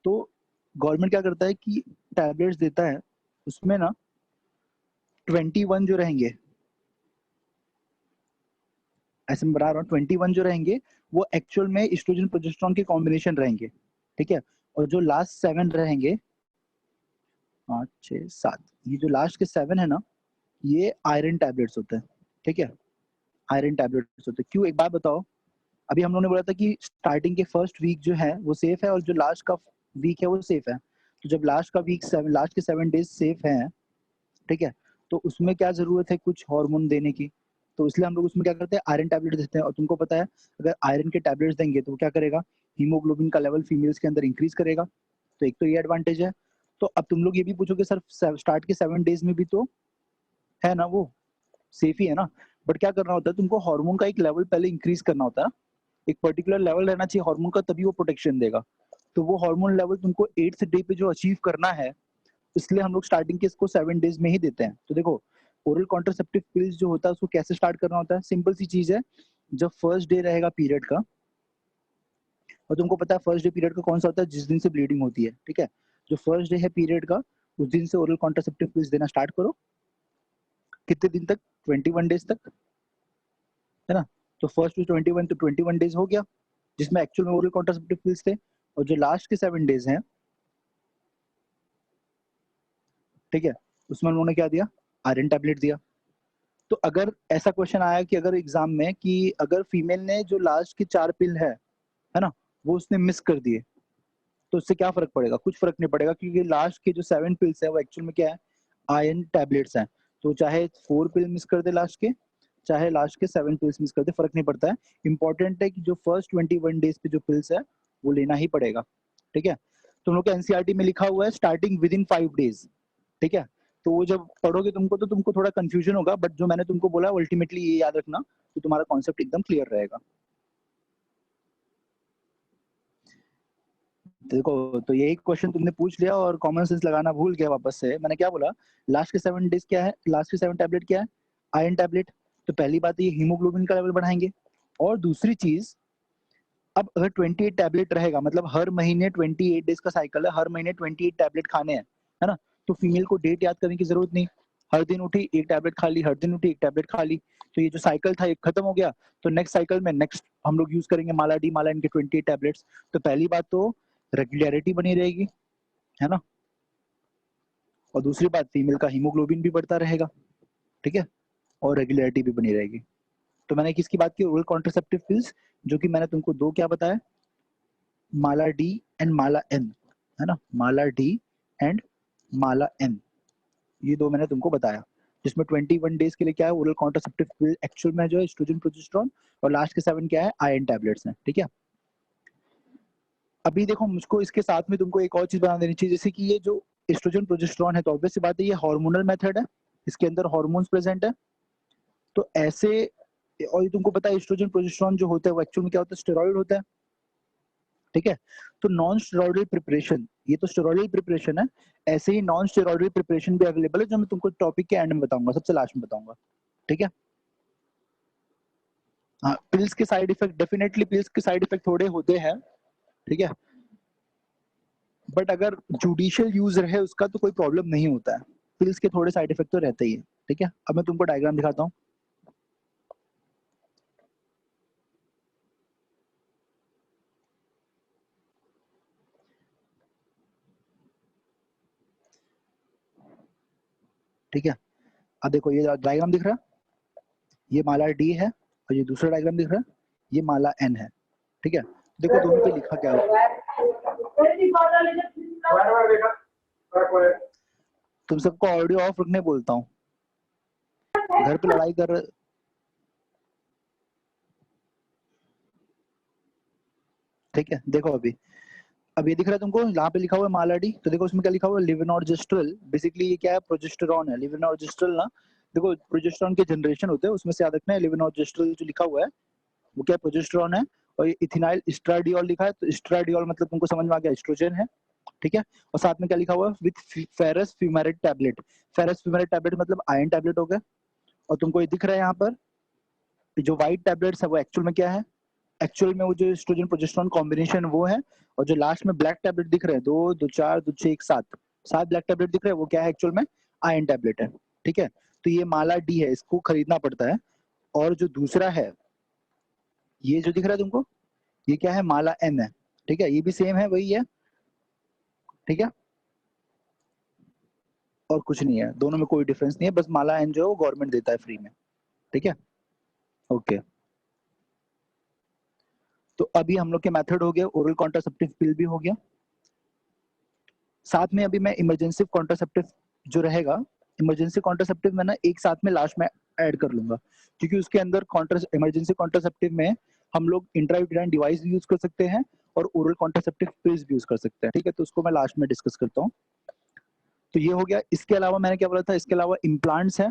तो गवर्नमेंट क्या करता है कि टैबलेट्स देता है, उसमें ना 21 जो रहेंगे, ऐसे मैं बता रहा हूँ 21 जो रहेंगे वो एक्चुअल में एस्ट्रोजन प्रोजेस्टेरॉन के कॉम्बिनेशन रहेंगे, ठीक है। और जो लास्ट 7 रहेंगे, 5 6 7, ये जो लास्ट के 7 है ना, ये आयरन टैबलेट्स होते हैं, ठीक है, आयरन टैबलेट्स होते हैं। क्यों, एक बात बताओ, अभी हम लोगों ने बोला था कि स्टार्टिंग के फर्स्ट वीक जो है वो सेफ है और जो लास्ट का वीक है वो सेफ है। तो जब लास्ट का वीक 7, लास्ट के 7 डेज सेफ हैं, ठीक है, तो उसमें क्या जरूरत है कुछ हार्मोन देने की, तो इसलिए हम लोग उसमें क्या करते हैं, आयरन टैबलेट देते हैं। और तुमको पता है अगर आयरन के टैबलेट्स देंगे तो वो क्या करेगा, हीमोग्लोबिन का लेवल फीमेल्स के अंदर इंक्रीज करेगा। तो एक तो ये एडवांटेज है। तो अब तुम लोग ये भी पूछोगे सर स्टार्ट के 7 डेज में भी तो है ना वो सेफ ही है ना, बट क्या करना होता है, तुमको हार्मोन का एक लेवल पहले इंक्रीज करना होता है, एक पर्टिकुलर लेवल रहना चाहिए हार्मोन का, तभी वो प्रोटेक्शन देगा। तो वो हार्मोन लेवल तुमको 8th डे पे जो अचीव करना है, इसलिए हम लोग स्टार्टिंग के इसको 7 डेज में ही देते हैं। तो देखो ओरल कॉन्ट्रासेप्टिव पिल्स जो होता है उसको कैसे स्टार्ट करना होता है, सिंपल सी चीज है, जब फर्स्ट डे रहेगा पीरियड का, और तुमको पता है फर्स्ट डे पीरियड का कौन सा होता है, जिस दिन से ब्लीडिंग होती है, ठीक है, जो फर्स्ट डे है पीरियड का उस दिन से ओरल कॉन्ट्रासेप्टिव पिल्स देना स्टार्ट करो। कितने दिन तक, 21 डेज तक, है ना। तो फर्स्ट टू 21 तो 21 डेज हो गया जिसमें एक्चुअल में ओरल कॉन्ट्रासेप्टिव पिल्स थे। और जो लास्ट के 7 डेज हैं ठीक है, उसमें उन्होंने क्या दिया, आयरन टैबलेट दिया। तो अगर ऐसा क्वेश्चन आया कि अगर एग्जाम में कि अगर फीमेल ने जो लास्ट की 4 पिल है ना, वो उसने मिस कर दिए, तो उससे क्या फर्क पड़ेगा? कुछ फर्क नहीं पड़ेगा, क्योंकि लास्ट के जो 7 पिल्स है वो एक्चुअल में क्या है, आयरन टैबलेट्स हैं। तो चाहे 4 पिल मिस कर दे लास्ट के, चाहे लास्ट के 7 पिल्स मिस कर दे, फर्क नहीं पड़ता है। इंपॉर्टेंट है कि जो फर्स्ट 21 डेज पे जो पिल्स है वो लेना ही पड़ेगा। ठीक है, तुम लोग के एनसीईआरटी में लिखा हुआ है स्टार्टिंग विद इन 5 डेज। ठीक है, तो वो जब पढ़ोगे तुमको तो तुमको थोड़ा कंफ्यूजन होगा, बट जो मैंने तुमको बोला अल्टीमेटली ये याद रखना, तो तुम्हारा कॉन्सेप्ट एकदम क्लियर रहेगा। देखो, तो यही क्वेश्चन तुमने पूछ लिया और कॉमन सेंस लगाना भूल गया वापस से। मैंने क्या बोला, लास्ट के 7 डेज क्या है, लास्ट के 7 टैबलेट क्या है, आयरन टैबलेट। तो पहली बात ये हीमोग्लोबिन का लेवल बढ़ाएंगे। और दूसरी चीज, अब अगर 28 टैबलेट रहेगा, मतलब हर महीने 28 डेज का साइकिल है, हर महीने 28 टैबलेट खाने हैं, है ना, तो फीमेल को डेट याद करने की जरूरत नहीं। हर दिन उठी एक टैबलेट खा ली, हर दिन उठी एक टैबलेट खा ली, तो ये जो साइकिल था ये खत्म हो गया। तो नेक्स्ट साइकिल में नेक्स्ट हम लोग यूज करेंगे माला डी, माला एन के 28 टैबलेट्स। तो पहली बात तो रेगुलरिटी बनी रहेगी, है ना, और दूसरी बात फीमेल का हीमोग्लोबिन भी बढ़ता रहेगा। ठीक है, और रेगुलरिटी भी बनी रहेगी। तो मैंने किसकी बात की, ओरल कॉन्ट्रासेप्टिव पिल्स, जो कि मैंने तुमको दो क्या बताया, माला डी एंड माला एन, है ना, माला डी एंड माला एन, ये दो मैंने तुमको बताया, जिसमें 21 डेज के लिए क्या है, ओरल कॉन्ट्रासेप्टिव पिल एक्चुअल में जो है एस्ट्रोजन प्रोजेस्टेरोन, और लास्ट के 7 क्या है, आयरन टैबलेट्स हैं। ठीक है, अभी देखो मुझको इसके साथ में तुमको एक और चीज बता देनी चाहिए, जैसे कि ये जो एस्ट्रोजन प्रोजेस्टेरोन है, तो ऑब्वियस सी बात है ये हार्मोनल मेथड है, इसके अंदर हार्मोन्स प्रेजेंट है। तो ऐसे, और ये तुमको पता है एस्ट्रोजन प्रोजेस्टेरोन जो होता है वो एक्चुअल में क्या होता है, स्टेरॉइड होता है। ठीक है, तो नॉन स्टेरॉइडल प्रिपरेशन, ये तो स्टेरॉइडल प्रिपरेशन है, ऐसे ही नॉन स्टेरॉइडल प्रिपरेशन भी अवेलेबल है, जो मैं तुमको टॉपिक के एंड में बताऊंगा, सबसे लास्ट में बताऊंगा। ठीक है, हाँ, पिल्स के साइड इफेक्ट डेफिनेटली, पिल्स के साइड इफेक्ट थोड़े होते हैं। ठीक है, बट अगर जुडिशियल यूज रहे उसका तो कोई प्रॉब्लम नहीं होता है, पिल्स के थोड़े साइड इफेक्ट तो रहते ही है। ठीक है, अब मैं तुमको डायग्राम दिखाता हूँ। ठीक है, अब देखो ये डायग्राम दिख रहा है, ये माला डी है, और ये दूसरा डायग्राम दिख रहा है, ये माला एन है। ठीक है, देखो दोनों पे लिखा क्या हुआ, तुम सबको ऑडियो ऑफ रखने बोलता हूँ, घर पे लड़ाई कर रहे। ठीक है, देखो अभी, अब ये दिख रहा है तुमको, यहाँ पे लिखा हुआ है माला डी, तो देखो उसमें क्या लिखा हुआ है, लिविनोर्जेस्ट्रल। बेसिकली ये क्या है, प्रोजेस्टेरॉन है, लिविनोर्जेस्ट्रल ना। देखो प्रोजेस्टेरॉन के जनरेशन होते हैं, उसमें से याद रखना है लिविनोर्जेस्ट्रल जो लिखा हुआ है वो क्या है, प्रोजेस्टेरॉन है। और ये इथिनाइल एस्ट्राडियोल लिखा है, तो एस्ट्राडियोल मतलब तुमको समझ में आ गया, एस्ट्रोजन है। ठीक है, और साथ में क्या लिखा हुआ है, with ferrous fumarate tablet. Ferrous fumarate tablet मतलब आयरन टैबलेट हो गया। और तुमको ये दिख रहा है यहाँ पर, जो व्हाइट टैबलेट्स है वो एक्चुअल में क्या है, एक्चुअल में वो जो एस्ट्रोजन प्रोजेस्टेरॉन कॉम्बिनेशन वो है। और जो लास्ट में ब्लैक टैबलेट दिख रहे हैं, 2 2 4 2 6 1 7, 7 ब्लैक टैबलेट दिख रहे हैं, वो क्या है एक्चुअल में, आयरन टैबलेट है। ठीक है, तो ये माला डी है, इसको खरीदना पड़ता है। और जो दूसरा है, ये जो दिख रहा है तुमको, ये क्या है, माला एन है। ठीक है, ये भी सेम है, वही है। ठीक है, और कुछ नहीं है, दोनों में कोई डिफरेंस नहीं है, बस माला एन जो है वो गवर्नमेंट देता है फ्री में। ठीक है, ओके। तो अभी हम लोग के मेथड हो गया, ओरल कॉन्ट्रासेप्टिव पिल भी हो गया, साथ में अभी मैं इमरजेंसी कॉन्ट्रासेप्टिव जो रहेगा, इमरजेंसी कॉन्ट्रासेप्टिव मैं ना एक साथ में लास्ट में ऐड कर लूंगा, क्योंकि उसके अंदर इमरजेंसी कॉन्ट्रासेप्टिव में हम लोग इंट्रायूटेराइन डिवाइस भी यूज कर सकते हैं और ओरल कॉन्ट्रासेप्टिव पिल्स भी यूज कर सकते हैं। ठीक है, तो उसको मैं लास्ट में डिस्कस करता हूँ। तो ये हो गया, इसके अलावा मैंने क्या बोला था, इसके अलावा इम्प्लांट्स है,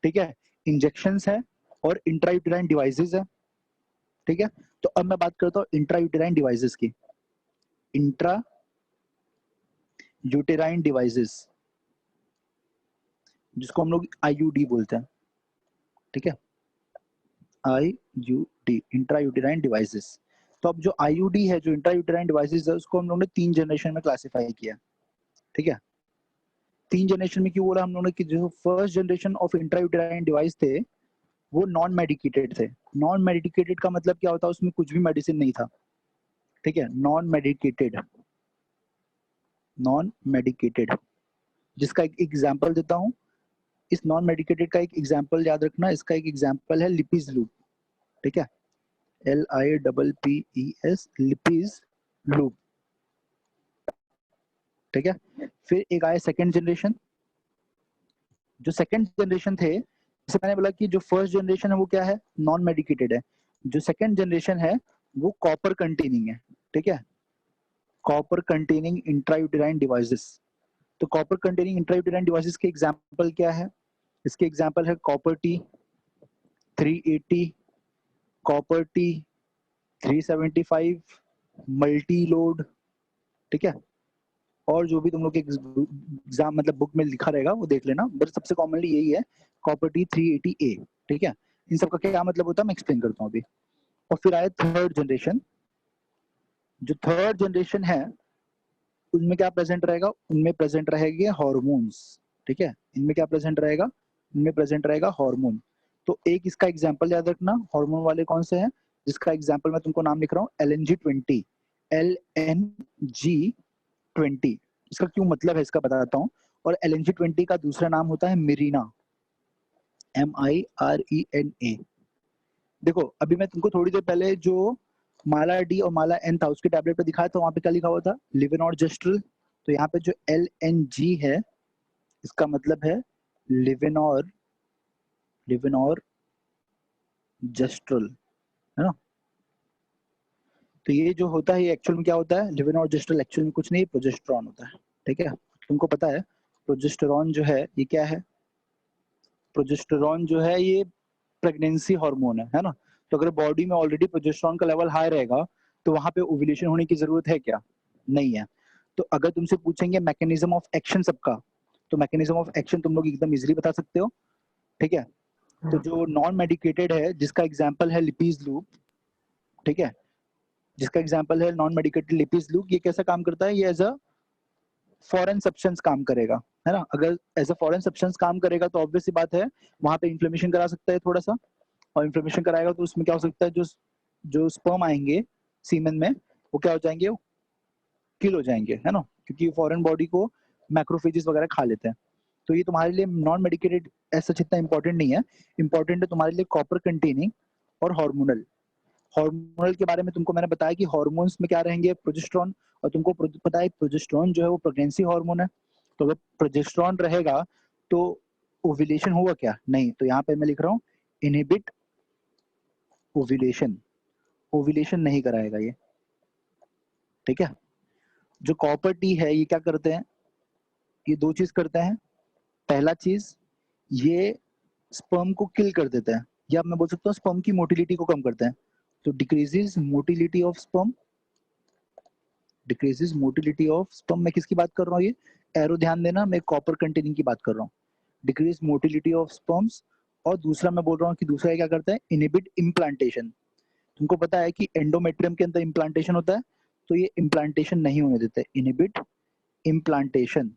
ठीक है, इंजेक्शंस है, और इंट्रायूटेराइन डिवाइसेस है। ठीक है, तो अब मैं बात करता हूँ इंट्रायूटेराइन डिवाइसेस की। इंट्रा यूटेराइन डिवाइसेस, जिसको हम लोग आईयूडी बोलते हैं। ठीक है, आईयूडी, इंट्रा यूटेराइन डिवाइसेस। तो अब जो आईयूडी है, जो इंट्रा यूटेराइन डिवाइसेस है, उसको हम लोगों ने 3 जनरेशन में क्लासिफाई किया। ठीक है, 3 जनरेशन में क्यों बोला हम लोगों ने, कि जो first generation of intra uterine device थे वो नॉन मेडिकेटेड थे। नॉन मेडिकेटेड का मतलब क्या होता है, उसमें कुछ भी मेडिसिन नहीं था। ठीक है, नॉन मेडिकेटेड, नॉन मेडिकेटेड, जिसका एक एग्जाम्पल देता हूँ, इस नॉन मेडिकेटेड का एक एग्जाम्पल याद रखना, इसका एक एग्जाम्पल है लिपीज लूप, ठीक है, LIPPES लिपीज लूप, ठीक है। फिर एक आया सेकेंड जनरेशन, जो सेकेंड जनरेशन थे, जैसे मैंने बोला कि जो फर्स्ट जनरेशन है वो क्या है, नॉन मेडिकेटेड है, जो सेकेंड जनरेशन है वो कॉपर कंटेनिंग है, ठीक है, कॉपर कंटेनिंग इंट्रायूटेराइन डिवाइसेस। तो कॉपर कंटेनिंग इंट्रायूटेराइन डिवाइसेस के एग्जांपल क्या है, इसके एग्जांपल है copper T 380, copper T 375, multi load, ठीक है, और जो भी तुम लोग के एग्जाम मतलब बुक में लिखा रहेगा वो देख लेना, बट सबसे कॉमनली यही है कॉपर टी 380A, ठीक है। इन सब का क्या मतलब होता है मैं एक्सप्लेन करता हूँ अभी। और फिर आया थर्ड जनरेशन, जो थर्ड जनरेशन है उनमें क्या प्रेजेंट रहेगा, उनमें प्रेजेंट रहेंगे हॉर्मोन्स, ठीक है, इनमें क्या प्रेजेंट रहेगा, इनमें प्रेजेंट रहेगा हार्मोन। तो एक इसका एग्जांपल याद रखना, हार्मोन वाले कौन से हैं, जिसका एग्जांपल मैं तुमको नाम लिख रहा हूँ LNG20, LNG20, इसका क्यों मतलब है इसका बताता हूँ। और LNG20 का दूसरा नाम होता है मिरीना, MIRENA। देखो अभी मैं तुमको थोड़ी देर पहले जो माला डी और माला एन था उसके टैबलेट पे दिखाया था, वहां पे क्या लिखा हुआ था, लिवेनॉर जस्ट्रल। तो यहाँ पे जो LNG है इसका मतलब है लिवेनॉर, लिवेनॉर जस्ट्रल, है ना। तो ये जो होता है ये एक्चुअल में क्या होता है, लिवेनॉर जस्ट्रल एक्चुअल में कुछ नहीं, प्रोजेस्टेरॉन होता है, ठीक है। तुमको पता है प्रोजेस्टेरॉन जो है ये क्या है, प्रोजेस्टेरॉन जो है ये प्रेगनेंसी हार्मोन है ना। तो अगर बॉडी में ऑलरेडी प्रोजेस्टेरॉन का लेवल हाई रहेगा तो वहां पे ओव्यूलेशन होने की जरूरत है क्या, नहीं है। तो अगर तुमसे पूछेंगे मैकेनिज्म ऑफ एक्शन सबका, तो मैकेनिज्म ऑफ एक्शन तुम लोग एकदम इजीली बता सकते हो, ठीक है। तो जो नॉन मेडिकेटेड है जिसका एग्जांपल है लिपीज लूप, ठीक है, जिसका एग्जांपल है नॉन मेडिकेटेड लिपीज लूप, ये कैसा काम करता है, ये एज अ फॉरेन सब्सटेंस काम करेगा, है ना। अगर एज अ फॉरेन सब्सटेंस काम करेगा तो ऑब्वियस सी बात है वहां पे इन्फ्लेमेशन करा सकता है थोड़ा सा, और इन्फ्लेमेशन कराएगा तो उसमें क्या हो सकता है, जो जो स्पर्म आएंगे सीमेन में वो क्या हो जाएंगे, वो किल हो जाएंगे, है ना, क्योंकि फॉरेन बॉडी को मैक्रोफेजेस वगैरह खा लेते हैं। तो ये तुम्हारे लिए नॉन मेडिकेटेड ऐसा इतना इंपॉर्टेंट नहीं है, इंपॉर्टेंट है तुम्हारे लिए कॉपर कंटेनिंग और हार्मोनल। हार्मोनल के बारे में तुमको मैंने बताया कि हार्मोन्स में क्या रहेंगे, प्रोजेस्टेरॉन, और तुमको पता है प्रोजेस्टेरॉन जो है वो प्रेगनेंसी हार्मोन है। तो अगर प्रोजेस्टेरॉन रहेगा तो ओव्यूलेशन होगा क्या, नहीं। तो यहाँ पे मैं लिख रहा हूँ इनहिबिट ओव्यूलेशन, ओव्यूलेशन नहीं कराएगा ये, ठीक है। जो कॉपर टी है ये क्या करते हैं, ये दो चीज करते हैं। पहला चीज ये स्पर्म को किल कर देता है, या मैं बोल सकता हूँ स्पर्म की मोटिलिटी को कम करते हैं। तो decreases motility of sperm, decreases motility of sperm, मैं किसकी बात कर रहा हूँ, ये एरो ध्यान देना, मैं कॉपर कंटेनिंग की बात कर रहा हूँ, डिक्रीज मोटिलिटी ऑफ स्पर्म्स। और दूसरा मैं बोल रहा हूँ कि दूसरा क्या करता है, इनहिबिट इम्प्लांटेशन। तुमको पता है कि एंडोमेट्रियम के अंदर इम्प्लांटेशन होता है, तो ये इम्प्लांटेशन नहीं होने देते, इनहिबिट इम्प्लांटेशन,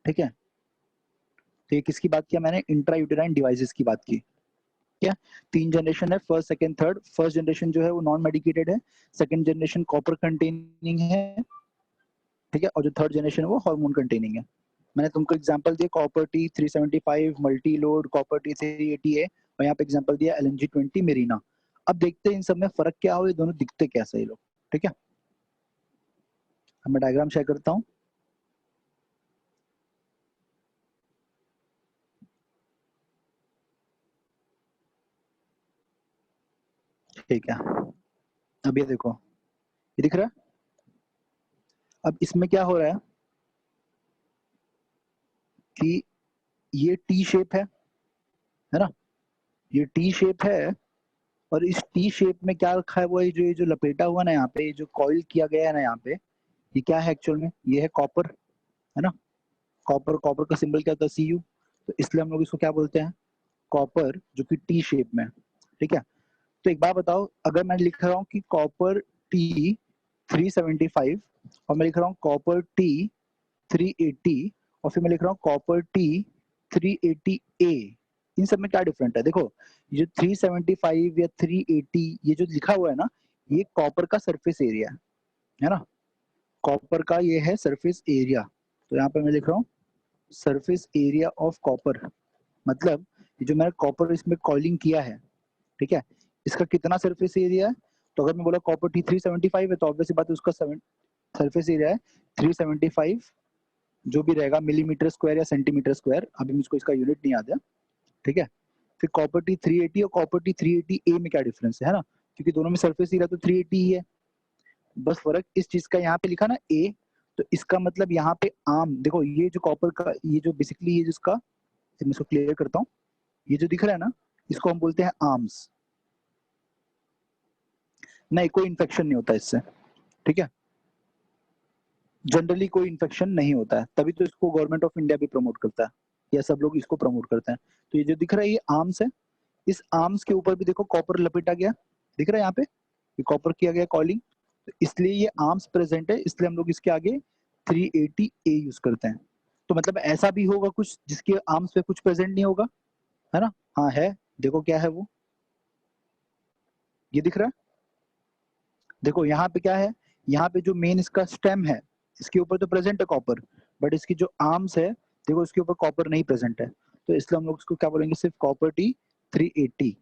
ठीक है। तो ये किसकी बात किया मैंने, इंट्रायूटेराइन डिवाइसेस की बात की, क्या। तीन जनरेशन है, first second third. First generation जो है वो नॉन मेडिकेटेड है, सेकंड जनरेशन कॉपर कंटेनिंग है, ठीक है, और जो थर्ड जनरेशन है वो हार्मोन कंटेनिंग है। मैंने तुमको एग्जांपल दिया copper T 375 multi load, copper T 380A, और यहाँ पे एग्जांपल दिया LNG20 मेरीना। अब देखते हैं इन सब में फर्क क्या हो, ये दोनों दिखते कैसे ये लोग, ठीक है। अब मैं डायग्राम शेयर करता हूँ, ठीक है। अब ये देखो, ये दिख रहा है। अब इसमें क्या हो रहा है कि ये टी शेप है ना, ये टी शेप है, और इस टी शेप में क्या रखा है, वो ये जो लपेटा हुआ ना यहाँ पे, ये जो कॉइल किया गया है ना यहाँ पे, ये क्या है एक्चुअल में, ये है कॉपर, है ना। कॉपर, कॉपर का सिंबल क्या होता है, Cu। तो इसलिए हम लोग इसको क्या बोलते हैं, कॉपर, जो कि टी शेप में, ठीक है। तो एक बात बताओ, अगर मैं लिख रहा हूँ कि कॉपर टी 375, और मैं लिख रहा हूँ कॉपर टी 380, और फिर मैं लिख रहा हूँ कॉपर टी 380A, इन सब में क्या डिफरेंट है, देखो ये 375 या 380 ये जो लिखा हुआ है ना, ये कॉपर का सरफेस एरिया है ना, कॉपर का ये है सरफेस एरिया, तो यहाँ पे मैं लिख रहा हूँ सरफेस एरिया ऑफ कॉपर, मतलब ये जो मैंने कॉपर इसमें कॉलिंग किया है, ठीक है, इसका कितना सरफेस एरिया है। तो अगर मैं बोला कॉपर टी 375 है तो ऑब्वियसली बात है उसका सरफेस एरिया है 375 जो भी रहेगा मिलीमीटर स्क्वायर या सेंटीमीटर स्क्वायर, अभी मुझको इसका यूनिट नहीं याद है, ठीक है। फिर कॉपर टी 380 और कॉपर टी 380 ए में क्या डिफरेंस है ना, क्योंकि दोनों में सरफेस एरिया तो 380 ही है, बस फर्क इस चीज का यहाँ पे लिखा ना ए, तो इसका मतलब यहाँ पे आर्म देखो, ये जो कॉपर का ये जो बेसिकली ये जिसका मैं इसको क्लियर करता हूँ, ये जो दिख रहा है ना इसको हम बोलते हैं आर्म्स। नहीं कोई इन्फेक्शन नहीं होता इससे, ठीक है, जनरली कोई इन्फेक्शन नहीं होता है, तभी तो इसको गवर्नमेंट ऑफ इंडिया भी प्रमोट करता है, या सब लोग इसको प्रमोट करते हैं। तो ये जो दिख रहा है ये आर्म्स है, इस आर्म्स के ऊपर भी देखो कॉपर लपेटा गया, दिख रहा है यहाँ पे ये कॉपर किया गया कॉलिंग, तो इसलिए ये आर्म्स प्रेजेंट है, इसलिए हम लोग इसके आगे 380 ए यूज करते हैं। तो मतलब ऐसा भी होगा कुछ जिसके आर्म्स पे कुछ प्रेजेंट नहीं होगा, है ना। हाँ है, देखो क्या है वो, ये दिख रहा है, देखो यहाँ पे क्या है, यहाँ पे जो मेन इसका स्टेम है इसके ऊपर तो प्रेजेंट है कॉपर, बट इसकी जो आर्म्स है देखो इसके ऊपर कॉपर नहीं प्रेजेंट है, तो इसलिए हम लोग इसको क्या बोलेंगे, सिर्फ कॉपर टी 380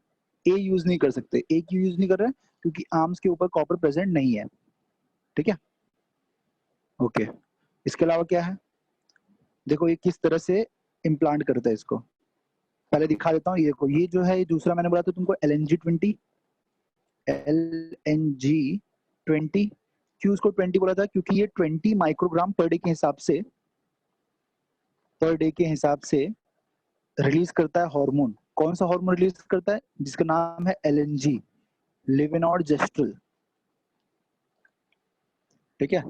ए यूज नहीं कर सकते। ए क्यों यूज नहीं कर रहे हैं, क्योंकि आर्म्स के ऊपर कॉपर प्रेजेंट नहीं है, ठीक है। ओके, इसके अलावा क्या है, देखो ये किस तरह से इम्प्लांट करता है इसको, पहले दिखा देता हूँ। ये देखो ये जो है, ये दूसरा मैंने बोला था तुमको LNG20, LNG20, क्यों उसको 20 बोला था, क्योंकि ये 20 माइक्रोग्राम पर डे के हिसाब से रिलीज करता है हार्मोन। कौन सा हार्मोन रिलीज करता है, जिसका नाम है LNG, लेवेनॉर्जेस्ट्रल, ठीक है।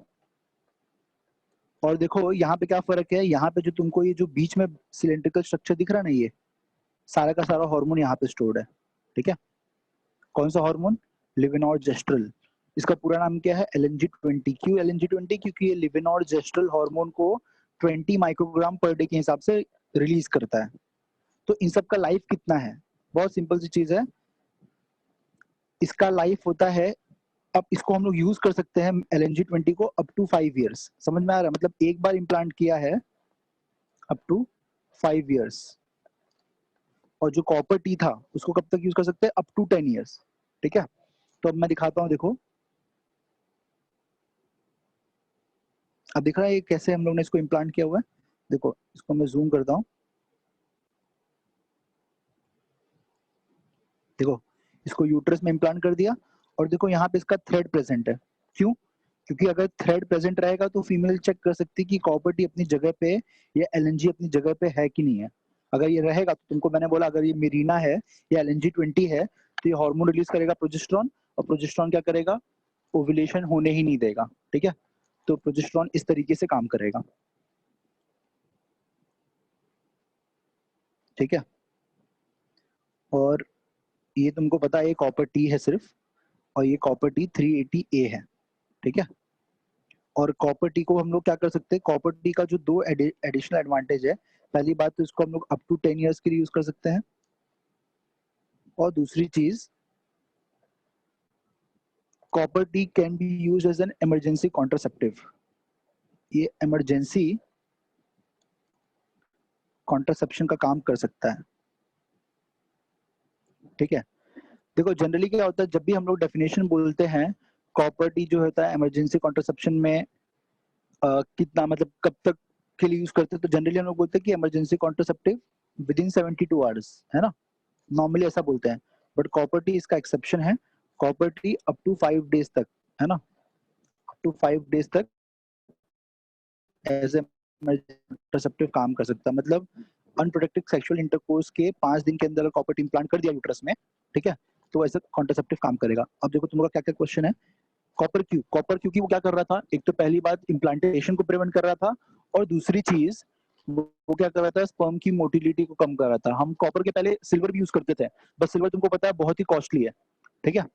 और देखो यहाँ पे क्या फर्क है, यहाँ पे जो तुमको ये जो बीच में सिलेंड्रिकल स्ट्रक्चर दिख रहा है ना, ये सारा का सारा हार्मोन यहाँ पे स्टोर्ड है, ठीक है। कौन सा हार्मोन, लेवेनॉर्जेस्ट्रल, इसका पूरा नाम क्या है LNG20। क्यों LNG20, क्योंकि ये लेवेनॉर्जेस्ट्रल हार्मोन को 20 माइक्रोग्राम पर डे के हिसाब से रिलीज करता है। तो इन सब का लाइफ कितना है, बहुत सिंपल सी चीज है, इसका लाइफ होता है, अब इसको हम लोग यूज कर सकते हैं LNG20 को अप टू 5 ईयर्स, समझ में आ रहा है, मतलब एक बार इम्प्लांट किया है अप टू 5 ईयर्स। और जो कॉपर टी था उसको कब तक यूज कर सकते हैं, अप टू 10 ईयर्स, ठीक है। तो अब मैं दिखाता हूँ, देखो अब दिख रहा है ये कैसे हम लोग ने इसको इम्प्लांट किया हुआ है, देखो इसको मैं जूम करता हूँ, देखो इसको यूट्रस में इम्प्लांट कर दिया, और देखो यहाँ पे इसका थ्रेड प्रेजेंट है। क्यों, क्योंकि अगर थ्रेड प्रेजेंट रहेगा तो फीमेल चेक कर सकती है कि कॉपर टी अपनी जगह पे या LNG अपनी जगह पे है कि नहीं है। अगर ये रहेगा तो तुमको मैंने बोला अगर ये मेरीना है या LNG20 है तो ये हार्मोन रिलीज करेगा प्रोजेस्टेरॉन, और प्रोजेस्टेरॉन क्या करेगा, ओव्यूलेशन होने ही नहीं देगा, ठीक है। तो प्रोजेस्टेरॉन इस तरीके से काम करेगा, ठीक है। और ये तुमको पता है ये कॉपर टी है सिर्फ, और ये कॉपर टी 380 ए है, ठीक है। और कॉपर टी को हम लोग क्या कर सकते हैं, कॉपर टी का जो दो एडिशनल एडवांटेज है, पहली बात तो इसको हम लोग अप टू 10 ईयर्स के लिए यूज कर सकते हैं, और दूसरी चीज copper T can be use as an emergency contraceptive, ये इमरजेंसी कॉन्ट्रासेप्शन का काम कर सकता है, ठीक है। देखो जनरली क्या होता है, जब भी हम लोग डेफिनेशन बोलते हैं कॉपर टी जो होता है इमरजेंसी कॉन्ट्रासेप्शन में कितना मतलब कब तक के लिए यूज करते हैं, तो जनरली हम लोग बोलते हैं कि emergency contraceptive within 72 hours, है ना, नॉर्मली ऐसा बोलते हैं। बट कॉपर टी इसका एक्सेप्शन है, copper T up to 5 days तक, है ना, अप टू 5 डेज तक एज ए कॉन्ट्रासेप्टिव काम कर सकता है। मतलब अनप्रोटेक्टेड सेक्सुअल इंटरकोर्स के 5 दिन के अंदर कॉपर टी इम्प्लांट कर दिया यूट्रस में, ठीक है, तो ऐसा कॉन्ट्रासेप्टिव काम करेगा। अब देखो तुम्हारा क्या क्या क्वेश्चन है, कॉपर क्यू, कॉपर क्योंकि वो क्या कर रहा था, एक तो पहली बात इम्प्लांटेशन को प्रिवेंट कर रहा था, और दूसरी चीज वो क्या कर रहा था, स्पर्म की मोटिलिटी को कम कर रहा था। हम कॉपर के पहले सिल्वर भी यूज करते थे, बस सिल्वर तुमको पता है बहुत ही कॉस्टली है, ठीक है।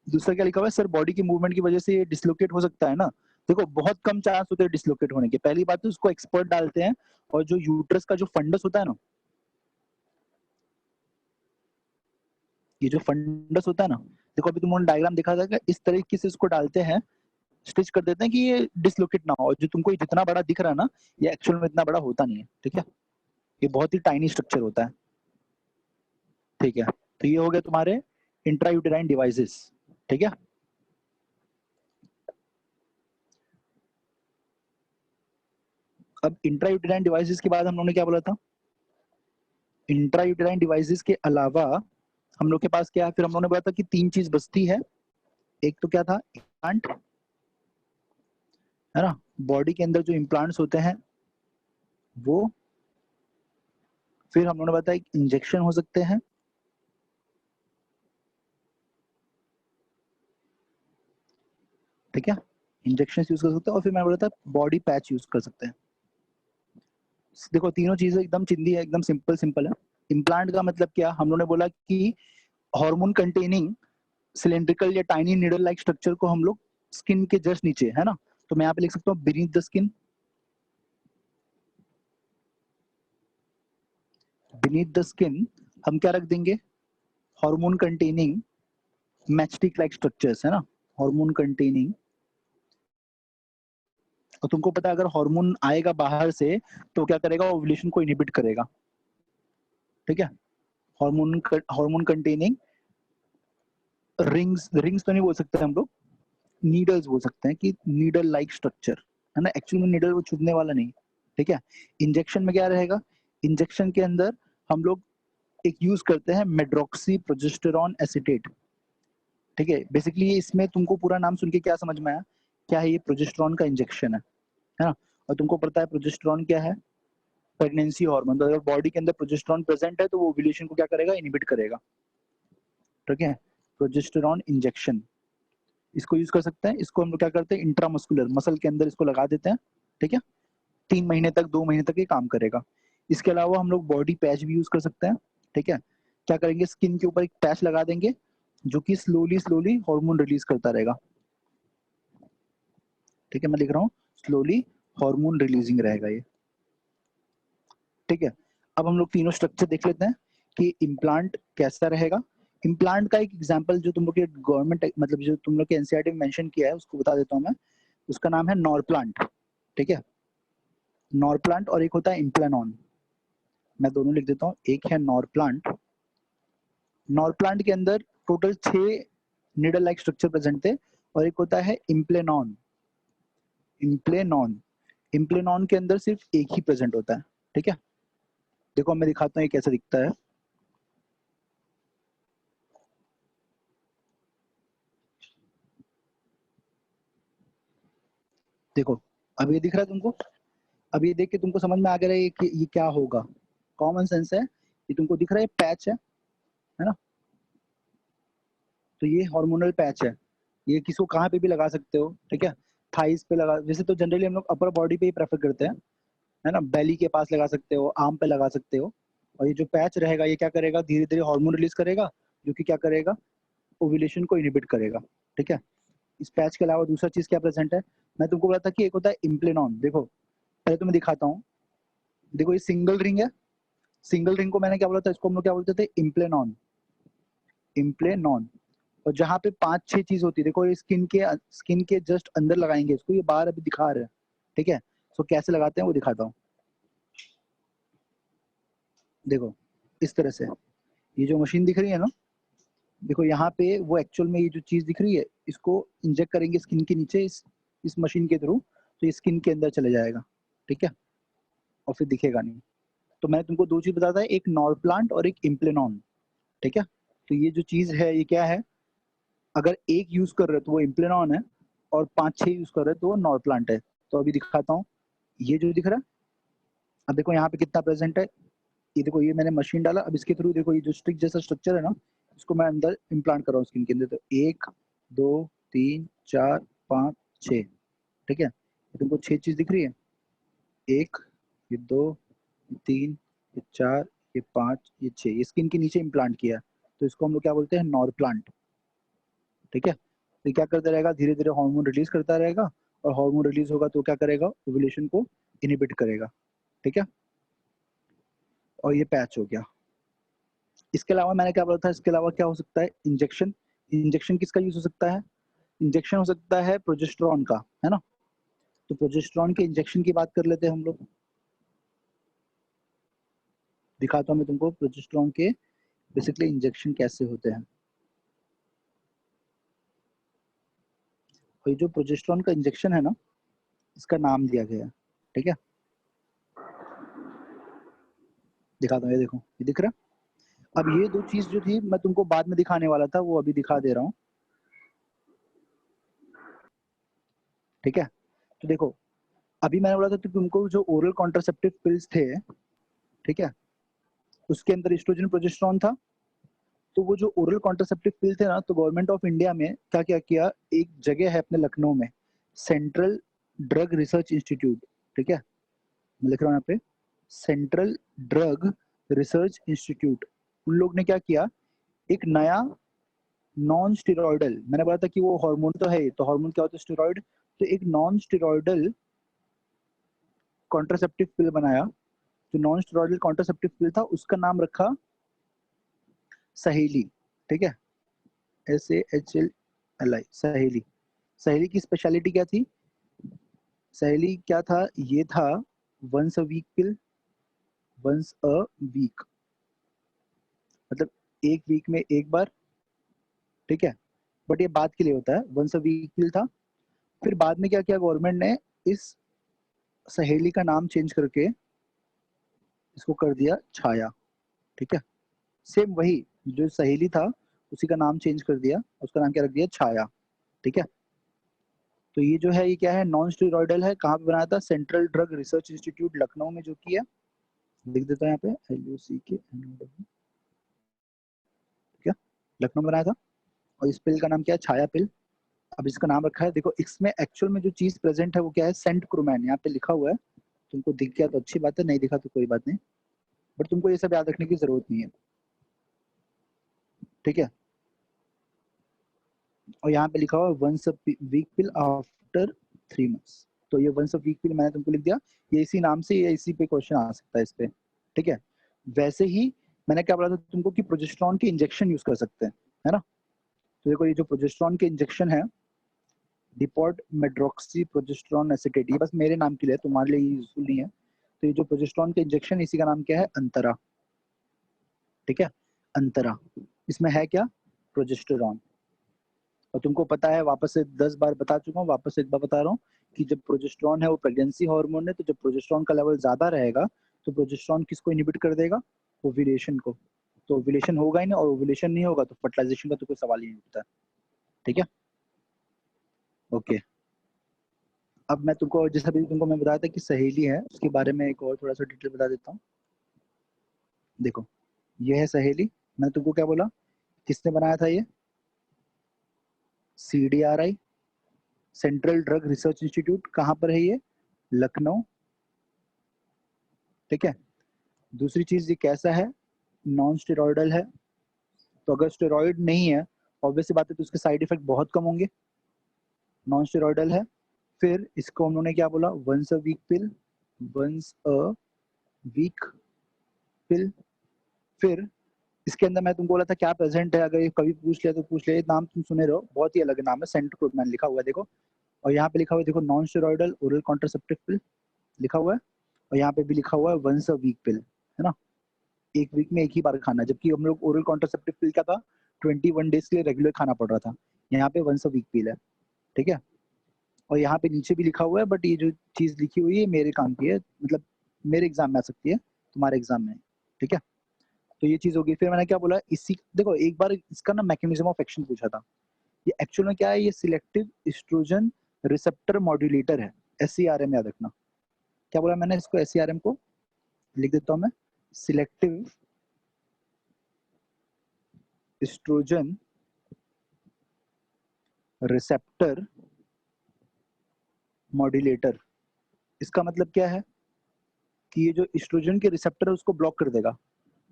दूसरा क्या लिखा हुआ है, सर बॉडी की मूवमेंट की वजह से ये डिसलोकेट हो सकता है ना, देखो बहुत कम चांस होते हैं डिसलोकेट होने के। पहली बात तो उसको एक्सपर्ट डालते हैं, और जो यूट्रस का जो फंडस होता है ना, ये जो फंडस होता है ना, देखो अभी तुमने डायग्राम देखा था, इस तरीके से इसको डालते हैं स्टिच कर देते हैं कि ये डिसलोकेट ना हो। जो तुमको ये जितना बड़ा दिख रहा है ना, ये एक्चुअल में इतना बड़ा होता नहीं है, ठीक है। ये बहुत ही टाइनी स्ट्रक्चर होता है, ठीक है। तो ये हो गया तुम्हारे इंट्रायूटेराइन डिवाइसेस, ठीक है। अब इंट्रायूटेराइन डिवाइसेस के बाद हम लोगों ने क्या बोला था, इंट्रायूटेराइन डिवाइसेस के अलावा हम लोग के पास क्या है, फिर हम लोगों ने बोला था कि 3 चीज बचती है। एक तो क्या था, इम्प्लांट, है ना। बॉडी के अंदर जो इम्प्लांट्स होते हैं वो, फिर हम लोगों ने बताया इंजेक्शन हो सकते हैं, ठीक है, इंजेक्शन यूज कर सकते हैं, और फिर मैंने बोला था बॉडी पैच यूज कर सकते हैं। देखो तीनों चीजें एकदम चिंदी है, एकदम सिंपल सिंपल है। इम्प्लांट का मतलब क्या, हम लोगों ने बोला कि हार्मोन कंटेनिंग सिलेंड्रिकल या टाइनी नीडल लाइक स्ट्रक्चर को हम लोग स्किन के जस्ट नीचे, है ना, तो मैं यहाँ पे लिख सकता हूँ beneath the skin, beneath the skin हम क्या रख देंगे, hormone containing matchstick like structures, है ना, हार्मोन कंटेनिंग। और तुमको पता है अगर हार्मोन आएगा बाहर से तो क्या करेगा, ओव्यूलेशन को इनहिबिट करेगा, ठीक है। हार्मोन कंटेनिंग रिंग्स, रिंग्स तो नहीं बोल सकते हम लोग, नीडल्स बोल सकते हैं कि नीडल लाइक स्ट्रक्चर, है ना। एक्चुअली में नीडल वो चुभने वाला नहीं, ठीक है। इंजेक्शन में क्या रहेगा, इंजेक्शन के अंदर हम लोग एक यूज करते हैं मेड्रोक्सी प्रोजेस्टेरॉन एसीटेट, ठीक है। बेसिकली इसमें तुमको पूरा नाम सुन के क्या समझ में आया, क्या है, ये प्रोजेस्टेरॉन का इंजेक्शन है ना। और तुमको पता है प्रोजेस्टेरॉन क्या है, प्रेगनेंसी हार्मोन। तो अगर बॉडी के अंदर प्रोजेस्टेरॉन प्रेजेंट है तो वो ओव्यूलेशन को क्या करेगा, इनहिबिट करेगा, ठीक है। प्रोजेस्टेरॉन इंजेक्शन, इसको यूज कर सकते हैं। इसको हम लोग क्या करते हैं, इंट्रामस्कुलर मसल के अंदर इसको लगा देते हैं, ठीक है। 3 महीने तक, 2 महीने तक ये काम करेगा। इसके अलावा हम लोग बॉडी पैच भी यूज कर सकते हैं, ठीक है। क्या करेंगे, स्किन के ऊपर एक पैच लगा देंगे जो कि स्लोली स्लोली हार्मोन रिलीज करता रहेगा, ठीक है। मैं लिख रहा हूँ स्लोली हार्मोन रिलीजिंग रहेगा ये, ठीक है। अब हम लोग तीनों स्ट्रक्चर देख लेते हैं कि इम्प्लांट कैसा रहेगा। इम्प्लांट का एक एग्जांपल जो तुम लोग के गवर्नमेंट मतलब जो तुम लोग के एनसीईआरटी में मेंशन किया है उसको बता देता हूँ मैं। उसका नाम है नॉरप्लांट, ठीक है। नॉरप्लांट और एक होता है इम्प्लानॉन, मैं दोनों लिख देता हूँ। एक है नॉरप्लांट, नॉरप्लांट के अंदर total 6 needle like structure present थे, और एक होता है इम्प्लेनॉन, इम्प्लेनॉन, इम्प्लेनॉन के अंदर सिर्फ एक ही प्रेजेंट होता है, ठीक है। देखो मैं दिखाता हूँ ये कैसा दिखता है। देखो अब ये दिख रहा है तुमको, अब ये देख के तुमको समझ में आ गया है कि ये क्या होगा, कॉमन सेंस है। ये तुमको दिख रहा है पैच है ना। तो ये हार्मोनल पैच है, ये किसी को कहाँ पे भी लगा सकते हो, ठीक है। थाइस पे लगा, वैसे तो जनरली हम लोग अपर बॉडी पे ही प्रेफर करते हैं, है ना। बेली के पास लगा सकते हो, आर्म पे लगा सकते हो। और ये जो पैच रहेगा ये क्या करेगा, धीरे धीरे हार्मोन रिलीज करेगा, जो कि क्या करेगा, ओव्यूलेशन को इनहिबिट करेगा, ठीक है। इस पैच के अलावा दूसरा चीज क्या प्रेजेंट है, मैं तुमको बोला था कि एक होता है इम्प्लेनॉन। देखो पहले तो मैं दिखाता हूँ, देखो ये सिंगल रिंग है, सिंगल रिंग को मैंने क्या बोला था, इसको हम लोग क्या बोलते थे, इम्प्लेनॉन, इम्प्लेनॉन। और जहाँ पे 5-6 चीज होती है, देखो ये स्किन के जस्ट अंदर लगाएंगे इसको, ये बाहर अभी दिखा रहे हैं, ठीक है। सो कैसे लगाते हैं वो दिखाता हूँ। देखो इस तरह से, ये जो मशीन दिख रही है ना, देखो यहाँ पे वो एक्चुअल में ये जो चीज दिख रही है, इसको इंजेक्ट करेंगे स्किन के नीचे इस मशीन के थ्रू, तो ये स्किन के अंदर चले जाएगा, ठीक है, और फिर दिखेगा नहीं। तो मैंने तुमको 2 चीज बताया था, एक नॉरप्लांट और एक इम्प्लेनॉन, ठीक है। तो ये जो चीज है ये क्या है, अगर एक यूज कर रहे हो तो वो इम्प्लेनॉन है, और 5-6 यूज कर रहे हो तो वो नॉरप्लांट है। तो अभी दिखाता हूँ, ये जो दिख रहा है, अब देखो यहाँ पे कितना प्रेजेंट है। ये देखो ये मैंने मशीन डाला, अब इसके थ्रू देखो ये जो स्टिक जैसा स्ट्रक्चर है ना, इसको मैं अंदर इम्प्लांट कर रहा हूँ स्किन के अंदर। तो 1 2 3 4 5 6, ठीक है। ये तुमको 6 चीज दिख रही है, 1 ये 2 ये 3 ये 4 ये 5 ये 6, ये स्किन के नीचे इम्प्लांट किया है। तो इसको हम लोग क्या बोलते हैं, नॉर प्लांट, ठीक है। तो क्या करता रहेगा, धीरे धीरे हार्मोन रिलीज करता रहेगा, और हार्मोन रिलीज होगा तो क्या करेगा, ओव्यूलेशन को इनहिबिट करेगा, ठीक है। और ये पैच हो गया। इसके अलावा मैंने क्या बोला था, इसके अलावा क्या हो सकता है, इंजेक्शन। इंजेक्शन किसका यूज हो सकता है, इंजेक्शन हो सकता है प्रोजेस्टेरॉन का, है ना? तो प्रोजेस्टेरॉन के इंजेक्शन की बात कर लेते हैं हम लोग। दिखाता हूँ मैं तुमको प्रोजेस्टेरॉन के बेसिकली इंजेक्शन कैसे होते हैं। और ये जो प्रोजेस्टेरॉन का इंजेक्शन है ना, इसका नाम दिया गया है, ठीक है? दिखाता हूँ, ये देखो, ये दिख रहा है? अब ये 2 चीज़ जो थी मैं तुमको बाद में दिखाने वाला था, वो अभी दिखा दे रहा हूँ, ठीक है? तो देखो, अभी मैंने बोला था कि तुमको जो ओरल कॉन्ट्रासेप्टिव पिल्स थे, ठीक है? उसके अंदर एस्ट्रोजन, प्रोजेस्टेरॉन था। तो वो जो ओरल कॉन्ट्रासेप्टिव पिल थे ना, तो गवर्नमेंट ऑफ इंडिया में क्या-क्या किया, एक जगह है अपने लखनऊ में, सेंट्रल ड्रग रिसर्च इंस्टीट्यूट, ठीक है? मैं लिख रहा हूँ यहाँ पे, सेंट्रल ड्रग रिसर्च इंस्टीट्यूट। उन लोग ने क्या किया, एक नया नॉन स्टेरॉयडल, मैंने बोला था कि वो हार्मोन तो है ही, तो हार्मोन क्या होता है, स्टेरॉयड, तो एक नॉन स्टेरॉयडल कॉन्ट्रासेप्टिव पिल बनाया। जो नॉन स्टेरॉयडल कॉन्ट्रासेप्टिव पिल था, उसका नाम रखा सहेली, ठीक है? SAHLI, सहेली। सहेली की स्पेशलिटी क्या थी? सहेली क्या था? ये था once a week pill, once a week, मतलब एक वीक में एक बार, ठीक है? बट ये बाद के लिए होता है, वंस अ वीक पिल था। फिर बाद में क्या किया गवर्नमेंट ने, इस सहेली का नाम चेंज करके इसको कर दिया छाया, ठीक है? सेम वही जो सहेली था, उसी का नाम चेंज कर दिया, उसका नाम क्या रख दिया, छाया, ठीक है? तो ये जो है, ये क्या है, नॉन स्टेरॉयडल है। कहाँ पे बनाया था? Central drug research institute Lucknow में जो किया, लिख देता है यहाँ पे, LUCK, ठीक है? लखनऊ में बनाया था। और इस पिल का नाम क्या है? छाया पिल। अब इसका नाम रखा है, देखो इसमें एक्चुअल में जो चीज प्रेजेंट है वो क्या है, सेंटक्रोमैन, यहाँ पे लिखा हुआ है। तुमको दिख गया तो अच्छी बात है, नहीं दिखा तो कोई बात नहीं, बट तुमको ये सब याद रखने की जरूरत नहीं है, ठीक है? और यहाँ पे लिखा हुआ है once a week pill after 3 months. तो ये वंस अ वीक पिल मैंने तुमको लिख दिया, ये इसी नाम से, ये इसी पे क्वेश्चन आ सकता है इस पे, ठीक है? वैसे ही मैंने क्या बोला था तुमको कि प्रोजेस्टेरॉन के इंजेक्शन यूज कर सकते हैं, है ना? तो देखो ये जो प्रोजेस्टेरॉन के इंजेक्शन है, डिपॉट मेड्रोक्सी प्रोजेस्टेरॉन एसीटेट, ये बस मेरे नाम के लिए, तुम्हारे लिए यूजफुल नहीं है। तो ये जो प्रोजेस्टेरॉन के इंजेक्शन, इसी का नाम क्या है, अंतरा, ठीक है? अंतरा, इसमें है क्या, प्रोजेस्टेरॉन। और तुमको पता है, वापस से 10 बार बता चुका हूँ, वापस से एक बार बता रहा हूँ कि जब प्रोजेस्टेरॉन है वो प्रेगनेंसी हार्मोन है, तो जब प्रोजेस्टेरॉन का लेवल ज्यादा रहेगा तो प्रोजेस्टेरॉन किसको इनहिबिट कर देगा, ओव्यूलेशन को। तो ओव्यूलेशन होगा ही नहीं, और ओव्यूलेशन नहीं होगा तो फर्टिलाइजेशन का तो कोई सवाल ही नहीं उठता, ठीक है? ओके, अब मैं तुमको, जैसा भी तुमको मैं बताया था कि सहेली है, उसके बारे में एक और थोड़ा सा डिटेल बता देता हूँ। देखो, ये है सहेली। मैं तुमको क्या बोला, किसने बनाया था ये, CDRI, central drug research institute. कहाँ पर है ये, लखनऊ, ठीक है? दूसरी चीज, ये कैसा है, नॉन स्टेरॉयडल है। तो अगर स्टेरॉयड नहीं है, ऑब्वियस सी बात है, तो उसके साइड इफेक्ट बहुत कम होंगे। नॉन स्टेरॉयडल है। फिर इसको उन्होंने क्या बोला, once a week pill, once a week pill. फिर इसके अंदर मैं तुमको बोला था क्या प्रेजेंट है, अगर ये कभी पूछ लिया तो पूछ लिया, नाम तुम सुने रहो, बहुत ही अलग नाम है, सेंट्रोक्रोमैन लिखा हुआ है, देखो। और यहाँ पे लिखा हुआ है, देखो, नॉन स्टेरॉयडल ओरल कॉन्ट्रासेप्टिव पिल लिखा हुआ है। और यहाँ पे भी लिखा हुआ है वंस अ वीक पिल, है ना? एक वीक में एक ही बार खाना, जबकि हम लोग ओरल कॉन्ट्रासेप्टिव पिल क्या था, 21 डेज के लिए रेगुलर खाना पड़ रहा था। यहाँ पे वंस अ वीक पिल है, ठीक है? और यहाँ पे नीचे भी लिखा हुआ है, बट ये जो चीज लिखी हुई है मेरे काम की है, मतलब मेरे एग्जाम में आ सकती है, तुम्हारे एग्जाम में, ठीक है? तो ये चीज होगी। फिर मैंने क्या बोला, इसी, देखो एक बार इसका ना मैकेनिज्म ऑफ एक्शन पूछा था। ये एक्चुअल में क्या है, ये सिलेक्टिव एस्ट्रोजन रिसेप्टर मॉड्यूलेटर है, SCRM याद रखना। क्या बोला मैंने, इसको SCRM को लिख देता हूँ मैं, सिलेक्टिव एस्ट्रोजन रिसेप्टर मॉड्यूलेटर। इसका मतलब क्या है कि ये जो एस्ट्रोजन के रिसेप्टर है उसको ब्लॉक कर देगा।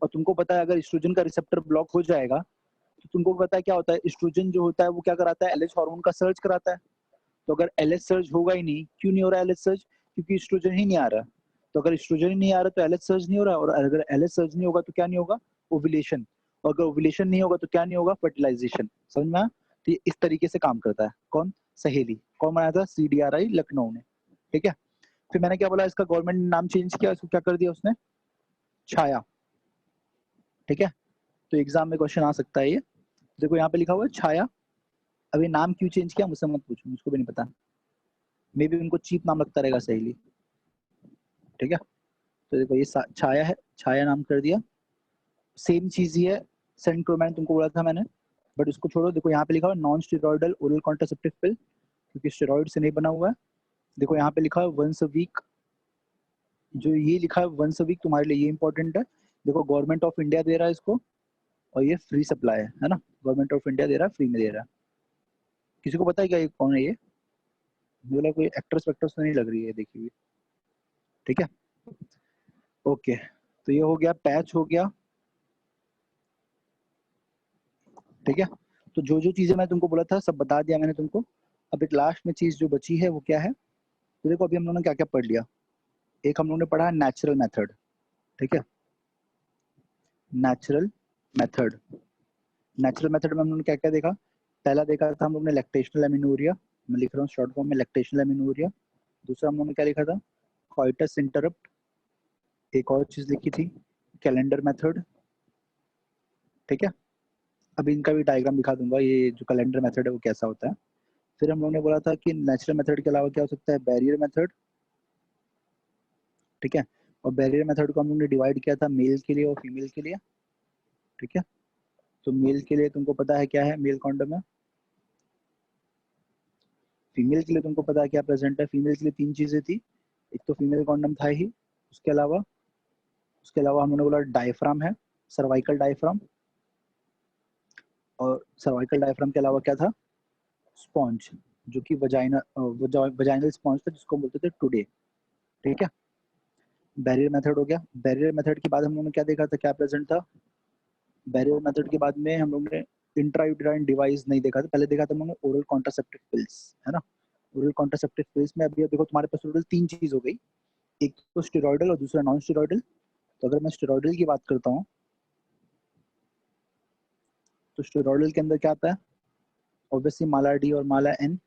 और तुमको पता है, अगर एस्ट्रोजन का रिसेप्टर ब्लॉक हो जाएगा तो तुमको पता है क्या होता है, एस्ट्रोजन जो होता है वो क्या कराता है, LH हार्मोन का सर्च कराता है। तो अगर LH सर्च होगा ही नहीं, क्यों नहीं हो रहा है LH सर्च, क्योंकि एस्ट्रोजन ही नहीं आ रहा है। तो अगर एस्ट्रोजन ही नहीं आ रहा तो LH सर्च नहीं हो रहा, और अगर LH सर्च नहीं होगा तो क्या नहीं होगा, ओव्यूलेशन। और अगर ओव्यूलेशन नहीं होगा तो क्या नहीं होगा, फर्टिलाइजेशन। समझ में आया? तो ये इस तरीके से काम करता है। कौन? सहेली। कौन बनाया था? CDRI लखनऊ ने, ठीक है। फिर मैंने क्या बोला, इसका गवर्नमेंट ने नाम चेंज किया, इसको क्या कर दिया उसने? छाया, ठीक है। तो एग्जाम में क्वेश्चन आ सकता है ये। देखो यहाँ पे लिखा हुआ है छाया। अब ये नाम क्यों चेंज किया मुझसे मत पूछो, मुझको भी नहीं पता। मे बी उनको चीप नाम लगता रहेगा सहेली, ठीक है। तो देखो ये छाया है, छाया नाम कर दिया। सेम चीज ही है सेंट्रोमैन, तुमको बोला था मैंने, बट इसको छोड़ो। देखो यहाँ पे लिखा हुआ है नॉन स्टेरॉइडल ओरल कॉन्ट्रासेप्टिव पिल, क्योंकि स्टेरॉइड से नहीं बना हुआ है। देखो यहाँ पे लिखा है वंस अ वीक, जो ये लिखा है वंस अ वीक तुम्हारे लिए ये इंपॉर्टेंट है। देखो गवर्नमेंट ऑफ इंडिया दे रहा है इसको, और ये फ्री सप्लाई है ना। गवर्नमेंट ऑफ इंडिया दे रहा है, फ्री में दे रहा है। किसी को पता है क्या ये कौन है? ये बोला कोई एक्ट्रेस वेक्ट्रेस तो नहीं लग रही है देखी हुई, ठीक है। ओके, तो ये हो गया, पैच हो गया, ठीक है। तो जो जो चीजें मैं तुमको बोला था सब बता दिया मैंने तुमको। अब एक लास्ट में चीज जो बची है वो क्या है? तो देखो अभी हम लोगों ने क्या क्या पढ़ लिया। एक हम लोगों ने पढ़ा नेचुरल मेथड, ठीक है। नेचुरल मेथड, नेचुरल मेथड में हम लोगों ने क्या क्या देखा? पहला देखा था हम लोग ने लैक्टेशनल एमिनोरिया, मैं लिख रहा हूँ शॉर्ट फॉर्म में लैक्टेशनल एमिनोरिया। दूसरा हम लोगों ने क्या लिखा था? कॉइटस इंटरप्ट। एक और चीज लिखी थी कैलेंडर मेथड, ठीक है। अब इनका भी डायग्राम दिखा दूंगा, ये जो कैलेंडर मेथड है वो कैसा होता है। फिर हम लोगों ने बोला था कि नेचुरल मेथड के अलावा क्या हो सकता है? बैरियर मेथड, ठीक है। और बैरियर मेथड को हम लोगों ने डिवाइड किया था मेल के लिए और फीमेल के लिए, ठीक है। तो मेल के लिए तुमको पता है क्या है मेल कॉन्डम है। फीमेल के लिए तुमको पता है क्या प्रेजेंट है। फीमेल के लिए तीन चीजें थी, एक तो फीमेल कॉन्डम था ही, उसके अलावा हम लोगों ने बोला डायफ्राम है, सर्वाइकल डायफ्राम। और सर्वाइकल डायफ्राम के अलावा क्या था? स्पॉन्ज, जो कि वजाइनल स्पॉन्ज था, जिसको बोलते थे टुडे, ठीक है। बैरियर मेथड हो गया। बैरियर मेथड के बाद हम लोगों ने क्या देखा था, क्या प्रेजेंट था? बैरियर मेथड के बाद में हम लोग ने इंट्रायूटेराइन डिवाइस नहीं देखा था, पहले देखा था हम लोगों ने ओरल कॉन्ट्रासेप्टिव पिल्स, है ना। ओरल कॉन्ट्रासेप्टिव पिल्स में अभी देखो तुम्हारे पास टोटल तीन चीज हो गई, एक तो स्टेरॉइडल और दूसरा नॉन स्टेरॉइडल। तो अगर मैं स्टेरॉइडल की बात करता हूँ, तो स्टेरॉइडल के अंदर क्या आता है? ऑब्वियसली माला डी और माला एन।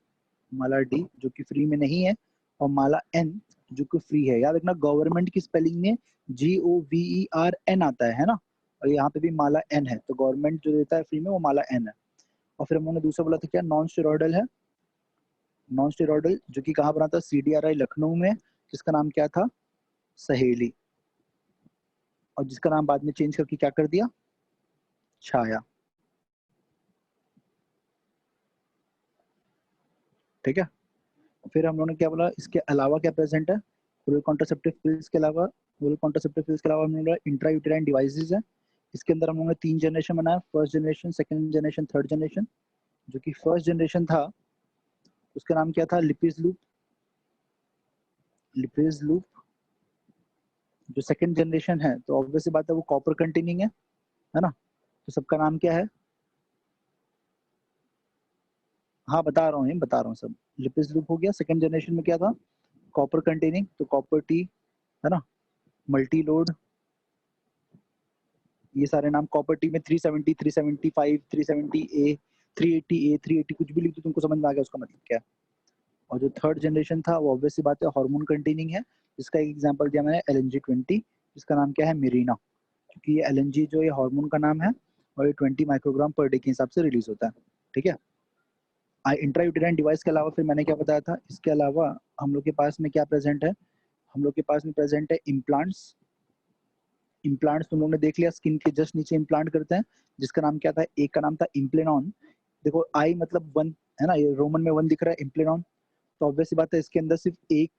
माला डी जो कि फ्री में नहीं है, और माला एन जो कि फ्री है। याद रखना गवर्नमेंट की स्पेलिंग में GOVERN आता है ना। और यहाँ पे भी माला एन है, तो गवर्नमेंट जो देता है फ्री में वो माला एन है। और फिर हम लोगों ने दूसरा बोला था क्या? नॉन स्टेरॉइडल है। नॉन स्टेरॉइडल जो कि कहाँ बना था? CDRI लखनऊ में, जिसका नाम क्या था? सहेली। और जिसका नाम बाद में चेंज करके क्या कर दिया? छाया, ठीक है। फिर हम लोगों ने क्या बोला, इसके अलावा क्या प्रेजेंट है? ओरल कॉन्ट्रासेप्टिव पिल्स के अलावा, ओरल कॉन्ट्रासेप्टिव पिल्स के अलावा हम लोगों ने इंट्रायूटेराइन डिवाइसेस है। इसके अंदर हम लोगों ने तीन जनरेशन बनाया, first generation, second generation, third generation. जो कि फर्स्ट जनरेशन था उसका नाम क्या था? Lippes loop. Lippes loop. जो सेकंड जनरेशन है तो ऑब्वियसली बात है वो कॉपर कंटेनिंग है ना। तो सबका नाम क्या है? हाँ बता रहा हूँ सब। लिपिज लूप हो गया। सेकंड जनरेशन में क्या था? कॉपर कंटेनिंग, तो कॉपर टी, है ना। मल्टी लोड, ये सारे नाम। कॉपर टी में 370, 375, 370A, 380A, 380 कुछ भी लिख दो, तुमको समझ में आ गया उसका मतलब क्या है। और जो थर्ड जनरेशन था वो ऑब्वियसली बात है हार्मोन कंटेनिंग है, जिसका एक एग्जांपल दिया मैंने LNG-20, जिसका नाम क्या है? मेरीना। क्योंकि ये LNG जो ये हार्मोन का नाम है, और ये 20 माइक्रोग्राम पर डे के हिसाब से रिलीज होता है, ठीक है। इंट्रायूटेराइन डिवाइस के अलावा फिर मैंने क्या बताया था, इसके अलावा हम लोग के पास में क्या प्रेजेंट है? हम लोग के पास में प्रेजेंट है इम्प्लांट्स। इम्प्लांट्स तुम लोग ने देख लिया, स्किन के जस्ट नीचे इम्प्लांट करते हैं, जिसका नाम क्या था? एक का नाम था इम्प्लेनॉन। देखो आई मतलब वन, है ना, ये रोमन में वन दिख रहा है, इम्प्लेनॉन। तो ऑब्वियसली बात है इसके अंदर सिर्फ एक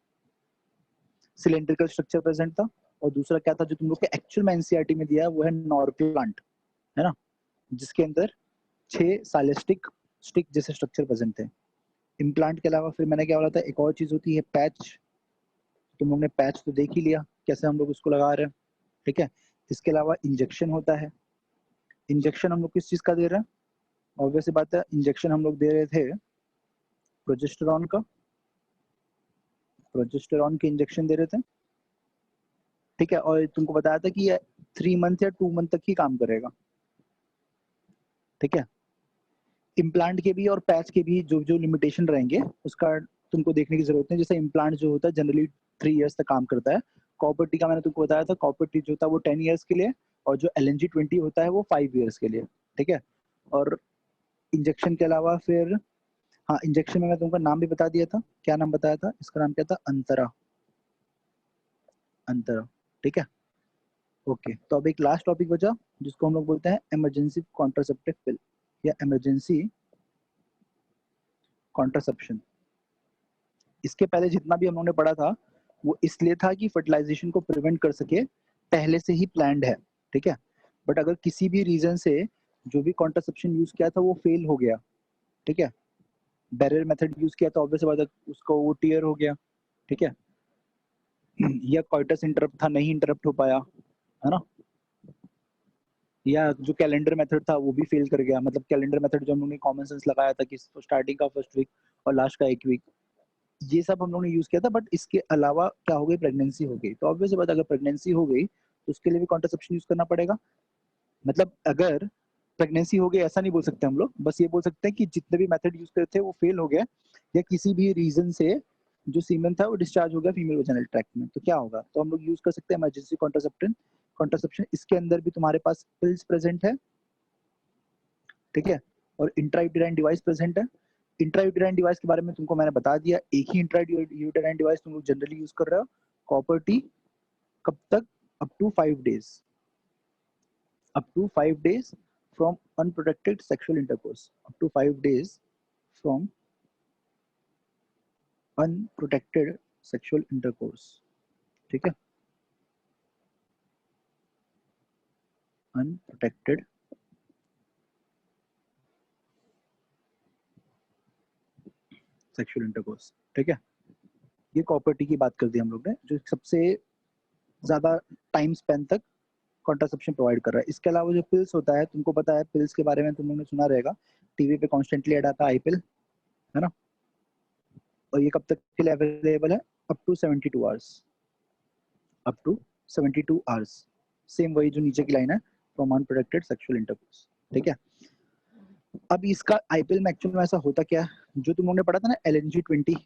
सिलेंड्रिकल स्ट्रक्चर प्रेजेंट था। और दूसरा क्या था जो तुम लोग के एक्चुअल में एनसीईआरटी में दिया है, वो है नॉरप्लांट, है ना, जिसके अंदर 6 साइलेस्टिक स्टिक जैसे स्ट्रक्चर प्रेजेंट थे। इम्प्लांट के अलावा फिर मैंने क्या बोला था, एक और चीज होती है पैच। तुम लोग ने पैच तो देख ही लिया कैसे हम लोग उसको लगा रहे हैं, ठीक है। इसके अलावा इंजेक्शन होता है। इंजेक्शन हम लोग किस चीज का दे रहे हैं? ऑब्वियसली बात है इंजेक्शन हम लोग दे रहे थे प्रोजेस्टेरॉन का, प्रोजेस्टेरॉन के इंजेक्शन दे रहे थे, ठीक है। और तुमको बताया था कि ये 3 मंथ या 2 मंथ तक ही काम करेगा, ठीक है। इम्प्लांट के भी और पैच के भी जो जो लिमिटेशन रहेंगे उसका तुमको देखने की जरूरत है। जैसे इम्प्लांट जो होता है जनरली 3 इयर्स तक काम करता है। कॉपर टी का मैंने तुमको बताया था, कॉपर टी जो होता है वो 10 इयर्स के लिए, और जो LNG-20 होता है वो 5 इयर्स के लिए, ठीक है। और इंजेक्शन के अलावा फिर हाँ, इंजेक्शन में मैं तुमको नाम भी बता दिया था। क्या नाम बताया था? इसका नाम क्या था? अंतरा, अंतरा, ठीक है। ओके, तो अब एक लास्ट टॉपिक बचा जिसको हम लोग बोलते हैं इमरजेंसी कॉन्ट्रासेप्टिव पिल या इमरजेंसी कॉन्ट्रासेप्शन। इसके पहले जितना भी हम लोगों ने पढ़ा था वो इसलिए था कि फर्टिलाइजेशन को प्रिवेंट कर सके, पहले से ही प्लान्ड है, ठीक है। बट अगर किसी भी रीजन से जो भी कॉन्ट्रासेप्शन यूज किया था वो फेल हो गया, ठीक है, बैरियर मेथड यूज किया तो ऑब्वियस बात है उसको वो टीयर हो गया, ठीक है, या कॉइटस इंटरप्ट था, नहीं इंटरप्ट हो पाया, है ना, या जो कैलेंडर मेथड था वो भी फेल कर गया। मतलब कैलेंडर मेथड जो हम लोगों ने कॉमन सेंस लगाया था कि स्टार्टिंग का फर्स्ट वीक और लास्ट का एक वीक, ये सब हम लोगों ने यूज किया था। बट इसके अलावा क्या हो गई? प्रेगनेंसी हो गई, तो ऑब्वियस बात अगर प्रेगनेंसी हो गई तो उसके लिए भी कॉन्ट्रासेप्शन यूज करना पड़ेगा। मतलब अगर प्रेगनेंसी हो गई ऐसा नहीं बोल सकते हम लोग, बस ये बोल सकते हैं कि जितने भी मेथड यूज करे थे वो फेल हो गया, या किसी भी रीजन से जो सीमेन था वो डिस्चार्ज हो गया फीमेल वेजाइनल ट्रैक्ट में, तो क्या होगा? तो हम लोग यूज कर सकते हैं इमरजेंसी कॉन्ट्रासेप्शन। कॉन्ट्रासेप्शन इसके अंदर भी तुम्हारे पास पिल्स प्रेजेंट है, ठीक है, और इंट्रायूटेराइन डिवाइस प्रेजेंट है। इंट्रायूटेराइन डिवाइस के बारे में तुमको मैंने बता दिया, एक ही इंट्रायूटेराइन डिवाइस तुम लोग जनरली यूज कर रहे हो, कॉपर टी। कब तक? Up to 5 days, up to 5 days from unprotected sexual intercourse, up to 5 days from unprotected sexual intercourse, ठीक है, unprotected sexual intercourse, ठीक है। ये कॉपर्टी की बात कर दी हम लोग ने, जो सबसे ज्यादा टाइम स्पेन तक कॉन्ट्रासेप्शन प्रोवाइड कर रहा है। इसके अलावा जो पिल्स होता है, तुमको पता है पिल्स के बारे में तुम लोगों ने सुना रहेगा, टीवी पे कॉन्स्टेंटली ऐड आता है आई पिल, है ना, और ये कब तक के लिए अवेलेबल है? Up to 72 hours, up to 72 hours, same वही जो नीचे की लाइन है, फ्रॉम अनप्रोटेक्टेड सेक्सुअल इंटरकोर्स, ठीक है। अब इसका आईपीएल में एक्चुअल में ऐसा होता क्या है, जो तुम लोगों ने पढ़ा था ना LNG-20,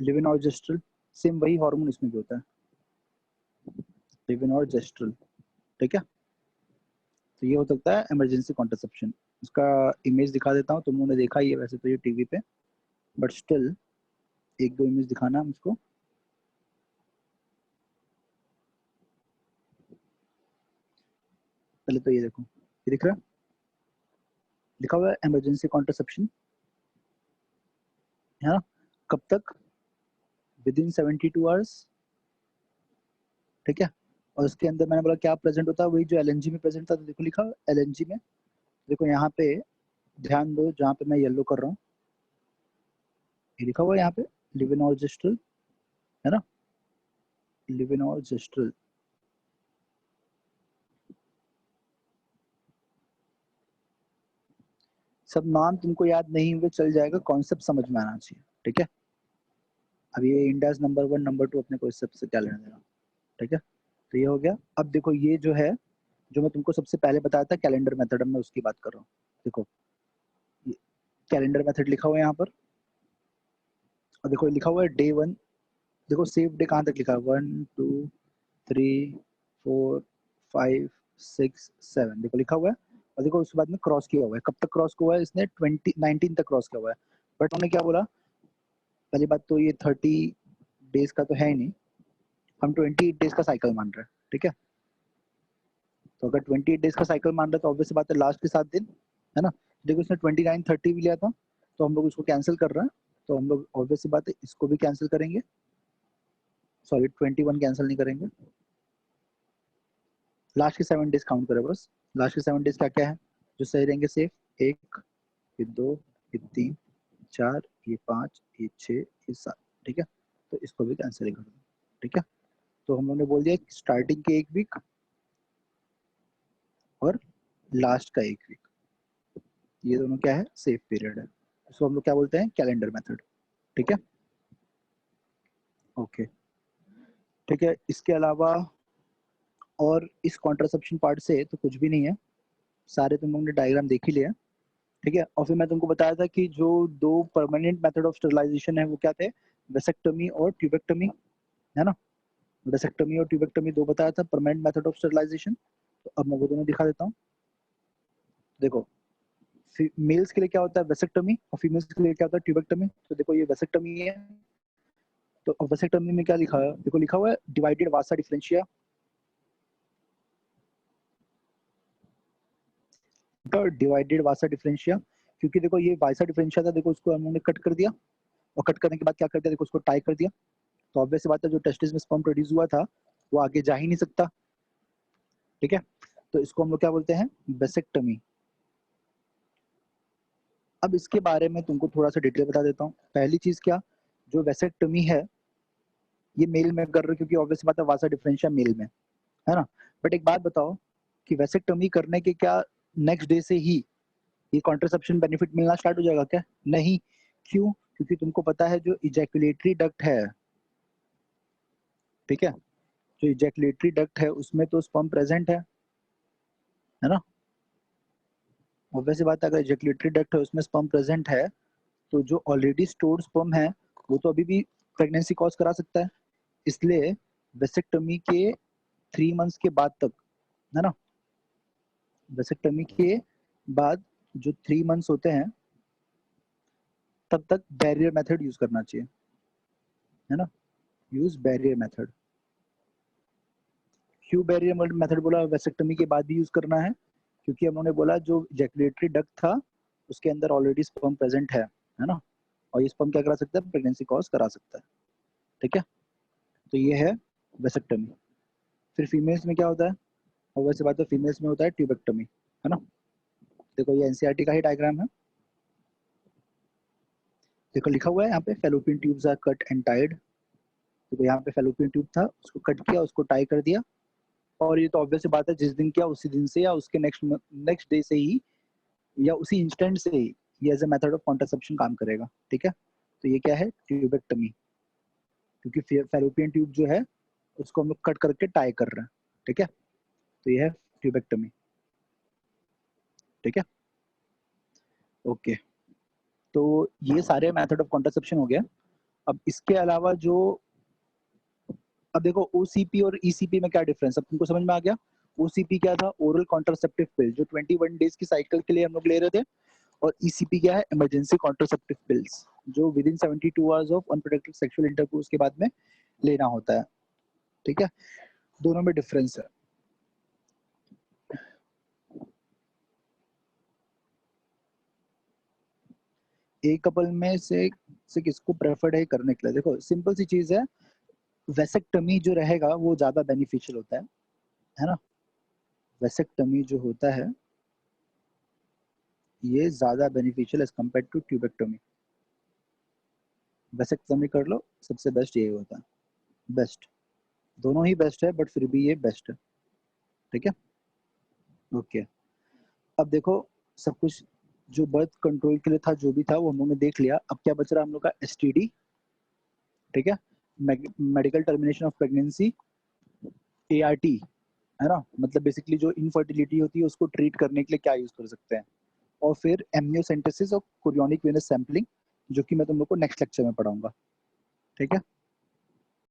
लिविन और जेस्ट्रल, सेम वही हार्मोन इसमें भी होता है, लिविन और जेस्ट्रल, ठीक है। तो ये हो सकता है इमरजेंसी कॉन्ट्रासेप्शन। इसका इमेज दिखा देता हूँ, तुम लोगों ने देखा ही है वैसे तो ये टीवी पे, बट स्टिल एक दो इमेज दिखाना मुझको। पहले तो ये देखो, ये दिख रहा है, लिखा हुआ है इमरजेंसी कॉन्ट्रासेप्शन, है ना, कब तक? विद इन 72 आवर्स, ठीक है। और उसके अंदर मैंने बोला क्या प्रेजेंट होता है, वही जो LNG में प्रेजेंट था, तो देखो लिखा LNG में, देखो यहाँ पे ध्यान दो, जहाँ पे मैं येलो कर रहा हूँ ये लिखा हुआ है यहाँ पे, लिविन और जेस्ट्रल, है ना, लिविन और जेस्ट्रल। सब नाम तुमको याद नहीं हुए चल जाएगा, कॉन्सेप्ट समझ में आना चाहिए, ठीक है। अब ये इंडियाज नंबर 1 नंबर 2 अपने को इस सबसे क्या लेना देना, ठीक है। तो ये हो गया। अब देखो ये जो है, जो मैं तुमको सबसे पहले बताया था कैलेंडर मेथड, मैं उसकी बात कर रहा हूँ। देखो कैलेंडर मेथड लिखा हुआ है यहाँ पर, और देखो लिखा हुआ है डे 1, देखो सेव डे कहाँ तक लिखा है, 1 2 3 4 5 6 7, देखो लिखा हुआ है। और देखो उसके बाद में क्रॉस किया हुआ है, कब तक क्रॉस किया हुआ है इसने? 2019 तक क्रॉस किया हुआ है। बट उन्होंने क्या बोला, पहली बात तो ये 30 डेज का तो है ही नहीं, हम 28 डेज का साइकिल मान रहे हैं, ठीक है। तो अगर 28 डेज का साइकिल मान रहे हैं तो ऑब्वियस बात है लास्ट के 7 दिन, है ना। देखो उसने 29 30 भी लिया था, तो हम लोग उसको कैंसिल कर रहे हैं, तो हम लोग ऑब्वियस बात है इसको भी कैंसिल करेंगे, सॉरी 21 कैंसिल नहीं करेंगे, लास्ट के 7 डेज काउंट करें बस। लास्ट के 7 डेज क्या क्या है जो सही रहेंगे? सेफ, 1, ये 2, ये 3, 4, ये 5, ये 6, ये 7, ठीक है। तो इसको भी कैंसिल कर दो, ठीक है। तो हम लोगों ने बोल दिया स्टार्टिंग के 1 वीक और लास्ट का 1 वीक, ये दोनों क्या है? सेफ पीरियड है। इसको हम लोग क्या बोलते हैं? कैलेंडर मेथड, ठीक है। ओके, ठीक है। इसके अलावा और इस कॉन्ट्रासेप्शन पार्ट से तो कुछ भी नहीं है, सारे तुम लोगों ने डायग्राम देख ही लिया, ठीक है। और फिर मैं तुमको बताया था कि जो 2 परमानेंट मेथड ऑफ स्टरलाइजेशन है वो क्या थे, वेसेक्टमी और ट्यूबेक्टमी, है ना। वेसेक्टमी और ट्यूबेक्टमी 2 बताया था परमानेंट मेथड ऑफ स्टरलाइजेशन। तो अब मैं वो दोनों दिखा देता हूँ। देखो मेल्स के लिए क्या होता है वेसेक्टमी और फीमेल्स के लिए क्या होता है ट्यूबेक्टमी। तो देखो ये वेसेक्टमी है, तो वेसेक्टमी में क्या लिखा है, देखो लिखा हुआ है डिवाइडेड वासा डिफरेंशिया, डिवाइडेड वासा डिफरेंशिया, क्योंकि देखो ये वासा डिफरेंशिया था, देखो उसको हम लोगों ने कट कर दिया और कट करने के बाद क्या कर दिया, देखो उसको टाई कर दिया। तो ऑब्वियस सी बात है जो टेस्टिस में स्पर्म प्रोड्यूस हुआ था वो आगे जा ही नहीं सकता, ठीक है। तो इसको हम लोग क्या बोलते हैं, वेसेक्टमी। अब इसके बारे में तुमको थोड़ा सा डिटेल बता देता हूँ। पहली चीज क्या, जो वेसेक्टमी है ये मेल में कर रहे हो क्योंकि ऑब्वियस बात है वासा डिफरेंशिया मेल में, है ना। बट एक बात बताओ कि वेसेक्टमी करने के क्या नेक्स्ट डे से ही ये कॉन्ट्रासेप्शन बेनिफिट मिलना स्टार्ट हो जाएगा क्या, नहीं। क्यों, क्योंकि तुमको पता है जो इजैकुलेटरी डक्ट है, ठीक है, जो इजैकुलेटरी डक्ट है उसमें तो स्पर्म प्रेजेंट है ना। ऑब्वियस सी बात है अगर इजैकुलेटरी डक्ट है उसमें स्पर्म प्रेजेंट है तो जो ऑलरेडी स्टोर्ड स्पर्म है वो तो अभी भी प्रेगनेंसी कॉज करा सकता है। इसलिए वेसेक्टमी के 3 मंथ्स के बाद तक, है ना, वेसेक्टमी के बाद जो 3 मंथ्स होते हैं तब तक बैरियर मेथड यूज करना चाहिए, है ना। Use barrier method. क्यों बैरियर मेथड बोला वेसेक्टमी के बाद भी यूज करना है, क्योंकि हम लोगों ने बोला जो इजैकुलेटरी डक्ट था उसके अंदर ऑलरेडी स्पर्म प्रेजेंट है ना, और ये स्पर्म क्या करा सकता है, प्रेगनेंसी कॉज करा सकता है, ठीक है। तो ये है वेसेक्टमी। फिर फीमेल्स में क्या होता है, और वैसे बात है फीमेल्स में होता है ट्यूबेक्टमी, है ना। देखो ये एनसीईआरटी का ही डायग्राम है, देखो लिखा हुआ है यहाँ पे fallopian tubes are cut and tied. देखो यहाँ पे फेलोपियन ट्यूब था उसको कट किया उसको टाई कर दिया, और ये तो ऑब्वियस बात है जिस दिन किया उसी दिन से या उसके नेक्स्ट नेक्स्ट डे से ही या उसी इंस्टेंट से ही ये as a method of contraception काम करेगा, ठीक है। तो ये क्या है, ट्यूबेक्टमी, क्योंकि फेलोपियन ट्यूब जो है उसको हम लोग कट करके टाई कर रहे हैं, ठीक है। तो ये है ट्यूबेक्टमी, ठीक है, ओके। तो ये सारे मेथड ऑफ कॉन्ट्रासेप्शन हो गया। अब इसके अलावा जो, अब देखो ओसीपी और ईसीपी में क्या डिफरेंस, अब तुमको समझ में आ गया। ओसीपी क्या था, ओरल कॉन्ट्रासेप्टिव पिल, जो 21 डेज की साइकिल के लिए हम लोग ले रहे थे। और ईसीपी क्या है, इमरजेंसी कॉन्ट्रासेप्टिव पिल्स, जो with in 72 hours of unprotected sexual intercourse के बाद में लेना होता है, ठीक है। दोनों में डिफरेंस है। एक कपल में से किसको प्रेफर्ड है करने के लिए, देखो सिंपल सी चीज है, वेसेक्टमी जो रहेगा वो ज्यादा बेनिफिशियल होता है ना। वेसेक्टमी जो होता है ये ज्यादा beneficial as compare to tubectomy. Vasectomy कर लो सबसे बेस्ट यही होता है, बेस्ट, दोनों ही बेस्ट है बट फिर भी ये बेस्ट है, ठीक है, ओके। अब देखो सब कुछ जो बर्थ कंट्रोल के लिए था जो भी था वो हम लोगों ने देख लिया। अब क्या बच रहा हम लोग का, एसटीडी, ठीक है, medical termination of pregnancy, ART, है ना, मतलब बेसिकली जो इनफर्टिलिटी होती है उसको ट्रीट करने के लिए क्या यूज कर सकते हैं। और फिर एमनियोसेंटेसिस और कोरियोनिक वेनस सैंपलिंग, जो कि मैं तुम लोग को नेक्स्ट लेक्चर में पढ़ाऊंगा, ठीक है।